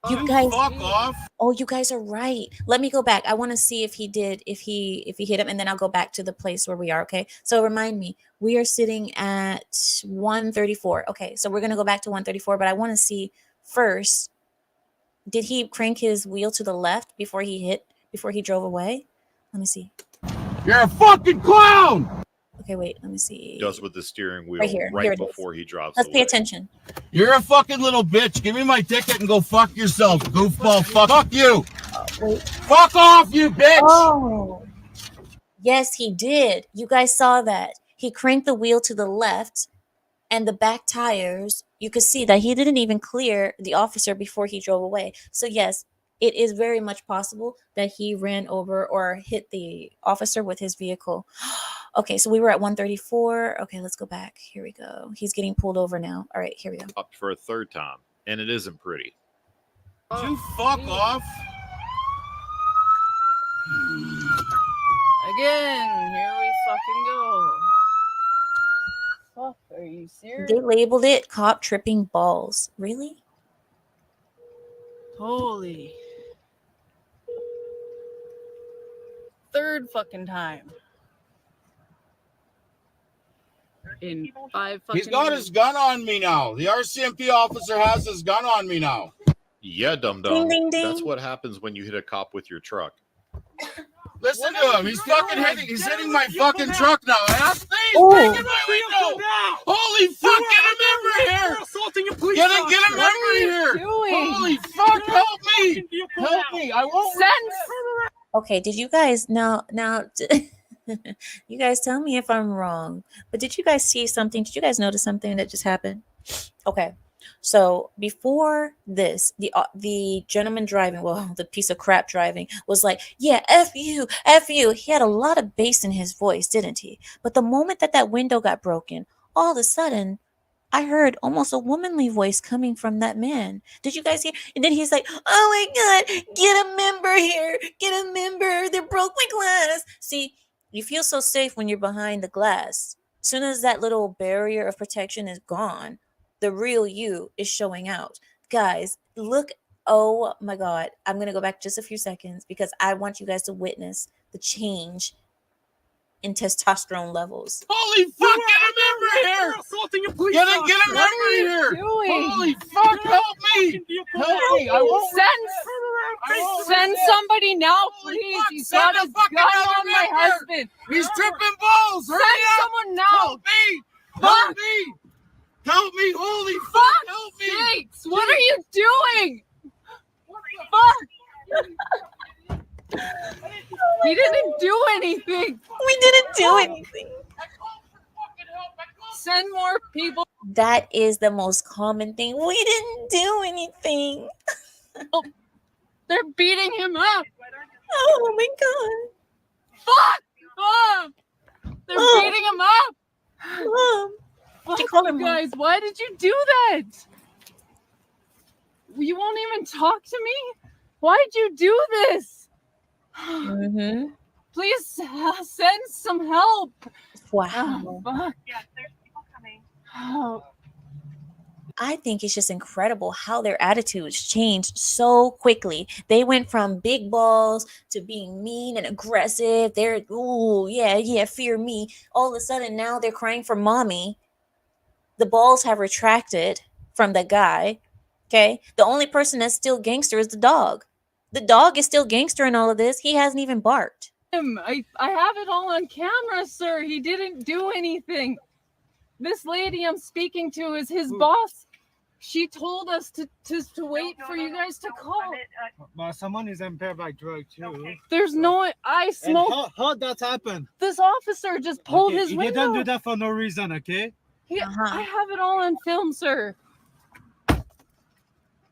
Speaker 1: You guys,
Speaker 8: fuck off.
Speaker 1: Oh, you guys are right. Let me go back. I want to see if he hit him, and then I'll go back to the place where we are. Okay. So remind me, we are sitting at 134. Okay. So we're going to go back to 134, but I want to see first, did he crank his wheel to the left before he drove away? Let me see.
Speaker 8: You're a fucking clown.
Speaker 1: Okay, wait, let me see.
Speaker 11: Does with the steering wheel
Speaker 1: right
Speaker 11: before he drives
Speaker 1: Let's
Speaker 11: away.
Speaker 1: pay attention.
Speaker 8: You're a fucking little bitch. Give me my ticket and go fuck yourself, goofball. Fuck you.
Speaker 1: Wait.
Speaker 8: Fuck off, you bitch.
Speaker 1: Oh. Yes, he did. You guys saw that. he cranked the wheel to the left, and the back tires, you could see that he didn't even clear the officer before he drove away. So yes, it is very much possible that he ran over or hit the officer with his vehicle. Okay, so we were at 134. Okay, let's go back. Here we go. He's getting pulled over now. All right, here we go.
Speaker 11: Stopped for a third time, and it isn't pretty.
Speaker 8: You fuck off.
Speaker 10: Again, here we fucking go. Fuck, are you serious?
Speaker 1: They labeled it cop tripping balls. Really?
Speaker 10: Holy. Third fucking time. In 5 fucking
Speaker 8: He's got his gun on me now. The RCMP officer has his gun on me now.
Speaker 11: Yeah, dum
Speaker 1: Ding,
Speaker 11: dum.
Speaker 1: ding, ding.
Speaker 11: That's what happens when you hit a cop with your truck.
Speaker 8: Listen to him. He's fucking hitting. He's hitting my fucking truck now. He's
Speaker 1: Oh.
Speaker 8: breaking my window. Holy fuck! Get him over here. Get him over here.
Speaker 10: doing?
Speaker 8: Holy fuck! Help me! Help me! I won't.
Speaker 10: Sense.
Speaker 1: Okay, did you guys now you guys tell me if I'm wrong, but did you guys see something? Did you guys notice something that just happened? Okay. So before this, the gentleman driving, well, the piece of crap driving, was like, yeah, F you, F you. He had a lot of bass in his voice, didn't he? But the moment that window got broken, all of a sudden, I heard almost a womanly voice coming from that man. Did you guys hear? And then he's like, oh my God, get a member here. Get a member. They broke my glass. See, you feel so safe when you're behind the glass. As soon as that little barrier of protection is gone, the real you is showing out. Guys, look. Oh my God. I'm going to go back just a few seconds because I want you guys to witness the change in testosterone levels.
Speaker 8: Holy fuck! Get him over here. Get him over here.
Speaker 10: Doing?
Speaker 8: Holy fuck! Help me! Help me! I won't.
Speaker 10: Send somebody now, please.
Speaker 8: fuck,
Speaker 10: He's
Speaker 8: send
Speaker 10: got
Speaker 8: a
Speaker 10: his
Speaker 8: fucking
Speaker 10: gun
Speaker 8: other
Speaker 10: on my
Speaker 8: member.
Speaker 10: husband.
Speaker 8: He's tripping balls. Hurry
Speaker 10: Send
Speaker 8: up!
Speaker 10: someone now.
Speaker 8: Help me! Help me! Help me! Holy fuck! Help me!
Speaker 10: Sakes, what are you doing? Fuck! He didn't do anything.
Speaker 1: We didn't do anything.
Speaker 10: Send more people.
Speaker 1: That is the most common thing. We didn't do anything.
Speaker 10: They're beating him up.
Speaker 1: Oh my God.
Speaker 10: Fuck! They're beating him up.
Speaker 1: Fuck
Speaker 10: You
Speaker 1: you call him, Mom?
Speaker 10: guys, why did you do that? You won't even talk to me? Why'd you do this?
Speaker 1: Mm-hmm.
Speaker 10: Please send some help.
Speaker 1: Wow.
Speaker 10: Oh, fuck.
Speaker 5: Yes, there's people coming.
Speaker 10: Oh,
Speaker 1: I think it's just incredible how their attitudes changed so quickly. They went from big balls to being mean and aggressive. They're, ooh, yeah, fear me. All of a sudden, now they're crying for mommy. The balls have retracted from the guy. Okay. The only person that's still gangster is the dog. The dog is still gangster in all of this. He hasn't even barked.
Speaker 10: I have it all on camera, sir. He didn't do anything. This lady I'm speaking to is his boss. She told us to wait for you guys to call.
Speaker 12: But someone is impaired by drug too.
Speaker 10: There's no. I
Speaker 12: And
Speaker 10: smoked.
Speaker 12: how that happened?
Speaker 10: This officer just pulled his
Speaker 12: He
Speaker 10: window.
Speaker 12: didn't do that for no reason, okay?
Speaker 10: I have it all on film, sir.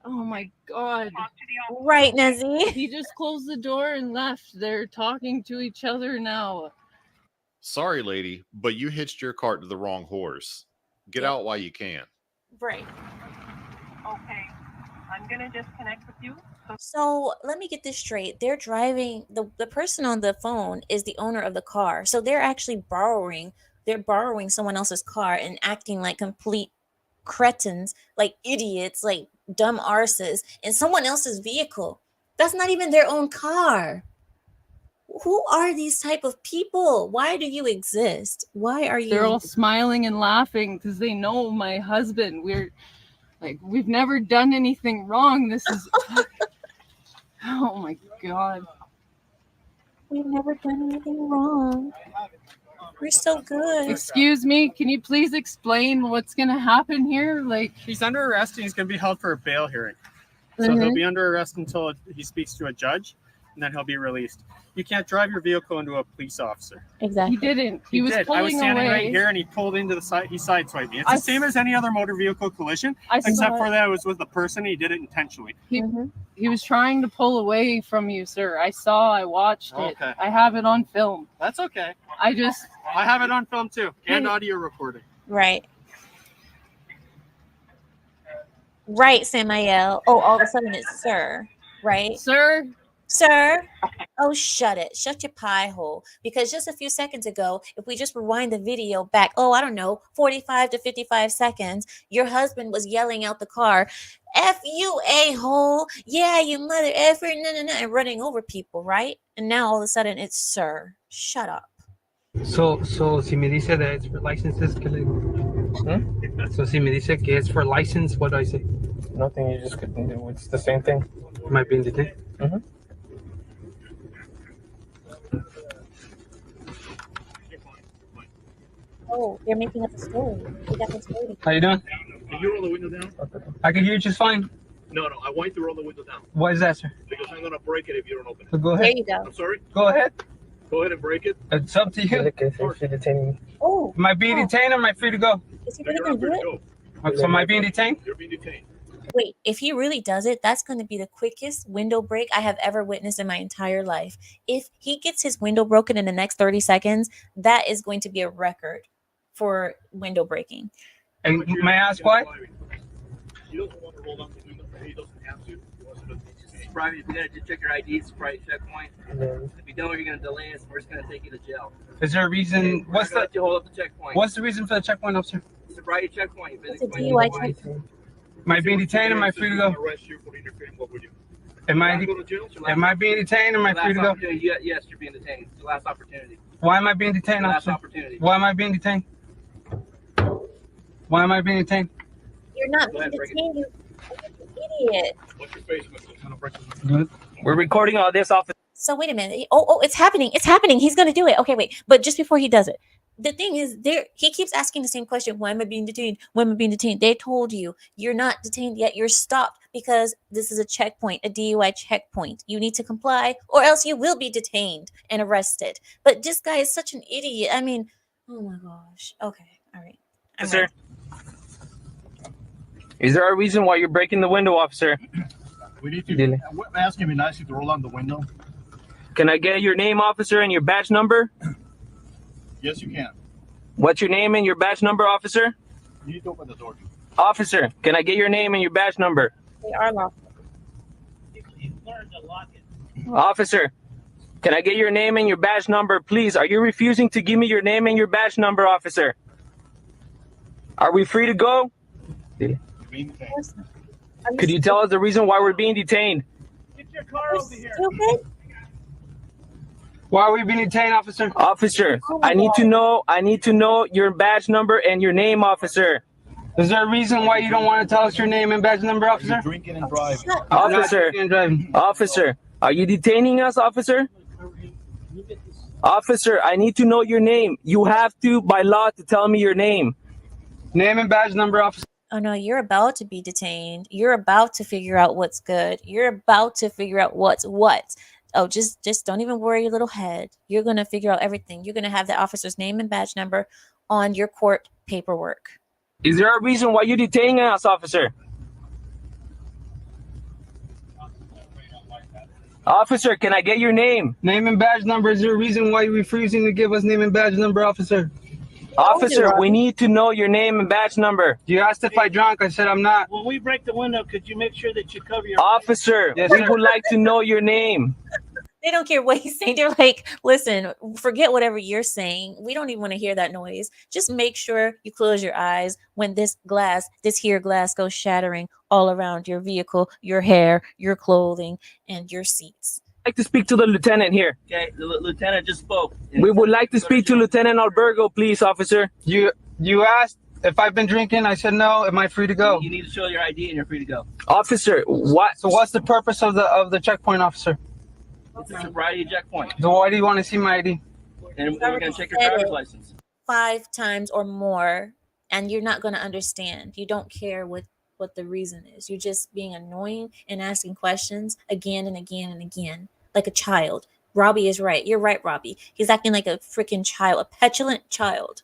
Speaker 10: Oh my God.
Speaker 1: Right, Nazi.
Speaker 10: He just closed the door and left. They're talking to each other now.
Speaker 11: Sorry, lady, but you hitched your cart to the wrong horse. Get out while you can.
Speaker 1: Right.
Speaker 5: Okay. I'm going to just connect with you.
Speaker 1: So let me get this straight. They're driving, the person on the phone is the owner of the car. So they're actually borrowing someone else's car and acting like complete cretins, like idiots, like dumb arses in someone else's vehicle. That's not even their own car. Who are these type of people? Why do you exist? Why are you?
Speaker 10: They're all smiling and laughing because they know my husband. We've never done anything wrong. This is oh my God.
Speaker 1: We've never done anything wrong. We're so good.
Speaker 10: Excuse me, can you please explain what's gonna happen here? Like,
Speaker 13: he's under arrest and he's going to be held for a bail hearing. So he'll be under arrest until he speaks to a judge. and then he'll be released. You can't drive your vehicle into a police officer.
Speaker 1: Exactly.
Speaker 10: He didn't. He was
Speaker 13: did.
Speaker 10: pulling
Speaker 13: I was standing
Speaker 10: away.
Speaker 13: right here, and he pulled into the side. He sideswiped me. It's the same as any other motor vehicle collision, except for that it was with a person. He did it intentionally.
Speaker 10: He was trying to pull away from you, sir. I watched it.
Speaker 13: Okay.
Speaker 10: I have it on film.
Speaker 13: That's okay.
Speaker 10: I
Speaker 13: have it on film too, and audio recording.
Speaker 1: Right. Right, Samael. Oh, all of a sudden it's sir, right?
Speaker 10: Sir.
Speaker 1: Sir. Oh, shut it. Shut your pie hole. Because just a few seconds ago, if we just rewind the video back, I don't know, 45 to 55 seconds, your husband was yelling out the car, F you, a-hole. Yeah, you mother effer, and running over people, right? And now all of a sudden it's sir. Shut up.
Speaker 14: So si me dice that it's for licenses, que le... So si me dice que it's for license, what do I say?
Speaker 6: Nothing, you just couldn't. It's the same thing.
Speaker 14: Am I being detained?
Speaker 1: Oh, you're making up a story. You got the story.
Speaker 14: How you doing?
Speaker 9: Can you roll the window down?
Speaker 14: I can hear you just fine.
Speaker 9: No, I want you to roll the window down.
Speaker 14: Why is that, sir?
Speaker 9: Because I'm going to break it if you don't open it.
Speaker 14: So go ahead.
Speaker 1: There you go.
Speaker 9: I'm sorry?
Speaker 14: Go ahead.
Speaker 9: Go ahead and break it.
Speaker 14: It's up to you.
Speaker 1: Oh.
Speaker 14: Am I being detained or am I free to go?
Speaker 1: Is he really going to do it?
Speaker 14: So am I being detained?
Speaker 9: You're being detained.
Speaker 1: Wait, if he really does it, that's going to be the quickest window break I have ever witnessed in my entire life. If he gets his window broken in the next 30 seconds, that is going to be a record for window breaking.
Speaker 14: And may I ask why?
Speaker 9: He doesn't want to roll down the window. He doesn't have to. He wants to
Speaker 15: It's private. If you're gonna just check your ID, it's a private checkpoint. If you don't, you're gonna delay us. We're just gonna take you to jail.
Speaker 14: Is there a reason? What's the?
Speaker 15: Let you hold up the checkpoint.
Speaker 14: What's the reason for the checkpoint, officer?
Speaker 15: It's a private checkpoint.
Speaker 1: It's a DUI checkpoint.
Speaker 14: Am I being detained or am I free to go?
Speaker 9: arrest you for interfering. What would you?
Speaker 14: Am I
Speaker 9: Go to jail?
Speaker 14: am I being detained or am I free to go?
Speaker 15: Yes, you're being detained. It's your last opportunity.
Speaker 14: Why am I being detained,
Speaker 15: Last
Speaker 14: officer?
Speaker 15: opportunity.
Speaker 14: Why am I being detained? Why am I being detained?
Speaker 1: You're not
Speaker 15: Go
Speaker 1: being
Speaker 15: ahead, break it.
Speaker 1: detained, you idiot.
Speaker 9: What's your face? I'm gonna break
Speaker 15: We're recording all this off.
Speaker 1: So wait a minute. Oh, it's happening. It's happening. He's going to do it. Okay, wait. But just before he does it, the thing is, he keeps asking the same question. Why am I being detained? Why am I being detained? They told you you're not detained yet. You're stopped because this is a checkpoint, a DUI checkpoint. You need to comply or else you will be detained and arrested. But this guy is such an idiot. I mean, oh my gosh. Okay. All right.
Speaker 15: Sir, is there a reason why you're breaking the window, officer?
Speaker 9: We need to ask him nicely to roll down the window.
Speaker 15: Can I get your name, officer, and your badge number?
Speaker 9: Yes, you can.
Speaker 15: What's your name and your badge number, officer?
Speaker 9: You need to open the door.
Speaker 15: Officer, can I get your name and your badge number?
Speaker 1: They are lawful.
Speaker 15: Officer, can I get your name and your badge number, please? Are you refusing to give me your name and your badge number, officer? Are we free to go? Could you tell us the reason why we're being detained?
Speaker 9: Get your car over here.
Speaker 1: Stupid.
Speaker 14: Why are we being detained, officer?
Speaker 15: Officer, I need to know your badge number and your name, officer.
Speaker 14: Is there a reason why you don't want to tell us your name and badge number, officer?
Speaker 9: You're drinking and driving.
Speaker 15: Officer, are you detaining us, officer? Officer, I need to know your name. You have to, by law, to tell me your name.
Speaker 14: Name and badge number, officer.
Speaker 1: Oh no, you're about to be detained. You're about to figure out what's good. You're about to figure out what's what. Oh, just don't even worry your little head. You're going to figure out everything. You're going to have the officer's name and badge number on your court paperwork.
Speaker 15: Is there a reason why you're detaining us, officer? Officer, can I get your name?
Speaker 14: Name and badge number. Is there a reason why you're refusing to give us name and badge number, officer?
Speaker 15: Officer, we need to know your name and badge number.
Speaker 14: You asked if I drunk. I said I'm not.
Speaker 5: When we break the window, could you make sure that you cover your...
Speaker 15: Officer,
Speaker 14: Yes,
Speaker 15: we
Speaker 14: sir.
Speaker 15: would like to know your name.
Speaker 1: They don't care what he's saying. They're like, listen, forget whatever you're saying. We don't even want to hear that noise. Just make sure you close your eyes when this glass goes shattering all around your vehicle, your hair, your clothing, and your seats.
Speaker 15: I'd like to speak to the lieutenant here. Okay, the lieutenant just spoke. We would like to speak to Lieutenant Albergo, please, officer.
Speaker 14: You asked if I've been drinking. I said no. Am I free to go?
Speaker 15: You need to show your ID and you're free to go. Officer, what?
Speaker 14: So what's the purpose of the checkpoint, officer?
Speaker 15: It's a sobriety checkpoint.
Speaker 14: So why do you want to see my ID?
Speaker 15: And we're going to check your driver's license.
Speaker 1: 5 times or more, and you're not going to understand. You don't care what the reason is. You're just being annoying and asking questions again and again and again. like a child. Robbie is right. You're right, Robbie. He's acting like a freaking child, a petulant child.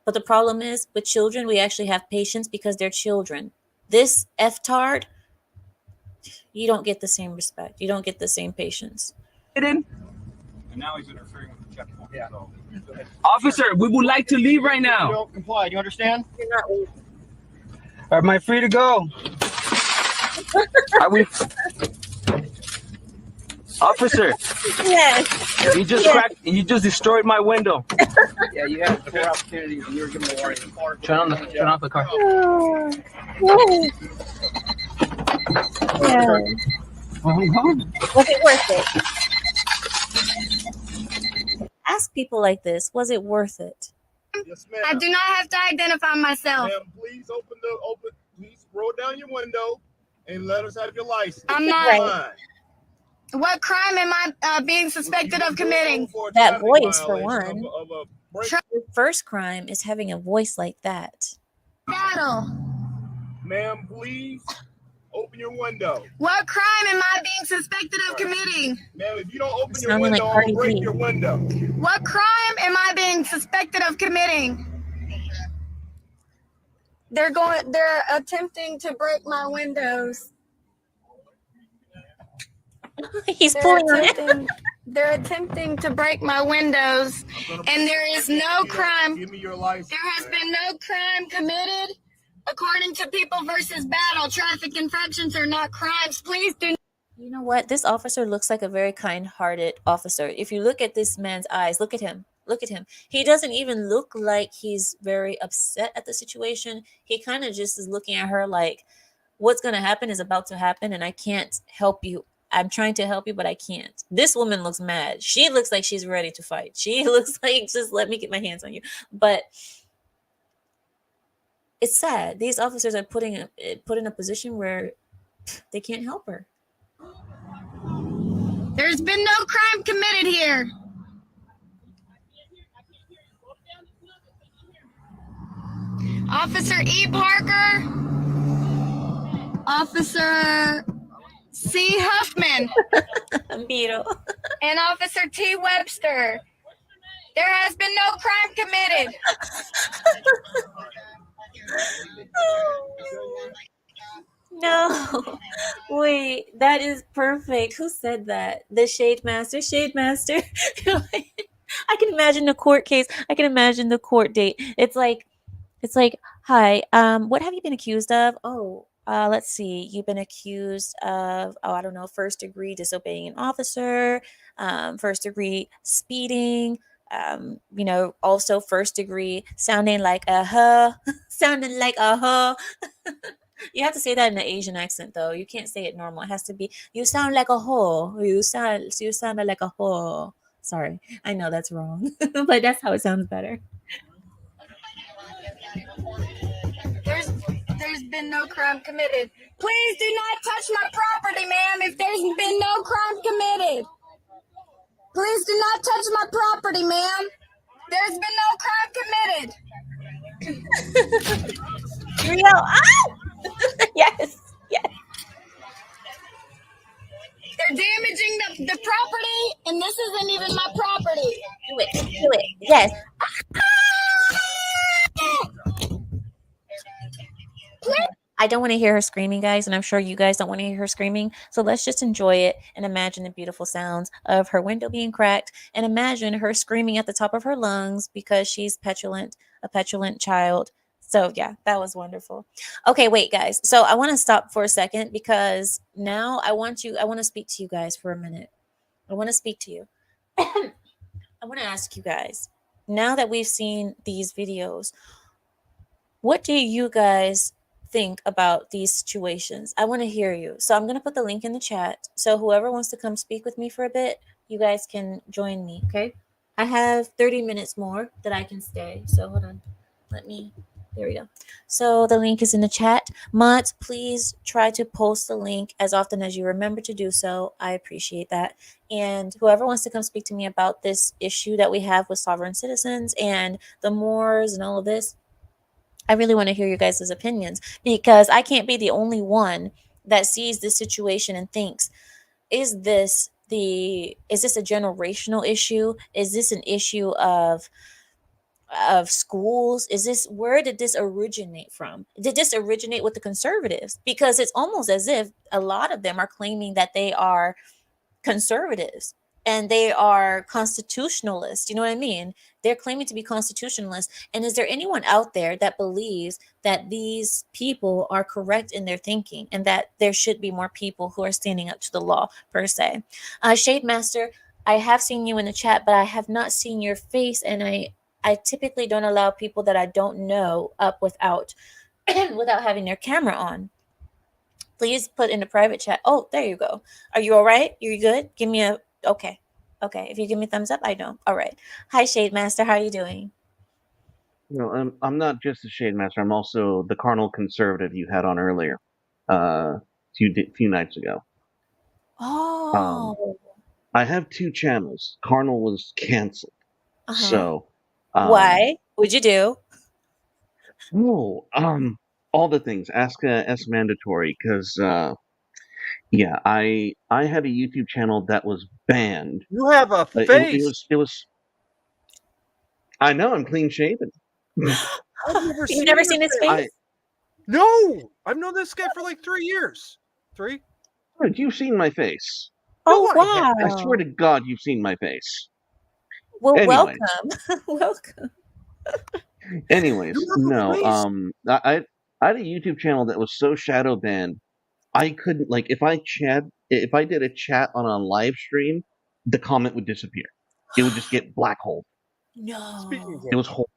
Speaker 1: But the problem is, with children, we actually have patience because they're children. This F-tard, you don't get the same respect. You don't get the same patience.
Speaker 15: And
Speaker 3: now he's interfering with the checkpoint. Yeah. So,
Speaker 15: officer, we would like to leave right
Speaker 3: you
Speaker 15: now.
Speaker 3: don't comply. Do you understand?
Speaker 1: You're not leaving.
Speaker 14: Am I free to go?
Speaker 15: Are we? Officer,
Speaker 1: Yes.
Speaker 15: you just cracked. You just destroyed my window.
Speaker 3: Yeah, you had 4 opportunities and you were given a warning.
Speaker 15: Turn off the car.
Speaker 1: Yeah. Was it worth it? Ask people like this, was it worth it?
Speaker 16: Yes, ma'am. I do not have to identify myself.
Speaker 8: Ma'am, please please roll down your window and let us have your license.
Speaker 16: I'm not. What crime am I being suspected of committing?
Speaker 1: That voice, for one. Your first crime is having a voice like that.
Speaker 16: Battle.
Speaker 8: Ma'am, please open your window.
Speaker 16: What crime am I being suspected of committing?
Speaker 8: Ma'am, if you don't open your window, I'll break your window.
Speaker 16: What crime am I being suspected of committing? They're attempting to break my windows.
Speaker 1: He's pulling on it.
Speaker 16: They're attempting to break my windows, and there is no crime.
Speaker 8: Give me your license.
Speaker 16: There has been no crime committed. According to People versus Battle, traffic infractions are not crimes. Please do.
Speaker 1: You know what? This officer looks like a very kind-hearted officer. If you look at this man's eyes, look at him. Look at him. He doesn't even look like he's very upset at the situation. He kind of just is looking at her like, what's going to happen is about to happen, and I can't help you. I'm trying to help you, but I can't. This woman looks mad. She looks like she's ready to fight. She looks like, just let me get my hands on you. But it's sad. These officers are put in a position where they can't help her.
Speaker 16: There's been no crime committed here. Officer E. Parker, Officer C. Huffman,
Speaker 1: Beetle,
Speaker 16: and Officer T. Webster. There has been no crime committed.
Speaker 1: No, wait, that is perfect. Who said that? The Shade Master. Shade Master. I can imagine the court case. I can imagine the court date. It's like, hi, what have you been accused of? Oh, let's see. You've been accused of, I don't know, first degree disobeying an officer, first degree speeding, also first degree sounding like a huh, sounding like a huh. You have to say that in an Asian accent, though. You can't say it normal. It has to be, you sound like a hoe. You sound like a hoe. Sorry, I know that's wrong, but that's how it sounds better.
Speaker 16: There's been no crime committed. Please do not touch my property, ma'am, if there's been no crime committed. Please do not touch my property, ma'am. There's been no crime committed.
Speaker 1: Rio, ah! Yes.
Speaker 16: They're damaging the property, and this isn't even my property.
Speaker 1: Do it. Yes. I don't want to hear her screaming, guys, and I'm sure you guys don't want to hear her screaming. So let's just enjoy it and imagine the beautiful sounds of her window being cracked, and imagine her screaming at the top of her lungs because she's a petulant child. So yeah, that was wonderful. Okay, wait, guys. So I want to stop for a second because now I want to speak to you guys for a minute. I want to speak to you. I want to ask you guys, now that we've seen these videos, what do you guys think about these situations? I want to hear you. So I'm going to put the link in the chat. So whoever wants to come speak with me for a bit, you guys can join me, okay? I have 30 minutes more that I can stay. So hold on. There we go. So the link is in the chat. Mods, please try to post the link as often as you remember to do so. I appreciate that. And whoever wants to come speak to me about this issue that we have with sovereign citizens and the Moors and all of this, I really want to hear you guys' opinions, because I can't be the only one that sees this situation and thinks, is this is this a generational issue? Is this an issue of schools? Where did this originate from? Did this originate with the conservatives? Because it's almost as if a lot of them are claiming that they are conservatives and they are constitutionalists. You know what I mean? They're claiming to be constitutionalists. And is there anyone out there that believes that these people are correct in their thinking and that there should be more people who are standing up to the law, per se? Shade Master, I have seen you in the chat, but I have not seen your face, and I typically don't allow people that I don't know up without without having their camera on. Please put in the private chat. Oh, there you go. Are you all right? You're good? Give me a okay. Okay. If you give me a thumbs up, I know. All right. Hi, Shade Master. How are you doing?
Speaker 17: No, I'm not just a shade master. I'm also the carnal conservative you had on earlier, few nights ago.
Speaker 1: Oh.
Speaker 17: I have 2 channels. Carnal was canceled, so
Speaker 1: Why? What'd you do?
Speaker 17: Oh, all the things. Ask mandatory, because yeah, I had a YouTube channel that was banned.
Speaker 18: You have a
Speaker 17: It
Speaker 18: face.
Speaker 17: was. I know I'm clean shaven.
Speaker 1: You've never seen his face?
Speaker 18: No, I've known this guy for like 3 years. 3?
Speaker 17: Dude, you've seen my face.
Speaker 1: Oh,
Speaker 18: No, I
Speaker 1: wow.
Speaker 17: I swear to God, you've seen my face.
Speaker 1: Well,
Speaker 17: Anyways.
Speaker 1: welcome. Welcome.
Speaker 17: Anyways, no. I had a YouTube channel that was so shadow banned, I couldn't, like, if I did a chat on a live stream, the comment would disappear. It would just get black hole.
Speaker 1: No.
Speaker 17: It was horrible.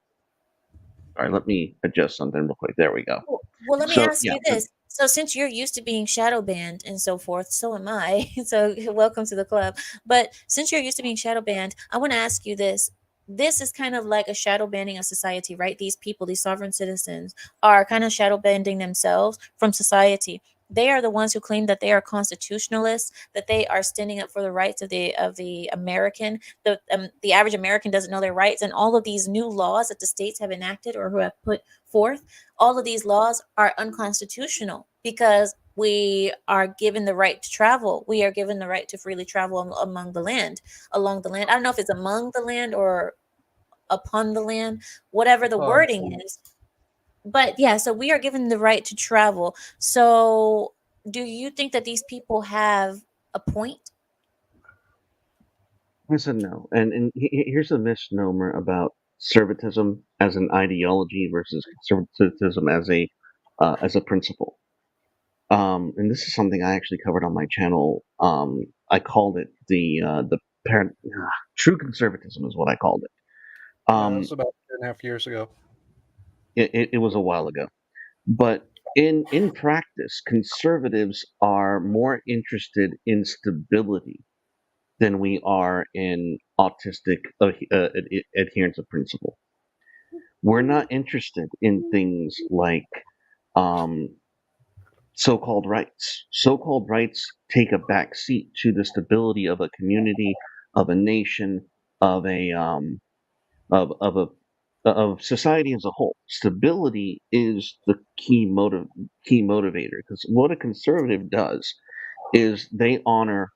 Speaker 17: All right, let me adjust something real quick. There we go.
Speaker 1: Well, let me ask you this. So since you're used to being shadow banned and so forth, so am I. So welcome to the club. But since you're used to being shadow banned, I want to ask you this. This is kind of like a shadow banning of society, right? These people, these sovereign citizens, are kind of shadow banning themselves from society. They are the ones who claim that they are constitutionalists, that they are standing up for the rights of the American. The average American doesn't know their rights, and all of these new laws that the states have enacted or who have put forth, all of these laws are unconstitutional because we are given the right to travel. We are given the right to freely travel along the land. I don't know if it's among the land or upon the land, whatever the wording is. But yeah, so we are given the right to travel. So do you think that these people have a point?
Speaker 17: Yes and no. And here's a misnomer about conservatism as an ideology versus conservatism as a principle. And this is something I actually covered on my channel. I called it the true conservatism is what I called it.
Speaker 18: That was about 2.5 years ago.
Speaker 17: It was a while ago, but in practice, conservatives are more interested in stability than we are in autistic adherence of principle. We're not interested in things like so-called rights. So-called rights take a back seat to the stability of a community, of a nation, of a of society as a whole. Stability is the key motivator, because what a conservative does is they honor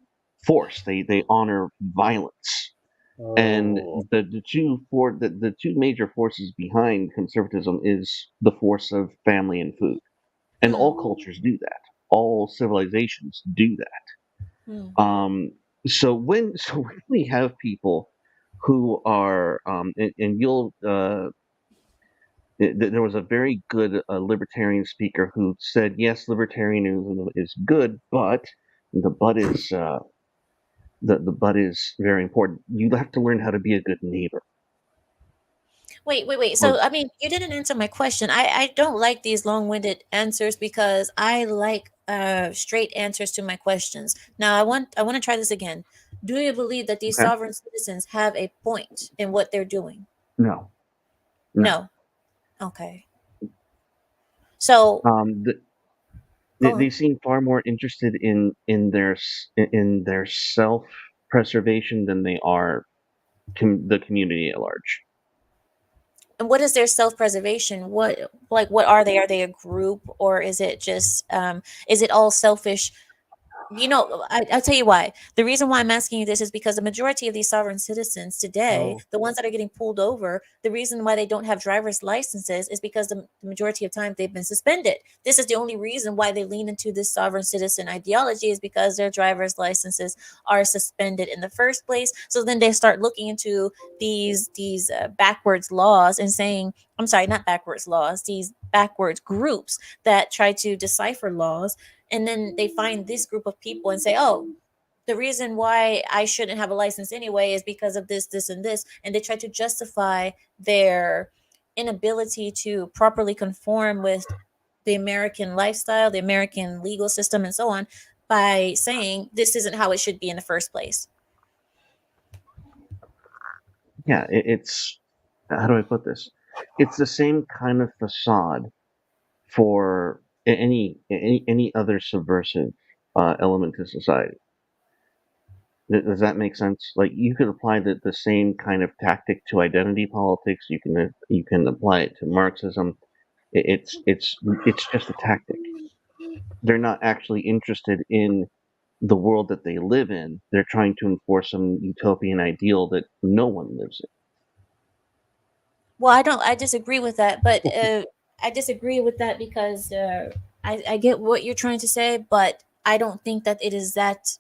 Speaker 17: force, they honor violence. And the two major forces behind conservatism is the force of family and food. And all cultures do that. All civilizations do that. So when we have people who are and you'll there was a very good libertarian speaker who said, yes, libertarianism is good, but the but is the but is very important. You have to learn how to be a good neighbor.
Speaker 1: Wait. So, I mean, you didn't answer my question. I don't like these long-winded answers because I like straight answers to my questions. Now, I want to try this again. Do you believe that these sovereign citizens have a point in what they're doing?
Speaker 17: No.
Speaker 1: No. Okay. So
Speaker 17: they seem far more interested in their self-preservation than they are the community at large.
Speaker 1: And what is their self-preservation? What are they? Are they a group, or is it just is it all selfish I'll tell you why. The reason why I'm asking you this is because the majority of these sovereign citizens today, the ones that are getting pulled over, the reason why they don't have driver's licenses is because the majority of time they've been suspended. This is the only reason why they lean into this sovereign citizen ideology, is because their driver's licenses are suspended in the first place. So then they start looking into these backwards laws and saying, I'm sorry, not backwards laws, these backwards groups that try to decipher laws, and then they find this group of people and say, oh, the reason why I shouldn't have a license anyway is because of this, this, and this. And they try to justify their inability to properly conform with the American lifestyle, the American legal system, and so on, by saying this isn't how it should be in the first place.
Speaker 17: Yeah, it's how do I put this? It's the same kind of facade for any other subversive element to society. Does that make sense? Like, you could apply the same kind of tactic to identity politics. You can apply it to Marxism. It's just a tactic. They're not actually interested in the world that they live in. They're trying to enforce some utopian ideal that no one lives in.
Speaker 1: Well, I disagree with that, but I disagree with that because I get what you're trying to say, but I don't think that it is that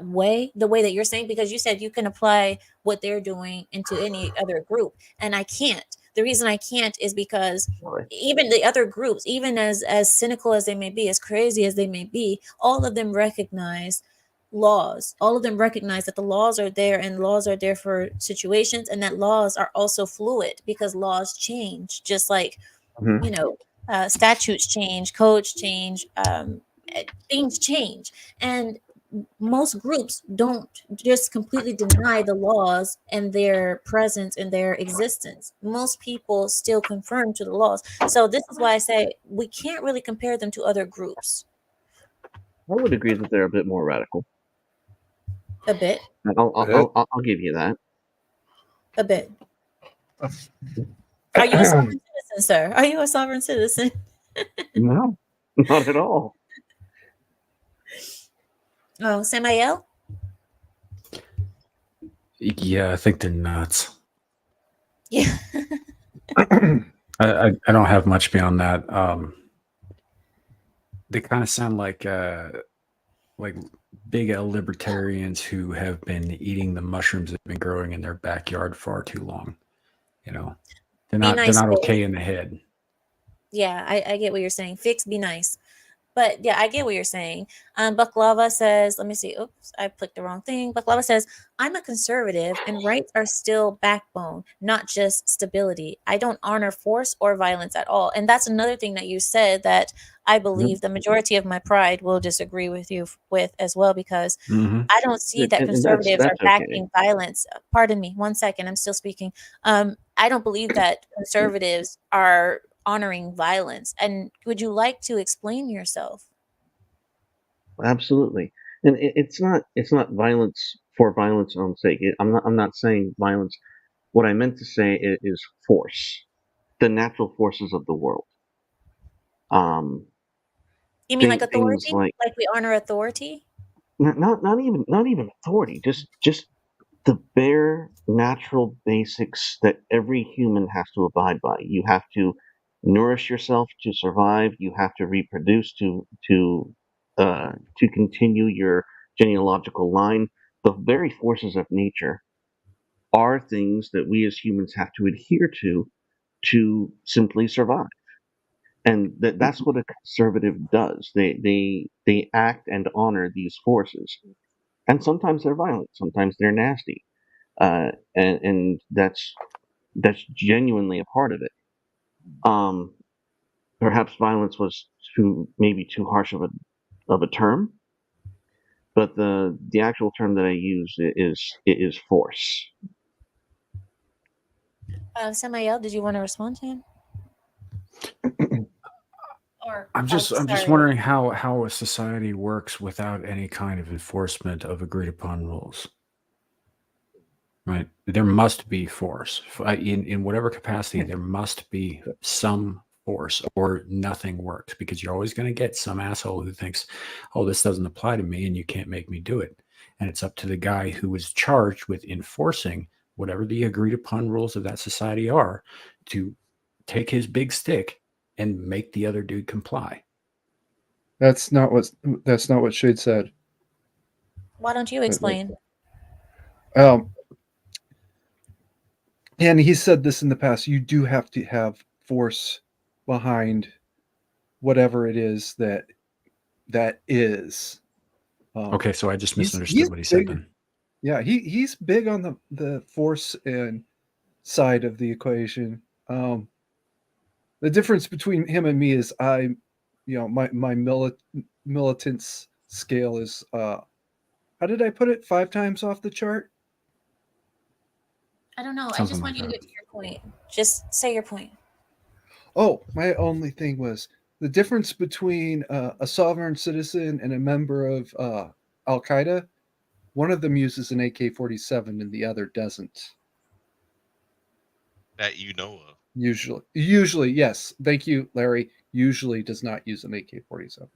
Speaker 1: way, the way that you're saying, because you said you can apply what they're doing into any other group, and I can't. The reason I can't is because even the other groups, even as cynical as they may be, as crazy as they may be, all of them recognize laws. All of them recognize that the laws are there, and laws are there for situations, and that laws are also fluid because laws change, just like
Speaker 17: Mhm.
Speaker 1: statutes change, codes change, things change. And most groups don't just completely deny the laws and their presence and their existence. Most people still conform to the laws. So this is why I say we can't really compare them to other groups.
Speaker 17: I would agree that they're a bit more radical.
Speaker 1: A bit.
Speaker 17: I'll give you that.
Speaker 1: A bit. Are you a sovereign citizen, sir? Are you a sovereign citizen?
Speaker 17: No, not at all.
Speaker 1: Oh, Samael?
Speaker 19: Yeah, I think they're nuts.
Speaker 1: Yeah.
Speaker 19: I don't have much beyond that. They kind of sound like big L libertarians who have been eating the mushrooms that have been growing in their backyard far too long. They're not okay in the head.
Speaker 1: Yeah, I get what you're saying. Fix, be nice. But yeah, I get what you're saying. Baklava says, let me see. Oops, I clicked the wrong thing. Baklava says, I'm a conservative and rights are still backbone, not just stability. I don't honor force or violence at all. And that's another thing that you said that I believe the majority of my pride will disagree with you with as well, because I don't see that
Speaker 17: And
Speaker 1: conservatives are
Speaker 17: that's okay.
Speaker 1: backing violence. Pardon me, 1 second. I'm still speaking. I don't believe that conservatives are honoring violence. And would you like to explain yourself?
Speaker 17: Absolutely. And it's not violence for violence own sake. I'm not saying violence. What I meant to say is force, the natural forces of the world.
Speaker 1: You mean like
Speaker 17: Things
Speaker 1: authority?
Speaker 17: like
Speaker 1: Like we honor authority?
Speaker 17: not even authority. Just the bare natural basics that every human has to abide by. You have to nourish yourself to survive. You have to reproduce to continue your genealogical line. The very forces of nature are things that we as humans have to adhere to simply survive. And that's what a conservative does. They act and honor these forces. And sometimes they're violent, sometimes they're nasty. And that's genuinely a part of it. Perhaps violence was maybe too harsh of a term, but the actual term that I use is force.
Speaker 1: Samael, did you want to respond to him?
Speaker 19: I'm just wondering how a society works without any kind of enforcement of agreed upon rules. Right? There must be force in whatever capacity. There must be some force or nothing works, because you're always going to get some asshole who thinks, oh, this doesn't apply to me and you can't make me do it. And it's up to the guy who was charged with enforcing whatever the agreed upon rules of that society are to take his big stick and make the other dude comply.
Speaker 20: That's not what Shade said.
Speaker 1: Why don't you explain?
Speaker 20: And he said this in the past. You do have to have force behind whatever it is that is.
Speaker 19: Okay, so I just misunderstood what he said then.
Speaker 20: Yeah, he's big on the force and side of the equation. The difference between him and me is my militance scale is how did I put it? 5 times off the chart?
Speaker 1: I don't know. I
Speaker 19: Something
Speaker 1: just want
Speaker 19: like
Speaker 1: you to
Speaker 19: that.
Speaker 1: get to your point. Just say your point.
Speaker 20: Oh, my only thing was the difference between a sovereign citizen and a member of Al Qaeda. One of them uses an AK-47 and the other doesn't.
Speaker 2: That you know of.
Speaker 20: Usually, yes. Thank you, Larry. Usually does not use an AK-47.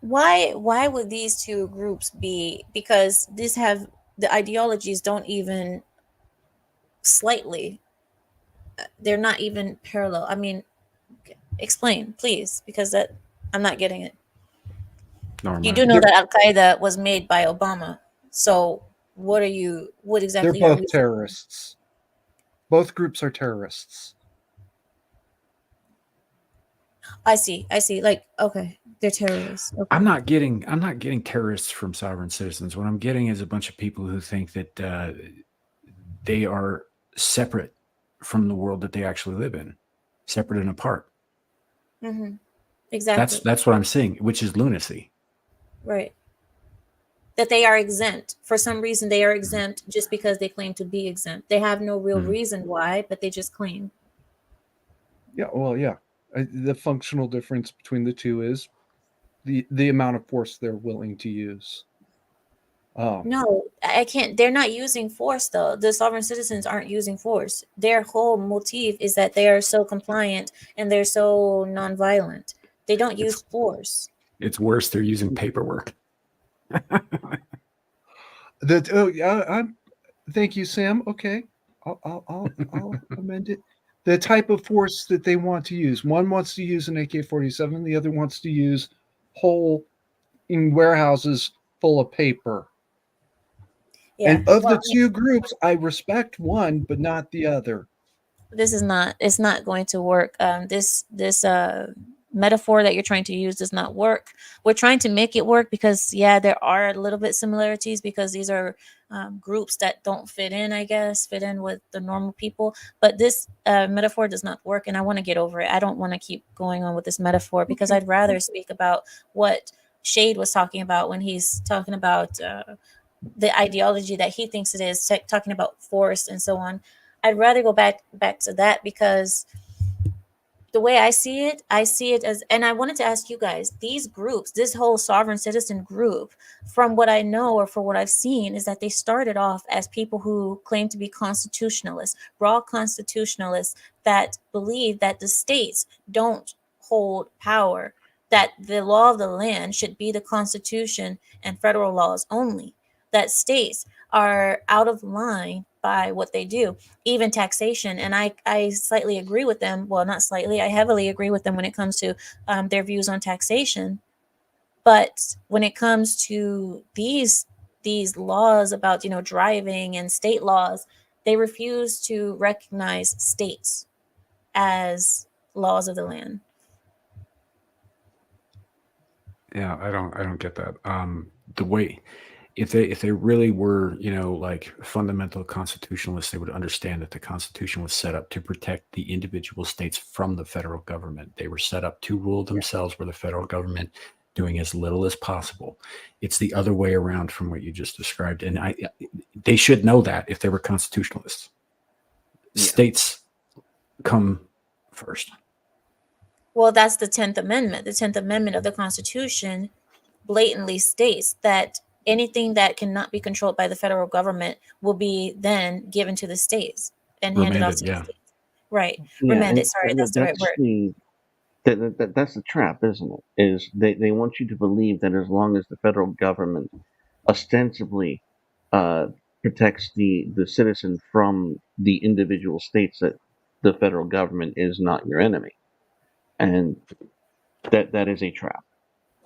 Speaker 1: Why would these two groups be? Because the ideologies don't even slightly. They're not even parallel. I mean, explain, please, because I'm not getting it. You do know that Al Qaeda was made by Obama. So what exactly
Speaker 20: They're
Speaker 1: are
Speaker 20: both
Speaker 1: we?
Speaker 20: terrorists. Both groups are terrorists.
Speaker 1: I see. Like, okay, they're terrorists. Okay.
Speaker 19: I'm not getting terrorists from sovereign citizens. What I'm getting is a bunch of people who think that they are separate from the world that they actually live in, separate and apart.
Speaker 1: Mm-hmm. Exactly.
Speaker 19: That's what I'm seeing, which is lunacy.
Speaker 1: Right. That they are exempt. For some reason, they are exempt just because they claim to be exempt. They have no real reason why, but they just claim.
Speaker 20: Yeah, well, yeah. The functional difference between the two is the amount of force they're willing to use.
Speaker 1: No, I can't. They're not using force, though. The sovereign citizens aren't using force. Their whole motif is that they are so compliant and they're so nonviolent. They don't use force.
Speaker 19: It's worse. They're using paperwork.
Speaker 20: Thank you, Sam. Okay, I'll amend it. The type of force that they want to use. One wants to use an AK-47. The other wants to use in warehouses full of paper. Yeah. And of the two groups, I respect one, but not the other.
Speaker 1: It's not going to work. This metaphor that you're trying to use does not work. We're trying to make it work because, yeah, there are a little bit similarities because these are groups that don't fit in with the normal people. But this metaphor does not work, and I want to get over it. I don't want to keep going on with this metaphor because I'd rather speak about what Shade was talking about when he's talking about the ideology that he thinks it is, talking about force and so on. I'd rather go back to that because the way I see it as, and I wanted to ask you guys, these groups, this whole sovereign citizen group, from what I know or for what I've seen, is that they started off as people who claim to be constitutionalists, raw constitutionalists that believe that the states don't hold power, that the law of the land should be the Constitution and federal laws only, that states are out of line by what they do, even taxation. And I slightly agree with them. Well, not slightly, I heavily agree with them when it comes to their views on taxation. But when it comes to these laws about, driving and state laws, they refuse to recognize states as laws of the land.
Speaker 19: Yeah, I don't get that. The way, if they really were, like fundamental constitutionalists, they would understand that the Constitution was set up to protect the individual states from the federal government. They were set up to rule themselves, where the federal government doing as little as possible. It's the other way around from what you just described, and they should know that if they were constitutionalists. Yeah. States come first.
Speaker 1: Well, that's the 10th Amendment. The 10th Amendment of the Constitution blatantly states that anything that cannot be controlled by the federal government will be then given to the states and handed off to the states. Right.
Speaker 17: Yeah,
Speaker 1: Remanded. Sorry, that's the right word.
Speaker 17: That's the trap, isn't it? Is they want you to believe that as long as the federal government ostensibly protects the citizen from the individual states, that the federal government is not your enemy, and that is a trap.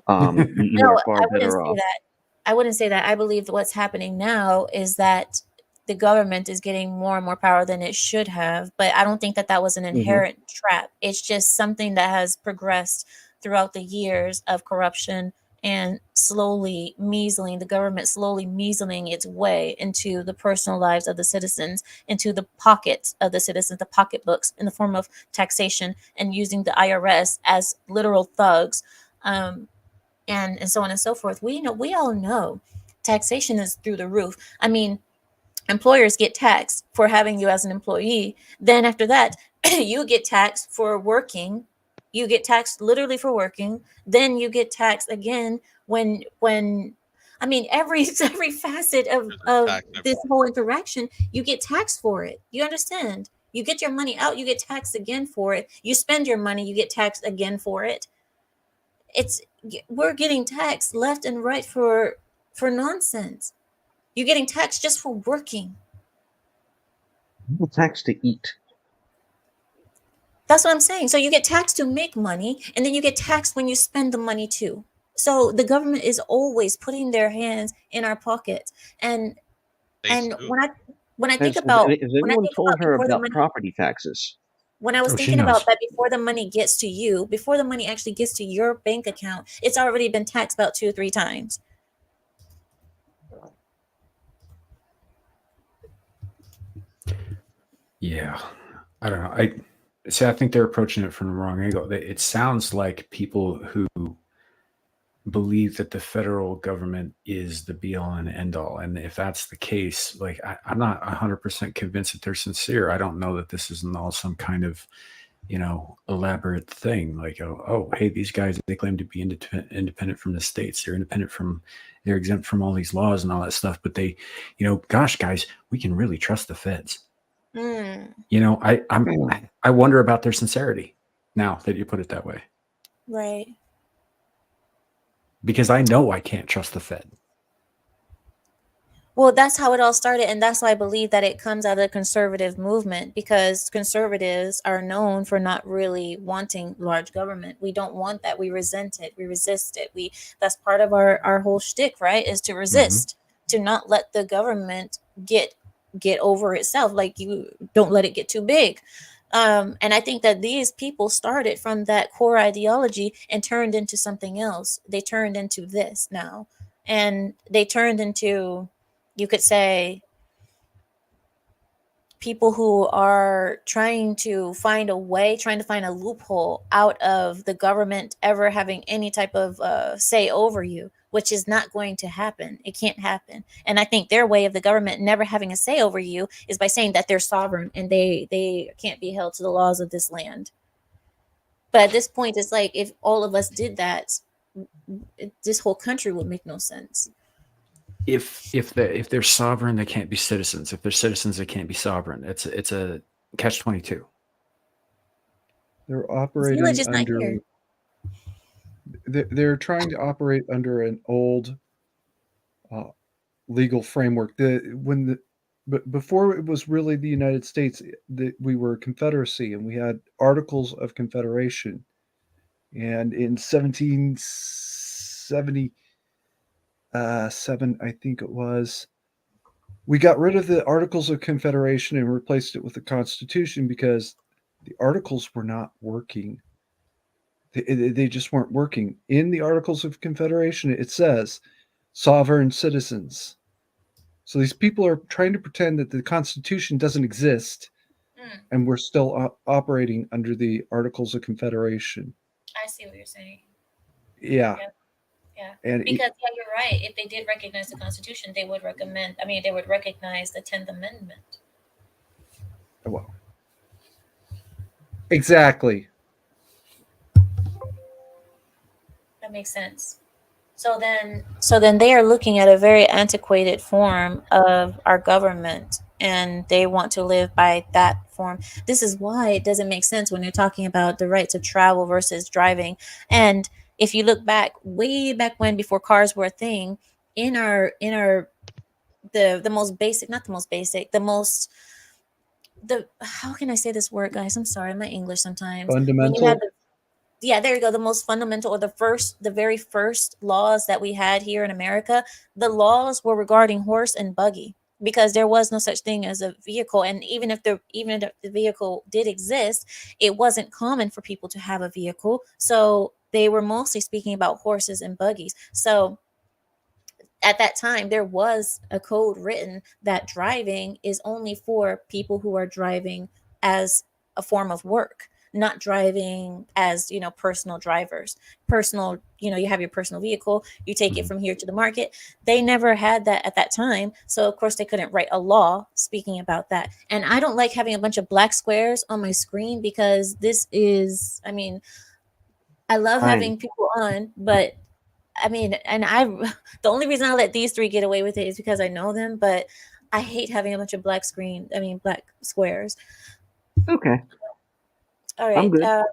Speaker 17: You
Speaker 1: No,
Speaker 17: are far
Speaker 1: I wouldn't
Speaker 17: better
Speaker 1: say
Speaker 17: off.
Speaker 1: that. I wouldn't say that. I believe that what's happening now is that the government is getting more and more power than it should have. But I don't think that that was an
Speaker 17: Hmm.
Speaker 1: inherent trap. It's just something that has progressed throughout the years of corruption and slowly measling, the government slowly measling its way into the personal lives of the citizens, into the pockets of the citizens, the pocketbooks in the form of taxation and using the IRS as literal thugs. Um, and so on and so forth. We all know taxation is through the roof. I mean, employers get taxed for having you as an employee. Then after that, you get taxed for working. You get taxed literally for working. Then you get taxed again when I mean every facet of this whole interaction, you get taxed for it. You understand? You get your money out, you get taxed again for it. You spend your money, you get taxed again for it. It's We're getting taxed left and right for nonsense. You're getting taxed just for working.
Speaker 17: People tax to eat.
Speaker 1: That's what I'm saying. So you get taxed to make money, and then you get taxed when you spend the money too. So the government is always putting their hands in our pockets. And when I think about
Speaker 17: Has anyone told her
Speaker 1: before the
Speaker 17: about
Speaker 1: money,
Speaker 17: property taxes?
Speaker 1: when I was
Speaker 19: Oh, she
Speaker 1: thinking about
Speaker 19: knows.
Speaker 1: that, before the money gets to you, before the money actually gets to your bank account, it's already been taxed about 2 or 3 times.
Speaker 19: Yeah, I don't know. I think they're approaching it from the wrong angle. It sounds like people who believe that the federal government is the be all and end all, and if that's the case, like I'm not 100% convinced that they're sincere. I don't know that this isn't all some kind of elaborate thing. Like, oh, hey, these guys, they claim to be independent from the states. They're exempt from all these laws and all that stuff. But they, gosh, guys, we can really trust the feds.
Speaker 1: Mm,
Speaker 19: I wonder about their sincerity now that you put it that way,
Speaker 1: right.
Speaker 19: because I know I can't trust the Fed.
Speaker 1: Well, that's how it all started, and that's why I believe that it comes out of the conservative movement, because conservatives are known for not really wanting large government. We don't want that. We resent it. We resist it. That's part of our whole shtick, right? Is to resist, to not let the government get over itself. Like, you don't let it get too big. And I think that these people started from that core ideology and turned into something else. They turned into this now, and they turned into, you could say, people who are trying to find a loophole out of the government ever having any type of say over you, which is not going to happen. It can't happen. And I think their way of the government never having a say over you is by saying that they're sovereign and they can't be held to the laws of this land. But at this point, it's like, if all of us did that, this whole country would make no sense.
Speaker 19: If they're sovereign, they can't be citizens. If they're citizens, they can't be sovereign. It's a catch-22.
Speaker 20: They're operating
Speaker 1: Village is not
Speaker 20: under.
Speaker 1: here.
Speaker 20: They're trying to operate under an old legal framework. Before it was really the United States, that we were a confederacy and we had Articles of Confederation. And in 1777, I think it was, we got rid of the Articles of Confederation and replaced it with the Constitution because the Articles were not working. They just weren't working. In the Articles of Confederation, it says sovereign citizens. So these people are trying to pretend that the Constitution doesn't exist, and we're still operating under the Articles of Confederation.
Speaker 1: I see what you're saying.
Speaker 20: Yeah.
Speaker 1: Yeah.
Speaker 20: And
Speaker 1: Because you're right. If they did recognize the Constitution, they would recognize the 10th Amendment.
Speaker 20: Well, exactly.
Speaker 1: That makes sense. So then they are looking at a very antiquated form of our government and they want to live by that form. This is why it doesn't make sense when you're talking about the right to travel versus driving. And if you look back, way back when, before cars were a thing, in our the most basic, not the most basic, the most, the, how can I say this word, guys? I'm sorry, my English sometimes. When you had
Speaker 20: Fundamental.
Speaker 1: the, yeah, there you go, the most fundamental, or the very first laws that we had here in America, the laws were regarding horse and buggy, because there was no such thing as a vehicle. And even if the vehicle did exist, it wasn't common for people to have a vehicle, so they were mostly speaking about horses and buggies. So at that time, there was a code written that driving is only for people who are driving as a form of work, not driving as, personal drivers. Personal, you have your personal vehicle, you take it from here to the market. They never had that at that time, so of course they couldn't write a law speaking about that. And I don't like having a bunch of black squares on my screen, because this is, I love
Speaker 17: Hi.
Speaker 1: having people on, but and the only reason I let these three get away with it is because I know them, but I hate having a bunch of black squares.
Speaker 17: Okay.
Speaker 1: All
Speaker 17: I'm
Speaker 1: right.
Speaker 17: good.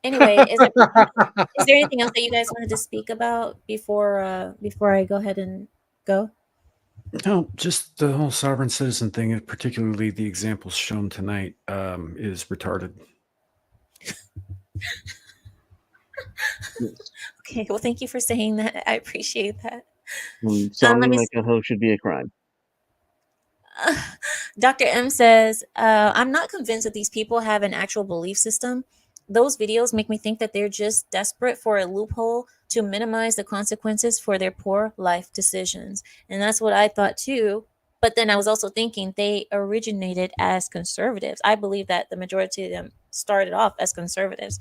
Speaker 1: Anyway, is there anything else that you guys wanted to speak about before I go ahead and go?
Speaker 19: No, just the whole sovereign citizen thing, and particularly the examples shown tonight, is retarded.
Speaker 1: Okay, well, thank you for saying that. I appreciate that. Let
Speaker 17: Sounding
Speaker 1: me
Speaker 17: like a hoe should be a crime.
Speaker 1: Dr. M says, I'm not convinced that these people have an actual belief system. Those videos make me think that they're just desperate for a loophole to minimize the consequences for their poor life decisions. And that's what I thought too. But then I was also thinking they originated as conservatives. I believe that the majority of them started off as conservatives.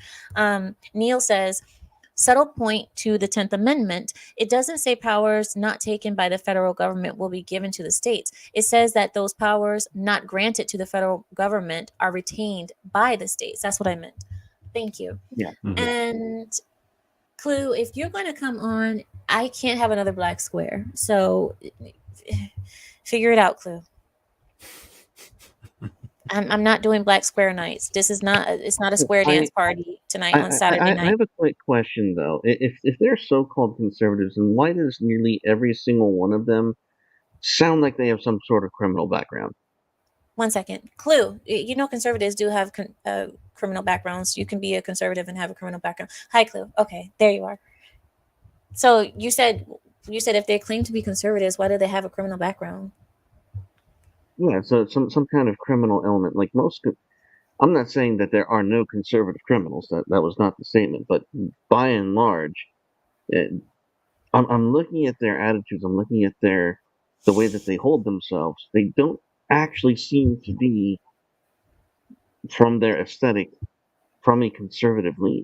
Speaker 1: Neil says, subtle point to the 10th Amendment. It doesn't say powers not taken by the federal government will be given to the states. It says that those powers not granted to the federal government are retained by the states. That's what I meant. Thank you.
Speaker 17: Yeah.
Speaker 1: And Clue, if you're going to come on, I can't have another black square. So figure it out, Clue. I'm not doing black square nights. It's not a square dance party tonight on Saturday
Speaker 17: I
Speaker 1: night.
Speaker 17: have a quick question though. If they're so-called conservatives, then why does nearly every single one of them sound like they have some sort of criminal background?
Speaker 1: 1 second. Clue. Conservatives do have criminal backgrounds. You can be a conservative and have a criminal background. Hi, Clue. Okay, there you are. So you said if they claim to be conservatives, why do they have a criminal background?
Speaker 17: Yeah, so some kind of criminal element. Like I'm not saying that there are no conservative criminals. That was not the statement. But by and large, I'm looking at their attitudes. I'm looking at the way that they hold themselves. They don't actually seem to be, from their aesthetic, from a conservative lean.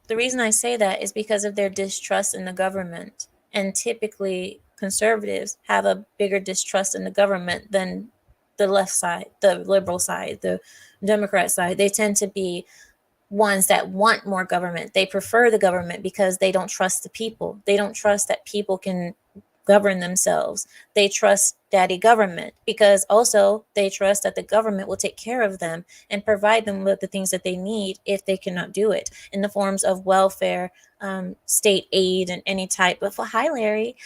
Speaker 1: The reason I say that is because of their distrust in the government. And typically, conservatives have a bigger distrust in the government than the left side, the liberal side, the Democrat side. They tend to be ones that want more government. They prefer the government because they don't trust the people. They don't trust that people can govern themselves. They trust daddy government because also they trust that the government will take care of them and provide them with the things that they need if they cannot do it in the forms of welfare, state aid, and any type of, hi Larry,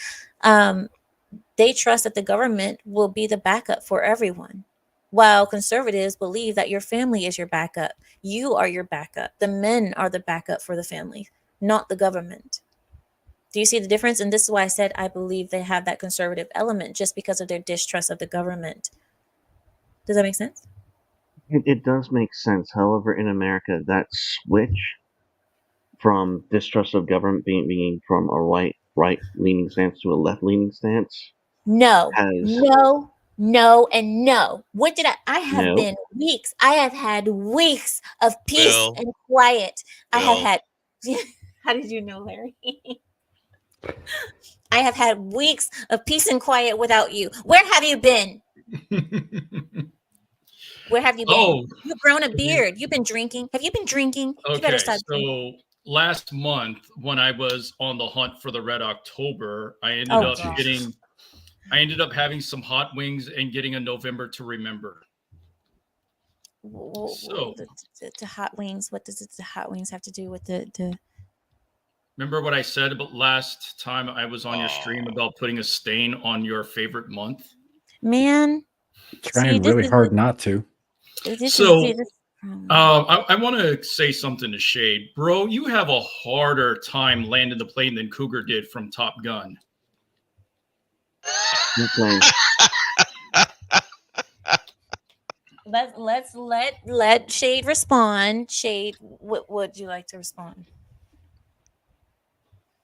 Speaker 1: they trust that the government will be the backup for everyone. While conservatives believe that your family is your backup. You are your backup. The men are the backup for the family, not the government. Do you see the difference? And this is why I said I believe they have that conservative element just because of their distrust of the government. Does that make sense?
Speaker 17: It does make sense. However, in America, that switch from distrust of government being from a right leaning stance to a left leaning stance
Speaker 1: No,
Speaker 17: has
Speaker 1: no, and no. What did I have
Speaker 17: no.
Speaker 1: been weeks. I have had weeks of peace
Speaker 17: Bill.
Speaker 1: and quiet. I have
Speaker 17: Bill.
Speaker 1: had, how did you know, Larry? I have had weeks of peace and quiet without you. Where have you been? Where have you been?
Speaker 21: Oh.
Speaker 1: You've grown a beard. You've been drinking. Have you been drinking? You better
Speaker 21: Okay,
Speaker 1: stop drinking.
Speaker 9: last month when I was on the hunt for the Red October, I ended up having some hot wings and getting a November to remember. So
Speaker 1: the hot wings. What does the hot wings have to do with the?
Speaker 9: Remember what I said about last time I was on your stream about putting a stain on your favorite month?
Speaker 1: Man,
Speaker 19: trying really hard not to.
Speaker 9: I want to say something to Shade. Bro, you have a harder time landing the plane than Cougar did from Top Gun.
Speaker 1: Let's let Shade respond. Shade, what would you like to respond?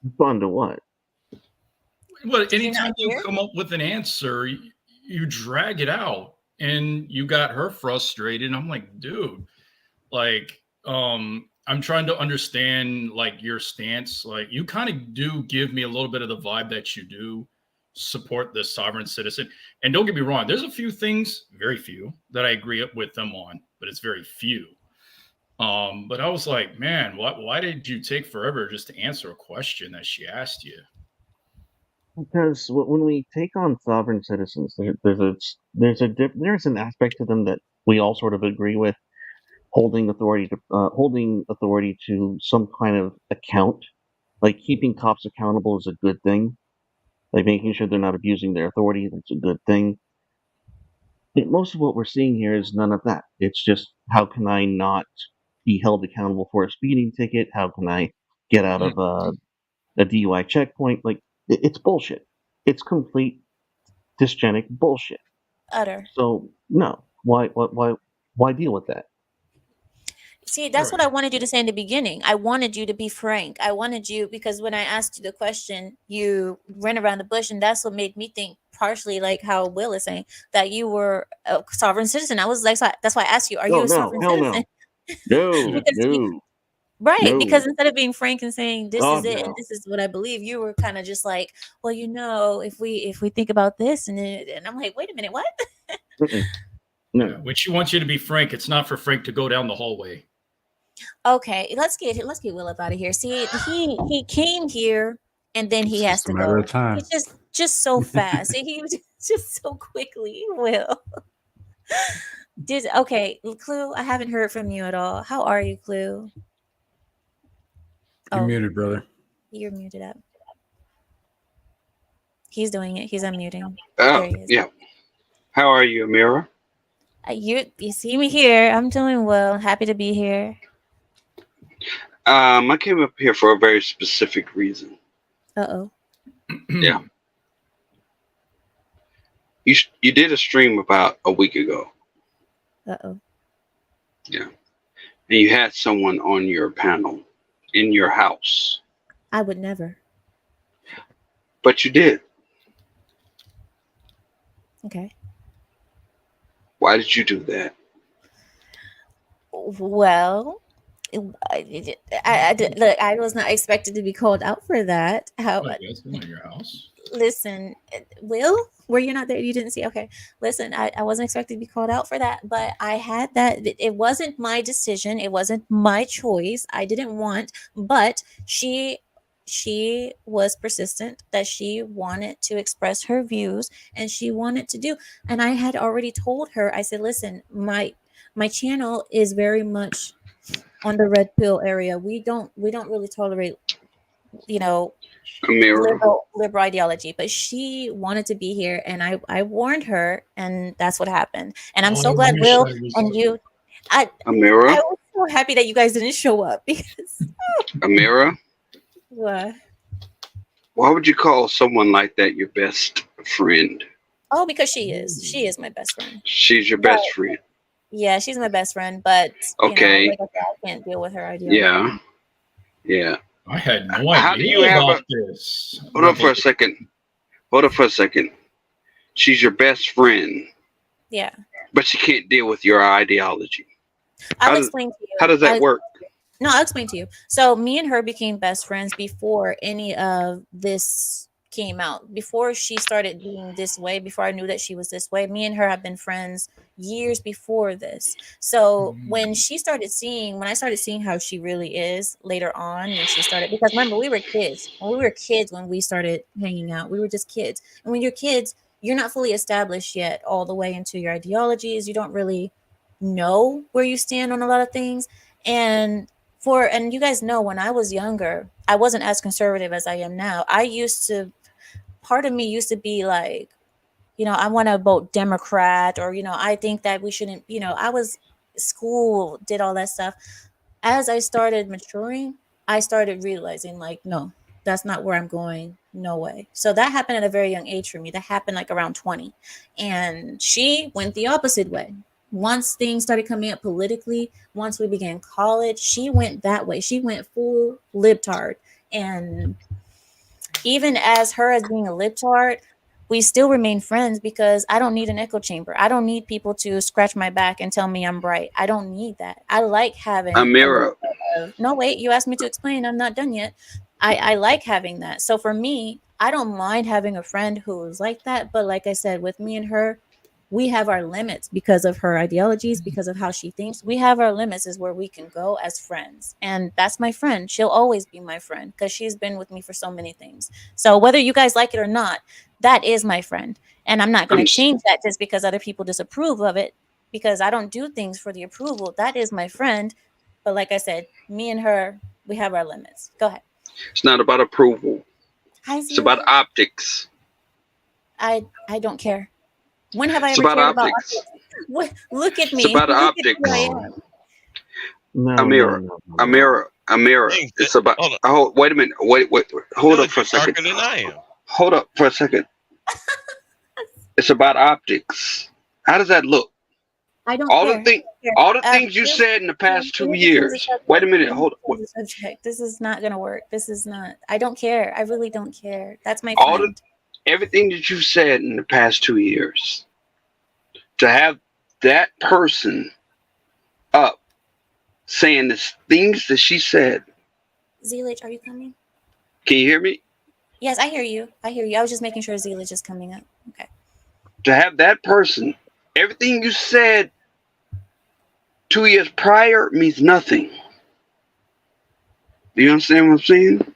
Speaker 17: Respond to what?
Speaker 9: Well, anytime you come up with an answer, you drag it out, and you got her frustrated. And I'm like, dude, like, I'm trying to understand like your stance. Like, you kind of do give me a little bit of the vibe that you do support the sovereign citizen. And don't get me wrong, there's a few things, very few, that I agree with them on, but it's very few. But I was like, man, why did you take forever just to answer a question that she asked you?
Speaker 17: Because when we take on sovereign citizens, there's an aspect to them that we all sort of agree with, holding authority to some kind of account, like keeping cops accountable is a good thing, like making sure they're not abusing their authority. That's a good thing. Most of what we're seeing here is none of that. It's just, how can I not be held accountable for a speeding ticket? How can I get out of a DUI checkpoint? Like, it's bullshit. It's complete dysgenic bullshit.
Speaker 1: Utter.
Speaker 17: So no, why deal with that?
Speaker 1: See, that's what I wanted you to say in the beginning. I wanted you to be frank. I wanted you, because when I asked you the question, you ran around the bush, and that's what made me think partially like how Will is saying that you were a sovereign citizen. I was like, that's why I asked you, are you a sovereign citizen?
Speaker 17: No.
Speaker 1: Right,
Speaker 17: No.
Speaker 1: because instead of being frank and saying this is it
Speaker 17: no.
Speaker 1: and this is what I believe, you were kind of just like, well, if we think about this and I'm like, wait a minute, what?
Speaker 17: No.
Speaker 9: When she wants you to be frank, it's not for Frank to go down the hallway.
Speaker 1: Okay, let's get Will up out of here. See, he came here and then he has to
Speaker 19: a matter
Speaker 1: go.
Speaker 19: of time.
Speaker 1: He's just so fast. He was just so quickly. Will. Okay, Clue, I haven't heard from you at all. How are you, Clue?
Speaker 19: You're muted, brother.
Speaker 1: You're muted up. He's doing it. He's unmuting.
Speaker 21: Oh,
Speaker 1: There he is.
Speaker 21: yeah. How are you, Amira?
Speaker 1: You see me here. I'm doing well. Happy to be here.
Speaker 21: I came up here for a very specific reason.
Speaker 1: Uh-oh.
Speaker 21: Yeah. You did a stream about a week ago.
Speaker 1: Uh-oh.
Speaker 21: Yeah. And you had someone on your panel in your house.
Speaker 1: I would never.
Speaker 21: But you did.
Speaker 1: Okay.
Speaker 21: Why did you do that?
Speaker 1: Well, I was not expected to be called out for that.
Speaker 9: In your house?
Speaker 1: Listen, Will, were you not there? You didn't see? Okay. Listen, I wasn't expected to be called out for that, but I had that. It wasn't my decision. It wasn't my choice. I didn't want, but she was persistent that she wanted to express her views and she wanted to do. And I had already told her, I said, listen, my channel is very much on the red pill area. We don't really tolerate, liberal ideology, but she wanted to be here and I warned her, and that's what happened. And I'm so glad Will and you,
Speaker 21: Amira?
Speaker 1: I was so happy that you guys didn't show up because
Speaker 21: Amira?
Speaker 1: What?
Speaker 21: Why would you call someone like that your best friend?
Speaker 1: Oh, because she is my best friend.
Speaker 21: She's your best friend.
Speaker 1: Yeah, she's my best friend, but
Speaker 21: okay,
Speaker 1: like I said, I can't deal with her ideology.
Speaker 21: Yeah.
Speaker 9: I had no
Speaker 21: How do you
Speaker 9: idea
Speaker 21: have
Speaker 9: about this.
Speaker 21: Hold on for a second. She's your best friend,
Speaker 1: Yeah.
Speaker 21: but she can't deal with your ideology.
Speaker 1: I'll explain to you.
Speaker 21: How does that work?
Speaker 1: No, I'll explain to you. So me and her became best friends before any of this came out, before she started being this way, before I knew that she was this way. Me and her have been friends years before this. So when I started seeing how she really is later on, and she started, because remember, we were kids. When we started hanging out, we were just kids. And when you're kids, you're not fully established yet all the way into your ideologies. You don't really know where you stand on a lot of things. And you guys know, when I was younger, I wasn't as conservative as I am now. Part of me used to be like, I want to vote Democrat, or, I think that we shouldn't, I was school, did all that stuff. As I started maturing, I started realizing, like, no, that's not where I'm going. No way. So that happened at a very young age for me. That happened like around 20. And she went the opposite way. Once things started coming up politically, once we began college, she went that way. She went full libtard. And even as being a libtard, we still remain friends, because I don't need an echo chamber. I don't need people to scratch my back and tell me I'm right. I don't need that. I like having
Speaker 21: Amira,
Speaker 1: no, wait, you asked me to explain. I'm not done yet. I like having that. So for me, I don't mind having a friend who's like that. But like I said, with me and her, we have our limits because of her ideologies, because of how she thinks. We have our limits is where we can go as friends. And that's my friend. She'll always be my friend, because she's been with me for so many things. So whether you guys like it or not, that is my friend. And I'm not going to change that just because other people disapprove of it, because I don't do things for the approval. That is my friend. But like I said, me and her, we have our limits. Go ahead.
Speaker 21: it's not about approval.
Speaker 1: Hi,
Speaker 21: It's about optics.
Speaker 1: I don't care. When have I
Speaker 21: It's
Speaker 1: ever
Speaker 21: about
Speaker 1: cared about
Speaker 21: optics.
Speaker 1: optics? Look at me.
Speaker 21: It's about
Speaker 1: Look at
Speaker 21: optics.
Speaker 1: who I am.
Speaker 21: Amira. It's about. Oh, wait a minute. Wait. Hold up for a second.
Speaker 2: Darker than I am.
Speaker 21: Hold up for a second. It's about optics. How does that look?
Speaker 1: I don't
Speaker 21: All
Speaker 1: care.
Speaker 21: all the things you said in the past 2 years. Wait a minute. Hold up.
Speaker 1: Subject. This is not gonna work. This is not. I don't care. I really don't care. That's my
Speaker 21: All
Speaker 1: friend.
Speaker 21: everything that you said in the past 2 years. To have that person up saying the things that she said.
Speaker 1: Zelich, are you coming?
Speaker 21: Can you hear me?
Speaker 1: Yes, I hear you. I was just making sure Zelich is coming up. Okay.
Speaker 21: To have that person, everything you said 2 years prior means nothing. Do you understand what I'm saying?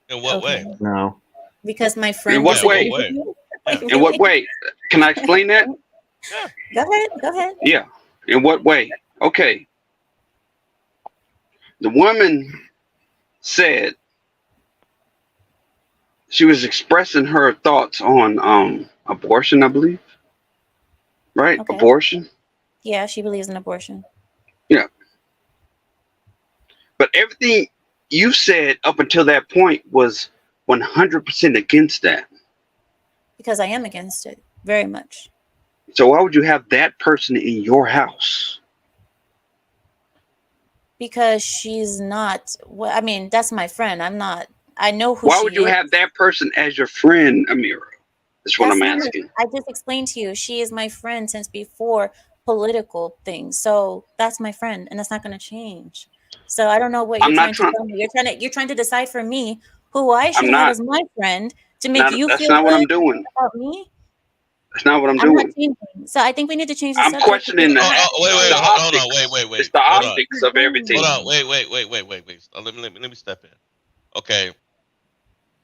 Speaker 2: In what way?
Speaker 17: No.
Speaker 1: Because my friend.
Speaker 21: In what way? In what way? Can I explain that?
Speaker 1: Go ahead.
Speaker 21: Yeah. In what way? Okay. The woman said she was expressing her thoughts on abortion, I believe. Right?
Speaker 1: Okay.
Speaker 21: Abortion.
Speaker 1: Yeah, she believes in abortion.
Speaker 21: Yeah. But everything you said up until that point was 100% against that.
Speaker 1: Because I am against it. Very much.
Speaker 21: So why would you have that person in your house?
Speaker 1: Because she's not. Well, I mean, that's my friend. I'm not. I know who.
Speaker 21: Why would you have that person as your friend, Amira? That's what I'm asking.
Speaker 1: I just explained to you. She is my friend since before political things. So that's my friend, and that's not going to change. So I don't know what you're trying to tell me. You're trying to decide for me who I should have as my friend to make you feel good.
Speaker 21: That's not what I'm doing.
Speaker 1: About me.
Speaker 21: That's not what I'm doing.
Speaker 1: Not changing. So I think we need to change the subject.
Speaker 21: I'm questioning that.
Speaker 2: Wait.
Speaker 21: It's the optics of everything.
Speaker 2: Hold on. Wait. Let me step in. Okay.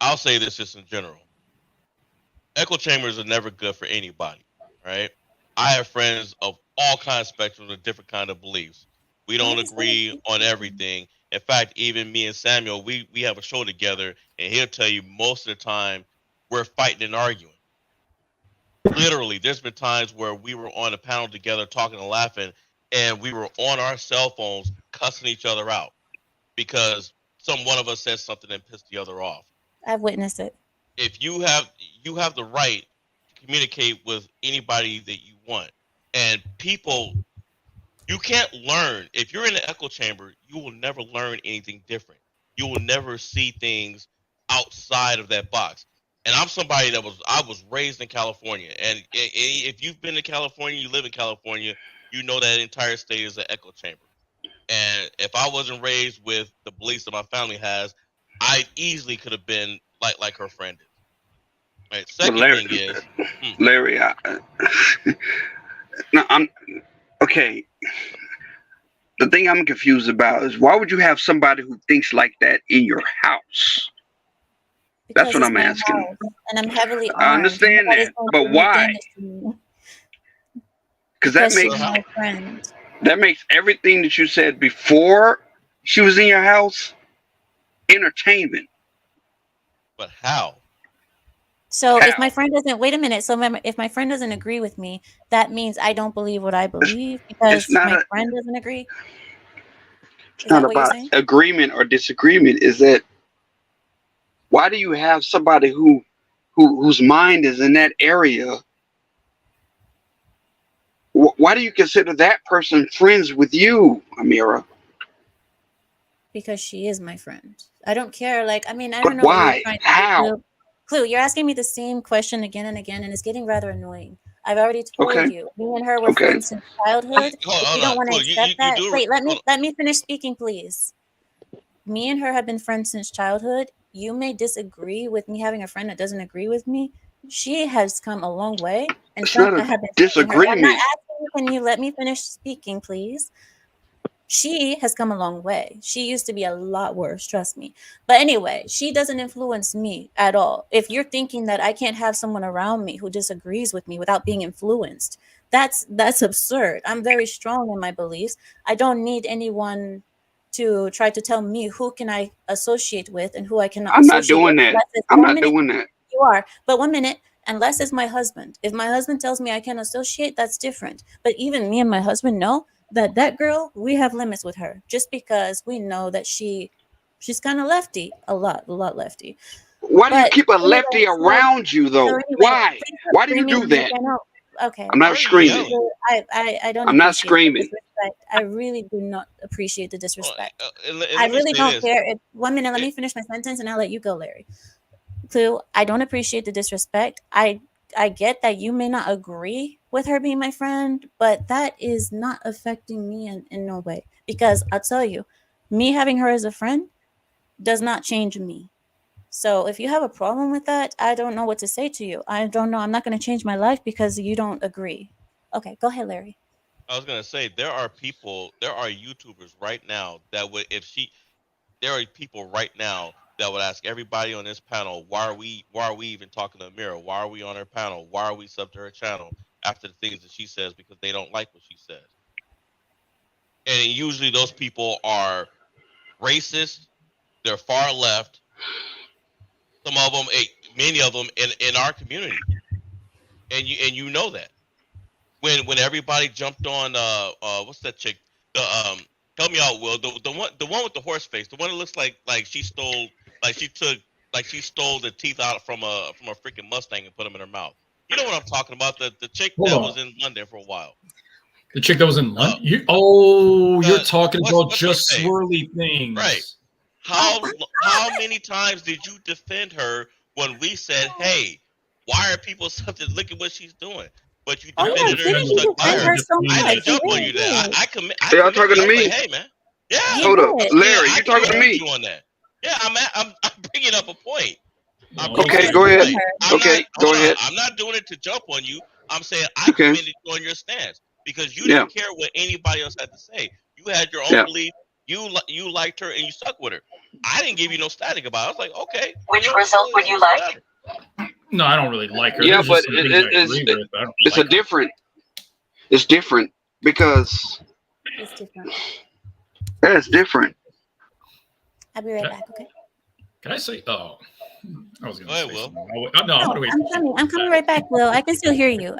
Speaker 2: I'll say this just in general. Echo chambers are never good for anybody, right? I have friends of all kinds of spectrums of different kind of beliefs. We don't agree on everything. In fact, even me and Samuel, we have a show together, and he'll tell you most of the time we're fighting and arguing. Literally, there's been times where we were on a panel together talking and laughing, and we were on our cell phones cussing each other out because one of us said something and pissed the other off.
Speaker 1: I've witnessed it.
Speaker 2: If you have the right to communicate with anybody that you want, and people, you can't learn. If you're in an echo chamber, you will never learn anything different. You will never see things outside of that box. And I'm somebody I was raised in California, and if you've been to California, you live in California, you know that entire state is an echo chamber. And if I wasn't raised with the beliefs that my family has, I easily could have been like her friend is. Right.
Speaker 21: But
Speaker 2: Second
Speaker 21: Larry,
Speaker 2: thing is,
Speaker 21: Larry, no, I'm okay. The thing I'm confused about is why would you have somebody who thinks like that in your house? That's
Speaker 1: Because
Speaker 21: what
Speaker 1: it's
Speaker 21: I'm
Speaker 1: my
Speaker 21: asking.
Speaker 1: house and I'm heavily
Speaker 21: I
Speaker 1: armed.
Speaker 21: understand
Speaker 1: Nobody's
Speaker 21: that,
Speaker 1: going
Speaker 21: but
Speaker 1: to do
Speaker 21: why?
Speaker 1: damage to me
Speaker 21: Because that
Speaker 1: because she's
Speaker 21: makes
Speaker 1: my friend.
Speaker 21: everything that you said before she was in your house entertainment.
Speaker 2: but how?
Speaker 1: So if my
Speaker 21: How?
Speaker 1: friend doesn't wait a minute, so if my friend doesn't agree with me, that means I don't believe what I believe
Speaker 21: It's
Speaker 1: because
Speaker 21: not
Speaker 1: my
Speaker 21: a.
Speaker 1: friend doesn't agree.
Speaker 21: It's
Speaker 1: Is
Speaker 21: not
Speaker 1: that what you're
Speaker 21: about
Speaker 1: saying?
Speaker 21: agreement or disagreement. Is that why do you have somebody whose mind is in that area? Why do you consider that person friends with you, Amira?
Speaker 1: Because she is my friend. I don't care. Like, I mean, I
Speaker 21: But
Speaker 1: don't know what you're
Speaker 21: why?
Speaker 1: trying to do,
Speaker 21: How?
Speaker 1: Clue. Clue, you're asking me the same question again and again, and it's getting rather annoying. I've already told
Speaker 21: Okay.
Speaker 1: you. Me and her were
Speaker 21: Okay.
Speaker 1: friends since childhood. If you
Speaker 2: Hold
Speaker 1: don't
Speaker 2: on,
Speaker 1: want to
Speaker 2: Clue.
Speaker 1: accept
Speaker 2: You
Speaker 1: that,
Speaker 2: do.
Speaker 1: wait, let
Speaker 2: Hold
Speaker 1: me finish speaking, please. Me and her have been friends since childhood. You may disagree with me having a friend that doesn't agree with me. She has come a long way. In
Speaker 21: It's
Speaker 1: fact,
Speaker 21: not
Speaker 1: I
Speaker 21: a
Speaker 1: have been seeing her. I'm not
Speaker 21: disagreement.
Speaker 1: asking you, can you let me finish speaking, please? She has come a long way. She used to be a lot worse, trust me. But anyway, she doesn't influence me at all. If you're thinking that I can't have someone around me who disagrees with me without being influenced, that's absurd. I'm very strong in my beliefs. I don't need anyone to try to tell me who can I associate with and who I cannot
Speaker 21: I'm not
Speaker 1: associate with.
Speaker 21: doing that.
Speaker 1: Unless it's
Speaker 21: I'm
Speaker 1: 1
Speaker 21: not
Speaker 1: minute,
Speaker 21: doing that.
Speaker 1: you are. But 1 minute, unless it's my husband. If my husband tells me I can associate, that's different. But even me and my husband know that girl, we have limits with her just because we know that she's kind of lefty, a lot lefty.
Speaker 21: Why do you
Speaker 1: But
Speaker 21: keep a
Speaker 1: anyway,
Speaker 21: lefty
Speaker 1: so
Speaker 21: around you
Speaker 1: so
Speaker 21: though?
Speaker 1: anyway,
Speaker 21: Why?
Speaker 1: please stop
Speaker 21: Why do you
Speaker 1: screaming
Speaker 21: do
Speaker 1: at me
Speaker 21: that?
Speaker 1: again. Oh, okay.
Speaker 21: I'm
Speaker 2: Why
Speaker 21: not
Speaker 2: are you
Speaker 21: screaming.
Speaker 2: yelling?
Speaker 1: I don't
Speaker 21: I'm not
Speaker 1: appreciate the
Speaker 21: screaming.
Speaker 1: disrespect. I really do not appreciate the disrespect.
Speaker 2: And
Speaker 1: I
Speaker 2: let me
Speaker 1: really
Speaker 2: say
Speaker 1: don't
Speaker 2: this.
Speaker 1: care. 1 minute, let me finish my sentence and I'll let you go, Larry. Clue, I don't appreciate the disrespect. I get that you may not agree with her being my friend, but that is not affecting me in no way. Because I'll tell you, me having her as a friend does not change me. So if you have a problem with that, I don't know what to say to you. I don't know. I'm not going to change my life because you don't agree. Okay, go ahead, Larry.
Speaker 2: I was gonna say there are YouTubers right now that would there are people right now that would ask everybody on this panel, why are we even talking to Amira? Why are we on her panel? Why are we sub to her channel after the things that she says because they don't like what she says? And usually those people are racist, they're far left, some of them, many of them in our community. And you know that. When everybody jumped on what's that chick? The help me out, Will. The one with the horse face, the one that looks like she stole like she stole the teeth out from a freaking Mustang and put them in her mouth. You know what I'm talking about? The chick
Speaker 4: Hold
Speaker 2: that
Speaker 4: on.
Speaker 2: was in London for a while.
Speaker 4: The chick that was in London. You're talking about
Speaker 2: What's her
Speaker 4: just
Speaker 2: face?
Speaker 4: swirly things.
Speaker 2: Right. How many times did you defend her when we said, "Hey, why are people something? Look at what she's doing." But you
Speaker 1: Oh yeah,
Speaker 2: defended her and
Speaker 1: didn't
Speaker 2: you
Speaker 1: you
Speaker 2: stuck by
Speaker 1: defend
Speaker 2: her.
Speaker 1: her so
Speaker 2: I
Speaker 1: much?
Speaker 2: didn't
Speaker 1: You
Speaker 2: jump on
Speaker 1: really
Speaker 2: you there.
Speaker 1: did.
Speaker 2: I
Speaker 21: Y'all
Speaker 2: commend
Speaker 21: talking
Speaker 2: you.
Speaker 21: to
Speaker 2: I was
Speaker 21: me?
Speaker 2: like, "Hey, man, yeah."
Speaker 1: You
Speaker 21: Hold up,
Speaker 1: did.
Speaker 21: Larry.
Speaker 2: I
Speaker 21: You talking to
Speaker 2: commend
Speaker 21: me?
Speaker 2: you on that. Yeah, I'm bringing up a point. I'm
Speaker 1: You
Speaker 2: bringing
Speaker 21: Okay,
Speaker 1: did
Speaker 2: up a
Speaker 21: go ahead.
Speaker 1: defend
Speaker 2: point.
Speaker 1: her.
Speaker 2: I'm not.
Speaker 21: Okay, go
Speaker 2: Hold on.
Speaker 21: ahead.
Speaker 2: I'm not doing it to jump on you. I'm saying I
Speaker 21: Okay.
Speaker 2: commended you on your stance because you
Speaker 21: Yeah.
Speaker 2: didn't care what anybody else had to say. You had your own
Speaker 21: Yeah.
Speaker 2: belief. You liked her and you stuck with her. I didn't give you no static about it. I was like, okay.
Speaker 22: Which result would you like?
Speaker 2: Whatever.
Speaker 4: No, I don't really like her.
Speaker 21: Yeah,
Speaker 4: There's
Speaker 21: but
Speaker 4: just some things I agree with. But I don't
Speaker 21: it's
Speaker 4: like
Speaker 21: a different. It's different because
Speaker 1: It's different.
Speaker 21: it's different.
Speaker 1: I'll be right back, okay?
Speaker 4: Can I say? Oh, I was going
Speaker 2: Go
Speaker 4: to
Speaker 2: ahead,
Speaker 4: say
Speaker 2: Will.
Speaker 4: something. I'm going to wait.
Speaker 1: I'm coming right back, Will. I can still hear you.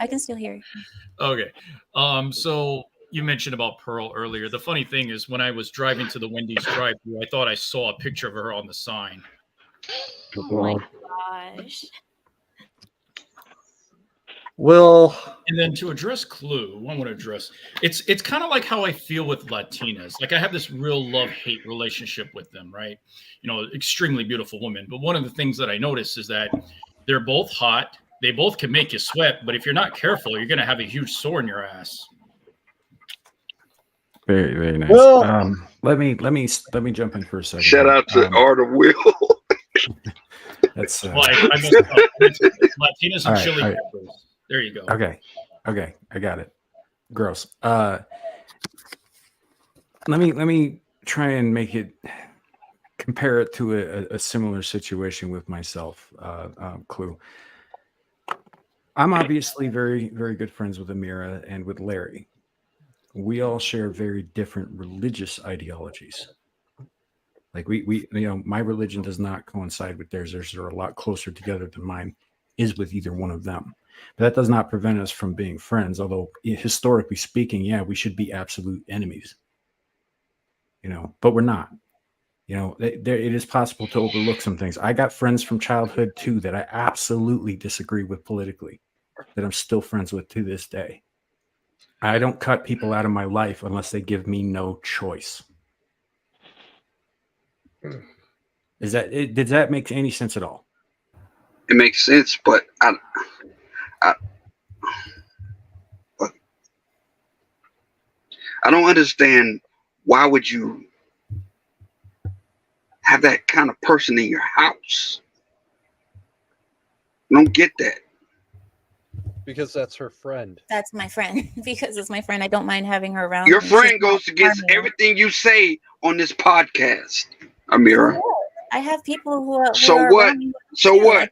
Speaker 4: Okay. So you mentioned about Pearl earlier. The funny thing is, when I was driving to the Wendy's drive-thru, I thought I saw a picture of her on the sign.
Speaker 1: Oh my gosh.
Speaker 20: Well,
Speaker 4: and then to address Clue, I want to address it's kind of like how I feel with Latinas. Like I have this real love-hate relationship with them, right? You know, extremely beautiful women. But one of the things that I notice is that they're both hot. They both can make you sweat, but if you're not careful, you're going to have a huge sore in your ass.
Speaker 19: Very, very nice.
Speaker 20: Well,
Speaker 19: let me jump in for a second.
Speaker 21: Shout
Speaker 19: here.
Speaker 21: out to Art of Will.
Speaker 19: That's
Speaker 4: Like I messed up. It's Latinas and
Speaker 19: all right,
Speaker 4: chili
Speaker 19: all right.
Speaker 4: peppers. There you go.
Speaker 19: Okay, I got it. Gross. Let me try and make it compare it to a similar situation with myself. Clue. I'm obviously very, very good friends with Amira and with Larry. We all share very different religious ideologies. Like we my religion does not coincide with theirs. Theirs are a lot closer together than mine is with either one of them. But that does not prevent us from being friends. Although historically speaking, yeah, we should be absolute enemies. But we're not. It is possible to overlook some things. I got friends from childhood too that I absolutely disagree with politically, that I'm still friends with to this day. I don't cut people out of my life unless they give me no choice. Does that make any sense at all?
Speaker 21: It makes sense, but I don't understand. Why would you have that kind of person in your house? I don't get that.
Speaker 18: Because that's her friend.
Speaker 1: That's my friend. Because it's my friend. I don't mind having her around.
Speaker 21: Your
Speaker 1: me.
Speaker 21: friend
Speaker 1: She's
Speaker 21: goes
Speaker 1: not
Speaker 21: against
Speaker 1: harming.
Speaker 21: everything you say on this podcast, Amira.
Speaker 1: I have people who are.
Speaker 21: So
Speaker 1: are
Speaker 21: what?
Speaker 1: around me
Speaker 21: So
Speaker 1: too.
Speaker 21: what?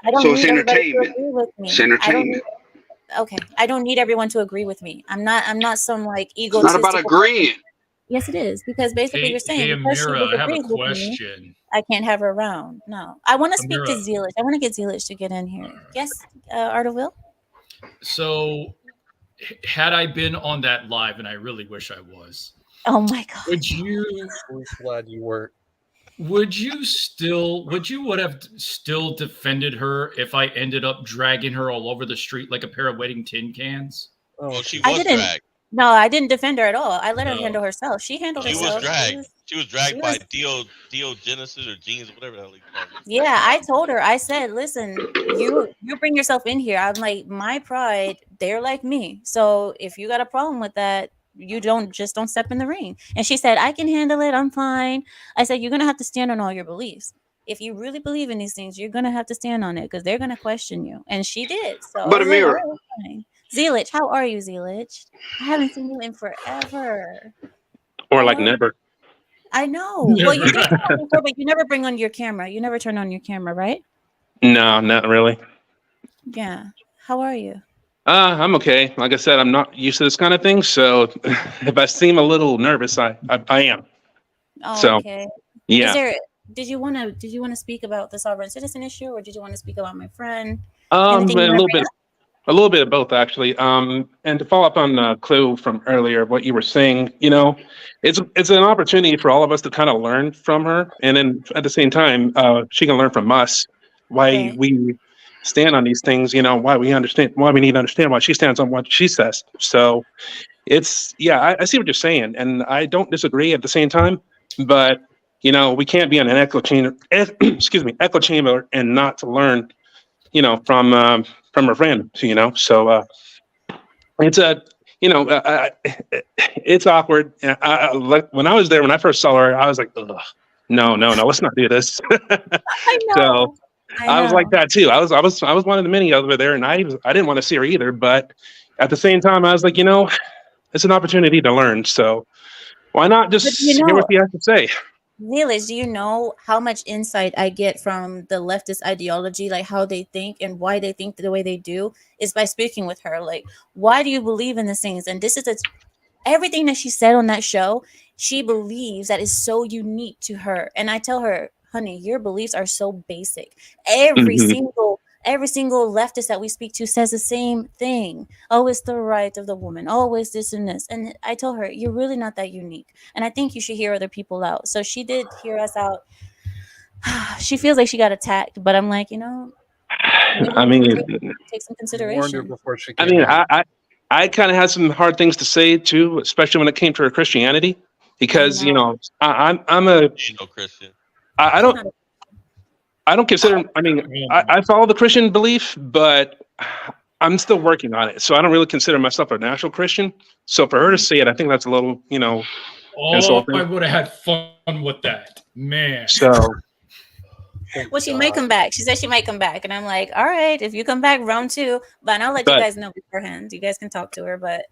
Speaker 1: I don't
Speaker 21: So it's
Speaker 1: need everybody to
Speaker 21: entertainment.
Speaker 1: agree with me.
Speaker 21: It's
Speaker 1: I don't
Speaker 21: entertainment.
Speaker 1: okay. I don't need everyone to agree with me. I'm not some like
Speaker 21: It's not
Speaker 1: egotistical.
Speaker 21: about agreeing.
Speaker 1: Yes, it is, because basically you're saying
Speaker 4: Hey,
Speaker 1: because she
Speaker 4: Amira, I have a
Speaker 1: disagrees with me,
Speaker 4: question.
Speaker 1: I can't have her around. No, I want to speak to
Speaker 4: Amira.
Speaker 1: Zealish. I want to get Zealish to get in here. Yes, Art of Will.
Speaker 4: So, had I been on that live, and I really wish I was,
Speaker 1: Oh my God.
Speaker 18: We're glad you weren't.
Speaker 4: would you have still defended her if I ended up dragging her all over the street like a pair of wetting tin cans?
Speaker 18: Oh,
Speaker 2: she
Speaker 1: I
Speaker 2: was
Speaker 1: didn't.
Speaker 2: dragged.
Speaker 1: No, I didn't defend her at all. I let her
Speaker 4: No.
Speaker 1: handle herself. She handled
Speaker 2: She
Speaker 1: herself.
Speaker 2: was dragged. She was dragged
Speaker 1: she
Speaker 2: by
Speaker 1: was-
Speaker 2: Genesis or Genes, whatever the hell you call it.
Speaker 1: Yeah, I told her. I said, "Listen, you bring yourself in here." I'm like, my pride. They're like me. So if you got a problem with that, you don't step in the ring. And she said, "I can handle it. I'm fine." I said, "You're gonna have to stand on all your beliefs. If you really believe in these things, you're gonna have to stand on it because they're gonna question you." And she did. So
Speaker 21: But
Speaker 1: I was like,
Speaker 21: Amira,
Speaker 1: "Oh, fine." Zealich, how are you, Zealich? I haven't seen you in forever.
Speaker 15: Or like never.
Speaker 1: I know. Well, you did come on before, but you never bring on your camera. You never turn on your camera, right?
Speaker 15: No, not really.
Speaker 1: Yeah. How are you?
Speaker 15: I'm okay. Like I said, I'm not used to this kind of thing, so if I seem a little nervous, I am.
Speaker 1: Oh,
Speaker 15: So,
Speaker 1: okay.
Speaker 15: yeah.
Speaker 1: Did you want to speak about the sovereign citizen issue, or did you want to speak about my friend?
Speaker 15: A
Speaker 1: Anything you wanna
Speaker 15: little
Speaker 1: bring
Speaker 15: bit,
Speaker 1: up?
Speaker 15: a little bit of both actually. And to follow up on Clue from earlier, what you were saying, it's an opportunity for all of us to kind of learn from her, and then at the same time, she can learn from us why
Speaker 1: Right.
Speaker 15: we stand on these things. Why we need to understand why she stands on what she says. So it's I see what you're saying, and I don't disagree at the same time, but we can't be in an echo chamber, echo chamber, and not to learn from her friend, so it's it's awkward. And like when I was there, when I first saw her, I was like, ugh, no, let's not do this.
Speaker 1: I know.
Speaker 15: So I was like
Speaker 1: know.
Speaker 15: that too. I was one of the many over there, and I didn't want to see her either, but at the same time, I was like, it's an opportunity to learn, so why not just
Speaker 1: But
Speaker 15: hear what she has to say?
Speaker 1: Neelish, do you know how much insight I get from the leftist ideology, like how they think and why they think the way they do, is by speaking with her. Like, why do you believe in these things? And this is everything that she said on that show. She believes that is so unique to her. And I tell her, honey, your beliefs are so basic. Every single leftist that we speak to says the same thing. Oh, it's the right of the woman. Always this and this. And I tell her, you're really not that unique. And I think you should hear other people out. So she did hear us out. She feels like she got attacked, but I'm like,
Speaker 15: I mean,
Speaker 1: take some consideration.
Speaker 18: Before she
Speaker 15: I
Speaker 18: came
Speaker 15: mean,
Speaker 18: on.
Speaker 15: I kind of had some hard things to say too, especially when it came to her Christianity, because I'm a
Speaker 2: Ain't no Christian.
Speaker 15: I don't consider. I mean, I follow the Christian belief, but I'm still working on it. So I don't really consider myself a natural Christian. So for her to say it, I think that's a little,
Speaker 4: Oh,
Speaker 15: insulting.
Speaker 4: I would have had fun with that, man.
Speaker 15: So
Speaker 1: Well, she may come back. She said she might come back, and I'm like, all right, if you come back round 2, but I'll let you
Speaker 15: But-
Speaker 1: guys know beforehand. You guys can talk to her, but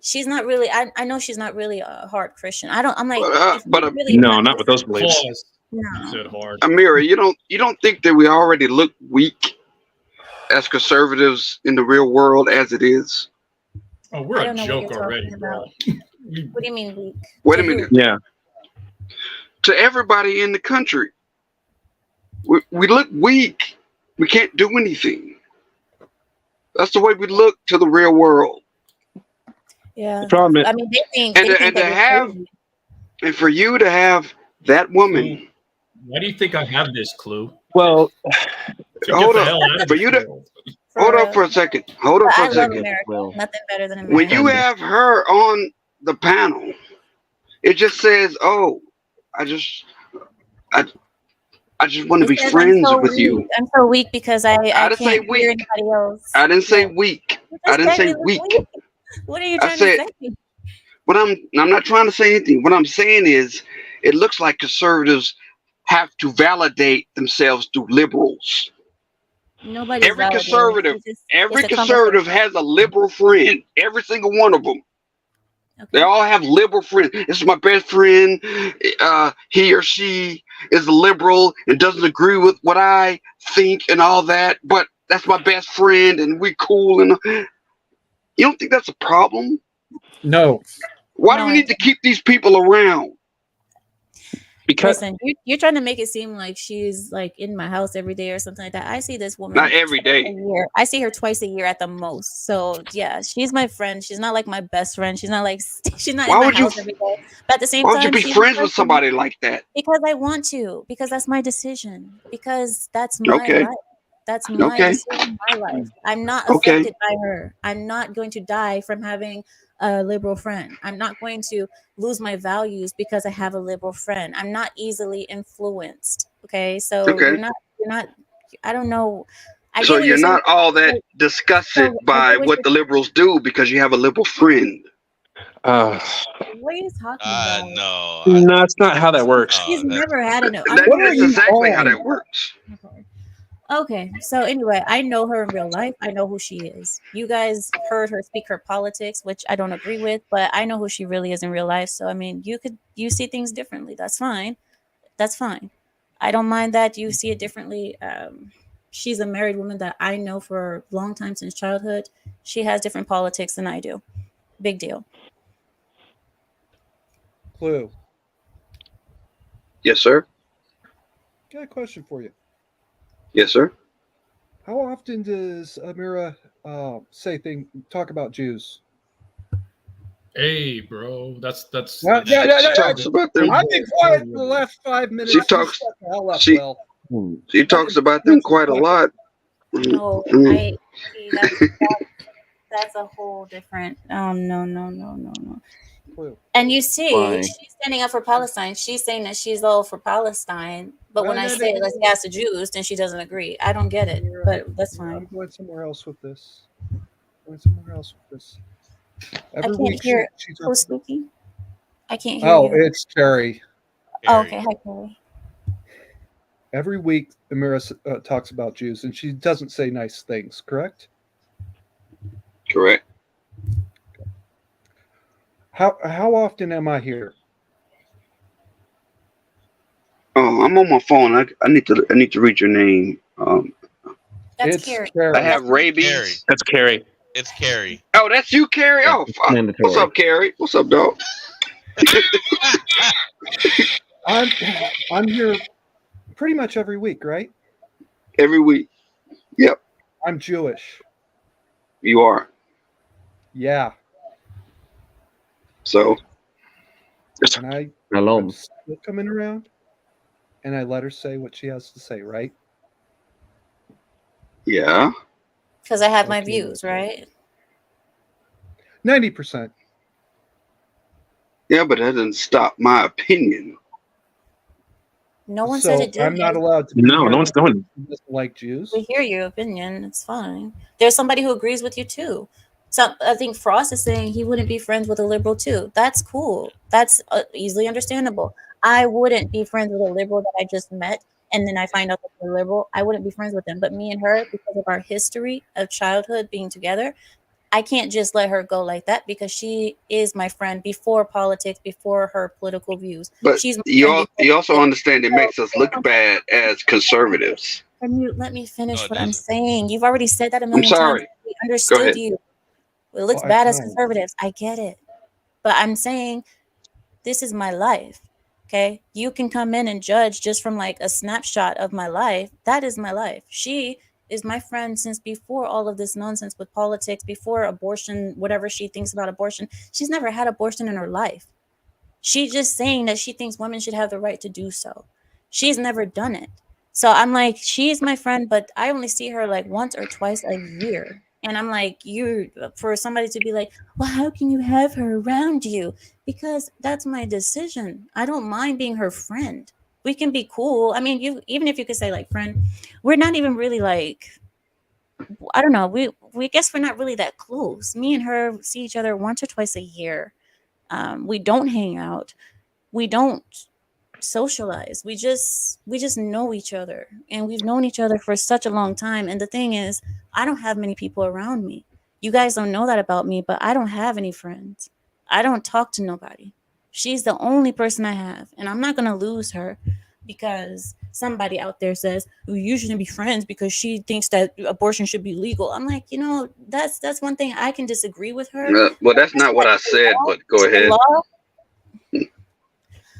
Speaker 1: she's not really. I know she's not really a hard Christian. I'm like, if
Speaker 21: But
Speaker 1: you really
Speaker 15: No, not with those beliefs.
Speaker 4: Pause.
Speaker 1: No.
Speaker 4: Said hard.
Speaker 21: Amira, you don't think that we already look weak as conservatives in the real world as it is?
Speaker 4: Oh,
Speaker 1: I
Speaker 4: we're a
Speaker 1: don't know what
Speaker 4: joke
Speaker 1: you're
Speaker 4: already,
Speaker 1: talking
Speaker 4: bro.
Speaker 1: about. What do you mean weak?
Speaker 21: Wait a
Speaker 1: To who?
Speaker 21: minute.
Speaker 15: Yeah.
Speaker 21: To everybody in the country, we look weak. We can't do anything. That's the way we look to the real world.
Speaker 1: Yeah.
Speaker 15: The problem is,
Speaker 1: I mean, they think
Speaker 21: And
Speaker 1: that
Speaker 21: to
Speaker 1: we're
Speaker 21: have,
Speaker 1: crazy.
Speaker 21: and for you to have that woman,
Speaker 4: Why do you think I have this clue?
Speaker 15: well,
Speaker 4: To get
Speaker 21: hold
Speaker 4: the
Speaker 21: up,
Speaker 4: hell out of
Speaker 21: for
Speaker 4: this
Speaker 21: you to
Speaker 4: world.
Speaker 21: hold up for a second. Hold up
Speaker 1: But
Speaker 21: for
Speaker 1: I
Speaker 21: a
Speaker 1: love
Speaker 21: second.
Speaker 1: America. Nothing better than
Speaker 21: When
Speaker 1: America.
Speaker 21: you have her on the panel, it just says, "Oh, I just want to
Speaker 1: It
Speaker 21: be
Speaker 1: says
Speaker 21: friends with you."
Speaker 1: I'm so weak because I
Speaker 21: I didn't say
Speaker 1: can't hear
Speaker 21: weak.
Speaker 1: anybody else.
Speaker 21: I didn't say
Speaker 1: Yeah.
Speaker 21: weak.
Speaker 1: You
Speaker 21: I
Speaker 1: just
Speaker 21: didn't
Speaker 1: said
Speaker 21: say
Speaker 1: you look
Speaker 21: weak.
Speaker 1: weak. What are you
Speaker 21: I
Speaker 1: trying
Speaker 21: said,
Speaker 1: to say?
Speaker 21: but I'm not trying to say anything. What I'm saying is, it looks like conservatives have to validate themselves through liberals.
Speaker 1: Nobody's
Speaker 21: Every
Speaker 1: validating.
Speaker 21: conservative,
Speaker 1: It's
Speaker 21: every
Speaker 1: a
Speaker 21: conservative
Speaker 1: conversation.
Speaker 21: has a liberal friend. Every single one of them. They all have liberal friends. This is my best friend. He or she is liberal and doesn't agree with what I think and all that, but that's my best friend and we cool. And you don't think that's a problem?
Speaker 20: No.
Speaker 21: Why do we need to keep these people around?
Speaker 15: Because
Speaker 1: Listen, you're trying to make it seem like she's like in my house every day or something like that. I see this woman
Speaker 21: Not every
Speaker 1: twice a
Speaker 21: day.
Speaker 1: year. I see her twice a year at the most. So yeah, she's my friend. She's not like my best friend. She's not like she's not
Speaker 21: Why
Speaker 1: in my
Speaker 21: would you?
Speaker 1: house every day. But at the same
Speaker 21: Why would you
Speaker 1: time,
Speaker 21: be
Speaker 1: she's a
Speaker 21: friends with
Speaker 1: person.
Speaker 21: somebody like that?
Speaker 1: Because I want to. Because that's my decision. Because that's my
Speaker 21: Okay.
Speaker 1: life. That's my
Speaker 21: Okay.
Speaker 1: decision, my life. I'm not
Speaker 21: Okay.
Speaker 1: affected by her. I'm not going to die from having a liberal friend. I'm not going to lose my values because I have a liberal friend. I'm not easily influenced. Okay. So
Speaker 21: Okay.
Speaker 1: you're not, I don't know. I
Speaker 21: So
Speaker 1: get what
Speaker 21: you're
Speaker 1: you're saying.
Speaker 21: not all that disgusted by what the liberals do because you have a liberal friend.
Speaker 1: What are you talking about?
Speaker 7: No.
Speaker 15: No, it's not how that works.
Speaker 1: She's never had an.
Speaker 21: That's exactly how that works.
Speaker 1: Okay, so anyway, I know her in real life. I know who she is. You guys heard her speak her politics, which I don't agree with, but I know who she really is in real life. So I mean, you see things differently. That's fine. That's fine. I don't mind that you see it differently. She's a married woman that I know for a long time since childhood. She has different politics than I do. Big deal.
Speaker 20: Clue.
Speaker 21: Yes, sir.
Speaker 20: Got a question for you.
Speaker 21: Yes, sir.
Speaker 20: How often does Amira talk about Jews?
Speaker 4: Hey, bro, that's
Speaker 20: Yeah.
Speaker 21: She talks about them.
Speaker 20: I've been quiet for the last 5 minutes.
Speaker 21: She
Speaker 20: You
Speaker 21: talks.
Speaker 20: shut the hell up,
Speaker 21: She
Speaker 20: Will.
Speaker 21: she talks about them quite a lot.
Speaker 1: No,
Speaker 21: Mhm.
Speaker 1: I see that's a whole different. No.
Speaker 20: Clue.
Speaker 1: And you see,
Speaker 17: Why?
Speaker 1: she's standing up for Palestine. She's saying that she's all for Palestine, but when I say let's gas the Jews, then she doesn't agree. I don't get it, but that's
Speaker 20: I'm
Speaker 1: fine.
Speaker 20: going somewhere else with this.
Speaker 1: I
Speaker 20: Every
Speaker 1: can't
Speaker 20: week
Speaker 1: hear
Speaker 20: she
Speaker 1: who's
Speaker 20: talks.
Speaker 1: speaking. I can't hear
Speaker 20: Oh,
Speaker 1: you.
Speaker 20: it's Carrie.
Speaker 1: Oh, okay, hi, Carrie.
Speaker 20: Every week Amira talks about Jews, and she doesn't say nice things. Correct?
Speaker 21: Correct.
Speaker 20: How often am I here?
Speaker 21: Oh, I'm on my phone. I need to read your name.
Speaker 1: That's
Speaker 20: It's
Speaker 1: Carrie.
Speaker 21: I have rabies.
Speaker 15: That's Carrie.
Speaker 7: It's Carrie.
Speaker 21: Oh, that's you, Carrie. Oh, fuck.
Speaker 17: mandatory.
Speaker 21: What's up, Carrie? What's up, dog?
Speaker 20: I'm here pretty much every week, right?
Speaker 21: Every week. Yep,
Speaker 20: I'm Jewish.
Speaker 21: you are.
Speaker 20: Yeah.
Speaker 21: So
Speaker 20: And I'm
Speaker 17: Shalom.
Speaker 20: still coming around, and I let her say what she has to say, right?
Speaker 21: yeah.
Speaker 1: Because I have my views, right?
Speaker 20: 90%.
Speaker 21: Yeah, but that doesn't stop my opinion.
Speaker 1: No one
Speaker 20: So
Speaker 1: said it did.
Speaker 20: I'm not allowed to be
Speaker 15: No,
Speaker 20: here
Speaker 15: no one's doing it.
Speaker 20: because I like Jews.
Speaker 1: We hear your opinion. It's fine. There's somebody who agrees with you too. So I think Frost is saying he wouldn't be friends with a liberal too. That's cool. That's easily understandable. I wouldn't be friends with a liberal that I just met and then I find out that they're liberal, I wouldn't be friends with them. But me and her, because of our history of childhood being together, I can't just let her go like that because she is my friend before politics, before her political views.
Speaker 21: But
Speaker 1: She's my
Speaker 21: you
Speaker 1: friend before.
Speaker 21: you also understand it makes us look bad as conservatives.
Speaker 1: Can you let me
Speaker 21: No,
Speaker 1: finish
Speaker 21: it
Speaker 1: what I'm
Speaker 21: doesn't.
Speaker 1: saying? You've already said that a
Speaker 21: I'm
Speaker 1: million times.
Speaker 21: sorry.
Speaker 1: We
Speaker 21: Go
Speaker 1: understood
Speaker 21: ahead.
Speaker 1: you. It looks
Speaker 20: Well, I
Speaker 1: bad as
Speaker 20: tried.
Speaker 1: conservatives. I get it. But I'm saying this is my life. Okay. You can come in and judge just from like a snapshot of my life. That is my life. She is my friend since before all of this nonsense with politics, before abortion, whatever she thinks about abortion. She's never had abortion in her life. She's just saying that she thinks women should have the right to do so. She's never done it. So I'm like, she's my friend, but I only see her like once or twice a year. And I'm like, you for somebody to be like, well, how can you have her around you? Because that's my decision. I don't mind being her friend. We can be cool. I mean, you even if you could say like friend, we're not even really like I don't know. We guess we're not really that close. Me and her see each other once or twice a year. We don't hang out. We don't socialize. We just know each other, and we've known each other for such a long time. And the thing is, I don't have many people around me. You guys don't know that about me, but I don't have any friends. I don't talk to nobody. She's the only person I have, and I'm not gonna lose her because somebody out there says, "Well, you shouldn't be friends because she thinks that abortion should be legal." I'm like, that's one thing I can disagree with her.
Speaker 21: Well, that's not what I said, but go
Speaker 1: The
Speaker 21: ahead.
Speaker 1: law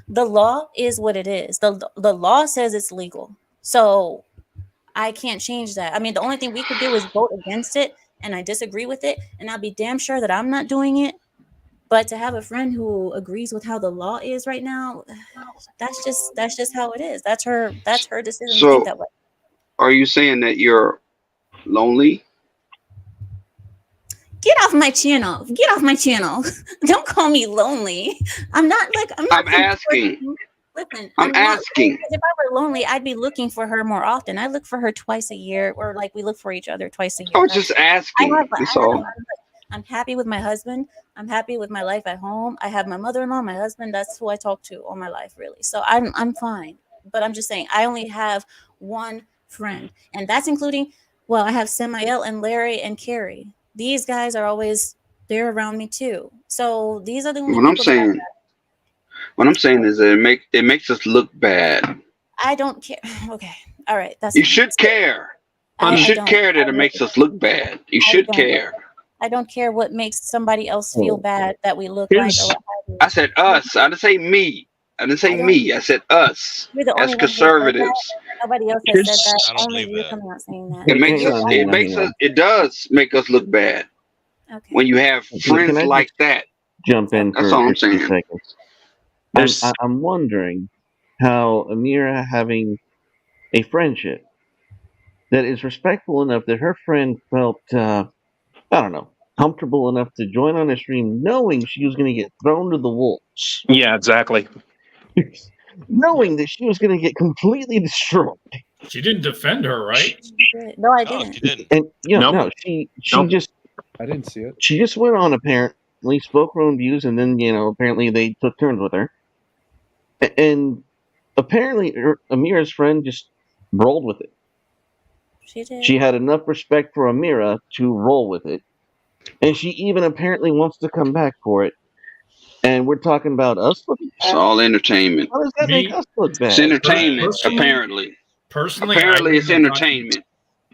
Speaker 1: the law is what it is. The law says it's legal. So I can't change that. I mean, the only thing we could do is vote against it, and I disagree with it, and I'll be damn sure that I'm not doing it. But to have a friend who agrees with how the law is right now, that's just how it is. That's her decision to think
Speaker 21: So,
Speaker 1: that way.
Speaker 21: are you saying that you're lonely?
Speaker 1: Get off my channel. Get off my channel. Don't call me lonely. I'm not
Speaker 21: I'm asking.
Speaker 1: Listen,
Speaker 21: I'm
Speaker 1: I'm not
Speaker 21: asking.
Speaker 1: because if I were lonely, I'd be looking for her more often. I look for her twice a year, or like we look for each other twice a
Speaker 21: I
Speaker 1: year.
Speaker 21: was just asking. That's all.
Speaker 1: I'm happy with my husband. I'm happy with my life at home. I have my mother-in-law, my husband. That's who I talk to all my life, really. So I'm fine. But I'm just saying, I only have one friend, and that's including. Well, I have Samael and Larry and Carrie. These guys are always they're around me too. So these are the only
Speaker 21: What I'm
Speaker 1: people that
Speaker 21: saying, what I'm saying is that it makes us look bad.
Speaker 1: I don't care. Okay, all right, that's
Speaker 21: You
Speaker 1: fine.
Speaker 21: should care. You
Speaker 1: I
Speaker 21: should
Speaker 1: don't.
Speaker 21: care that it makes us look bad. You
Speaker 1: I
Speaker 21: should
Speaker 1: don't.
Speaker 21: care.
Speaker 1: I don't care what makes somebody else feel bad that we look like or
Speaker 15: Here's
Speaker 1: what have you.
Speaker 21: I said us. I didn't say me. I didn't say
Speaker 1: I don't.
Speaker 21: me. I said us
Speaker 1: You're the
Speaker 21: as
Speaker 1: only one who said that.
Speaker 21: conservatives.
Speaker 1: Nobody else has said
Speaker 15: here's
Speaker 1: that.
Speaker 11: I don't
Speaker 1: Only
Speaker 11: believe
Speaker 1: you
Speaker 11: that.
Speaker 1: coming out saying that.
Speaker 21: It makes
Speaker 17: Hang
Speaker 21: us.
Speaker 17: on,
Speaker 21: It
Speaker 17: hang on,
Speaker 21: makes
Speaker 17: hang
Speaker 21: us.
Speaker 17: on.
Speaker 21: It does make us look bad
Speaker 1: Okay.
Speaker 21: when you have
Speaker 17: Can
Speaker 21: friends
Speaker 17: I
Speaker 21: like
Speaker 17: just
Speaker 21: that.
Speaker 17: jump in
Speaker 21: That's
Speaker 17: for
Speaker 21: all I'm
Speaker 17: just a
Speaker 21: saying.
Speaker 17: second?
Speaker 15: there's
Speaker 17: I'm wondering how Amira having a friendship that is respectful enough that her friend felt, I don't know, comfortable enough to join on a stream knowing she was going to get thrown to the wolves,
Speaker 15: yeah, exactly.
Speaker 17: knowing that she was going to get completely destroyed.
Speaker 4: She didn't defend her, right?
Speaker 1: No, I
Speaker 11: No,
Speaker 1: didn't.
Speaker 11: she didn't.
Speaker 17: And
Speaker 15: Nope.
Speaker 17: no, she
Speaker 15: Nope.
Speaker 17: just
Speaker 20: I didn't see it.
Speaker 17: she just went on, apparently spoke her own views, and then apparently they took turns with her, and apparently Amira's friend just rolled with it.
Speaker 1: She did.
Speaker 17: She had enough respect for Amira to roll with it, and she even apparently wants to come back for it. And we're talking about us looking
Speaker 21: It's
Speaker 17: bad.
Speaker 21: all entertainment.
Speaker 17: How does that make us look
Speaker 21: It's
Speaker 17: bad?
Speaker 21: entertainment.
Speaker 4: Personally,
Speaker 21: Apparently.
Speaker 4: personally, I
Speaker 21: Apparently, it's
Speaker 4: wouldn't have gotten.
Speaker 21: entertainment.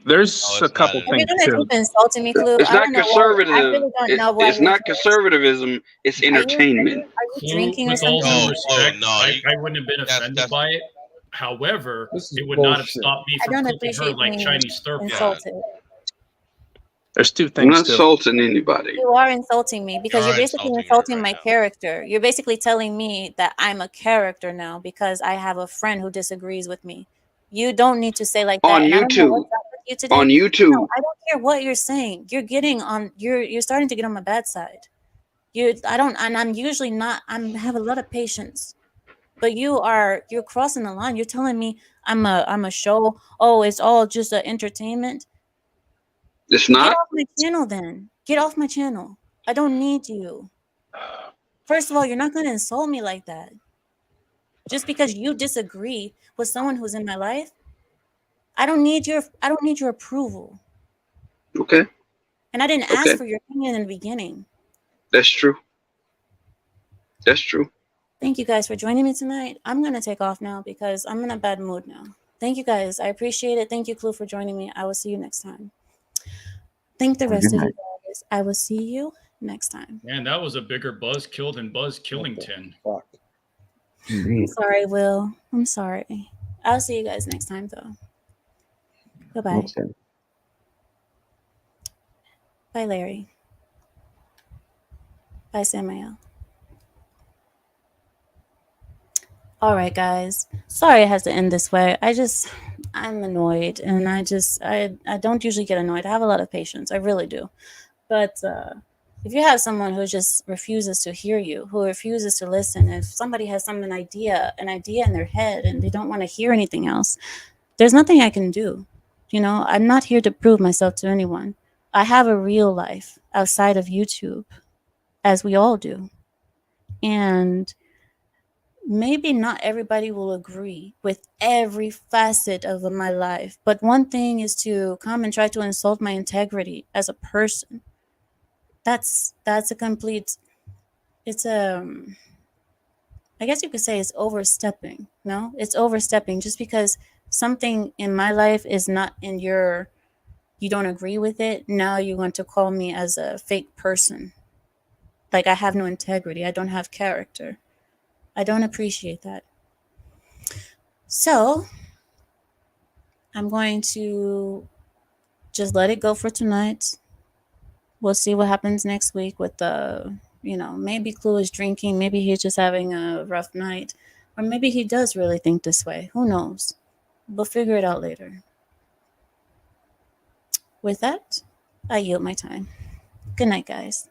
Speaker 15: There's
Speaker 11: No,
Speaker 15: a
Speaker 11: it's not
Speaker 15: couple
Speaker 1: If you're
Speaker 15: things
Speaker 1: gonna
Speaker 15: too.
Speaker 1: keep insulting me, Clue,
Speaker 21: It's
Speaker 1: I
Speaker 21: not
Speaker 1: don't know why. I
Speaker 21: conservative.
Speaker 1: really don't know why
Speaker 21: It's
Speaker 1: you're
Speaker 21: not
Speaker 1: here.
Speaker 21: conservatism. It's entertainment.
Speaker 1: Are you
Speaker 4: Clue,
Speaker 1: drinking or
Speaker 4: with all
Speaker 1: something?
Speaker 4: due
Speaker 11: No,
Speaker 4: respect,
Speaker 11: no.
Speaker 4: I wouldn't have been
Speaker 11: That's
Speaker 4: offended by it. However,
Speaker 20: This is
Speaker 4: it would not have
Speaker 20: bullshit.
Speaker 4: stopped me
Speaker 1: I
Speaker 4: from
Speaker 1: don't
Speaker 4: cooking her
Speaker 1: appreciate
Speaker 4: like
Speaker 1: being
Speaker 4: Chinese stir fry.
Speaker 1: insulted.
Speaker 15: There's two
Speaker 21: I'm not
Speaker 15: things too.
Speaker 21: insulting anybody.
Speaker 1: You are insulting me because
Speaker 11: You
Speaker 1: you're
Speaker 11: are
Speaker 1: basically
Speaker 11: insulting her
Speaker 1: insulting
Speaker 11: right
Speaker 1: my
Speaker 11: now.
Speaker 1: character. You're basically telling me that I'm a character now because I have a friend who disagrees with me. You don't need to say like that.
Speaker 21: On
Speaker 1: And I don't know what's
Speaker 21: YouTube.
Speaker 1: up with you today.
Speaker 21: On
Speaker 1: No,
Speaker 21: YouTube.
Speaker 1: I don't care what you're saying. You're starting to get on my bad side. I'm usually not. I have a lot of patience. But you're crossing the line. You're telling me I'm a show. Oh, it's all just a entertainment.
Speaker 21: It's
Speaker 1: Get
Speaker 21: not.
Speaker 1: off my channel then. Get off my channel. I don't need you. First of all, you're not going to insult me like that. Just because you disagree with someone who's in my life, I don't need your approval.
Speaker 21: Okay.
Speaker 1: And I didn't
Speaker 21: Okay.
Speaker 1: ask for your opinion in the beginning.
Speaker 21: That's true. That's true.
Speaker 1: Thank you guys for joining me tonight. I'm going to take off now because I'm in a bad mood now. Thank you guys. I appreciate it. Thank you, Clue, for joining me. I will see you next time. Thank the
Speaker 17: Have a
Speaker 1: rest
Speaker 17: good
Speaker 1: of you
Speaker 17: night.
Speaker 1: guys. I will see you next time.
Speaker 4: Man, that was a bigger buzzkill than Buzz Killington.
Speaker 1: I'm sorry, Will. I'm sorry. I'll see you guys next time, though. Goodbye.
Speaker 17: Well said.
Speaker 1: Bye, Larry. Bye, Samael. All right, guys. Sorry it has to end this way. I'm annoyed, and I don't usually get annoyed. I have a lot of patience. I really do. But if you have someone who just refuses to hear you, who refuses to listen, if somebody has an idea in their head and they don't want to hear anything else, there's nothing I can do. You know, I'm not here to prove myself to anyone. I have a real life outside of YouTube, as we all do. And maybe not everybody will agree with every facet of my life, but one thing is to come and try to insult my integrity as a person. That's a complete, it's I guess you could say it's overstepping. No, it's overstepping. Just because something in my life is not in you don't agree with it, now you want to call me as a fake person. Like I have no integrity, I don't have character. I don't appreciate that. So I'm going to just let it go for tonight. We'll see what happens next week with maybe Clue is drinking, maybe he's just having a rough night, or maybe he does really think this way. Who knows? We'll figure it out later. With that, I yield my time. Good night, guys.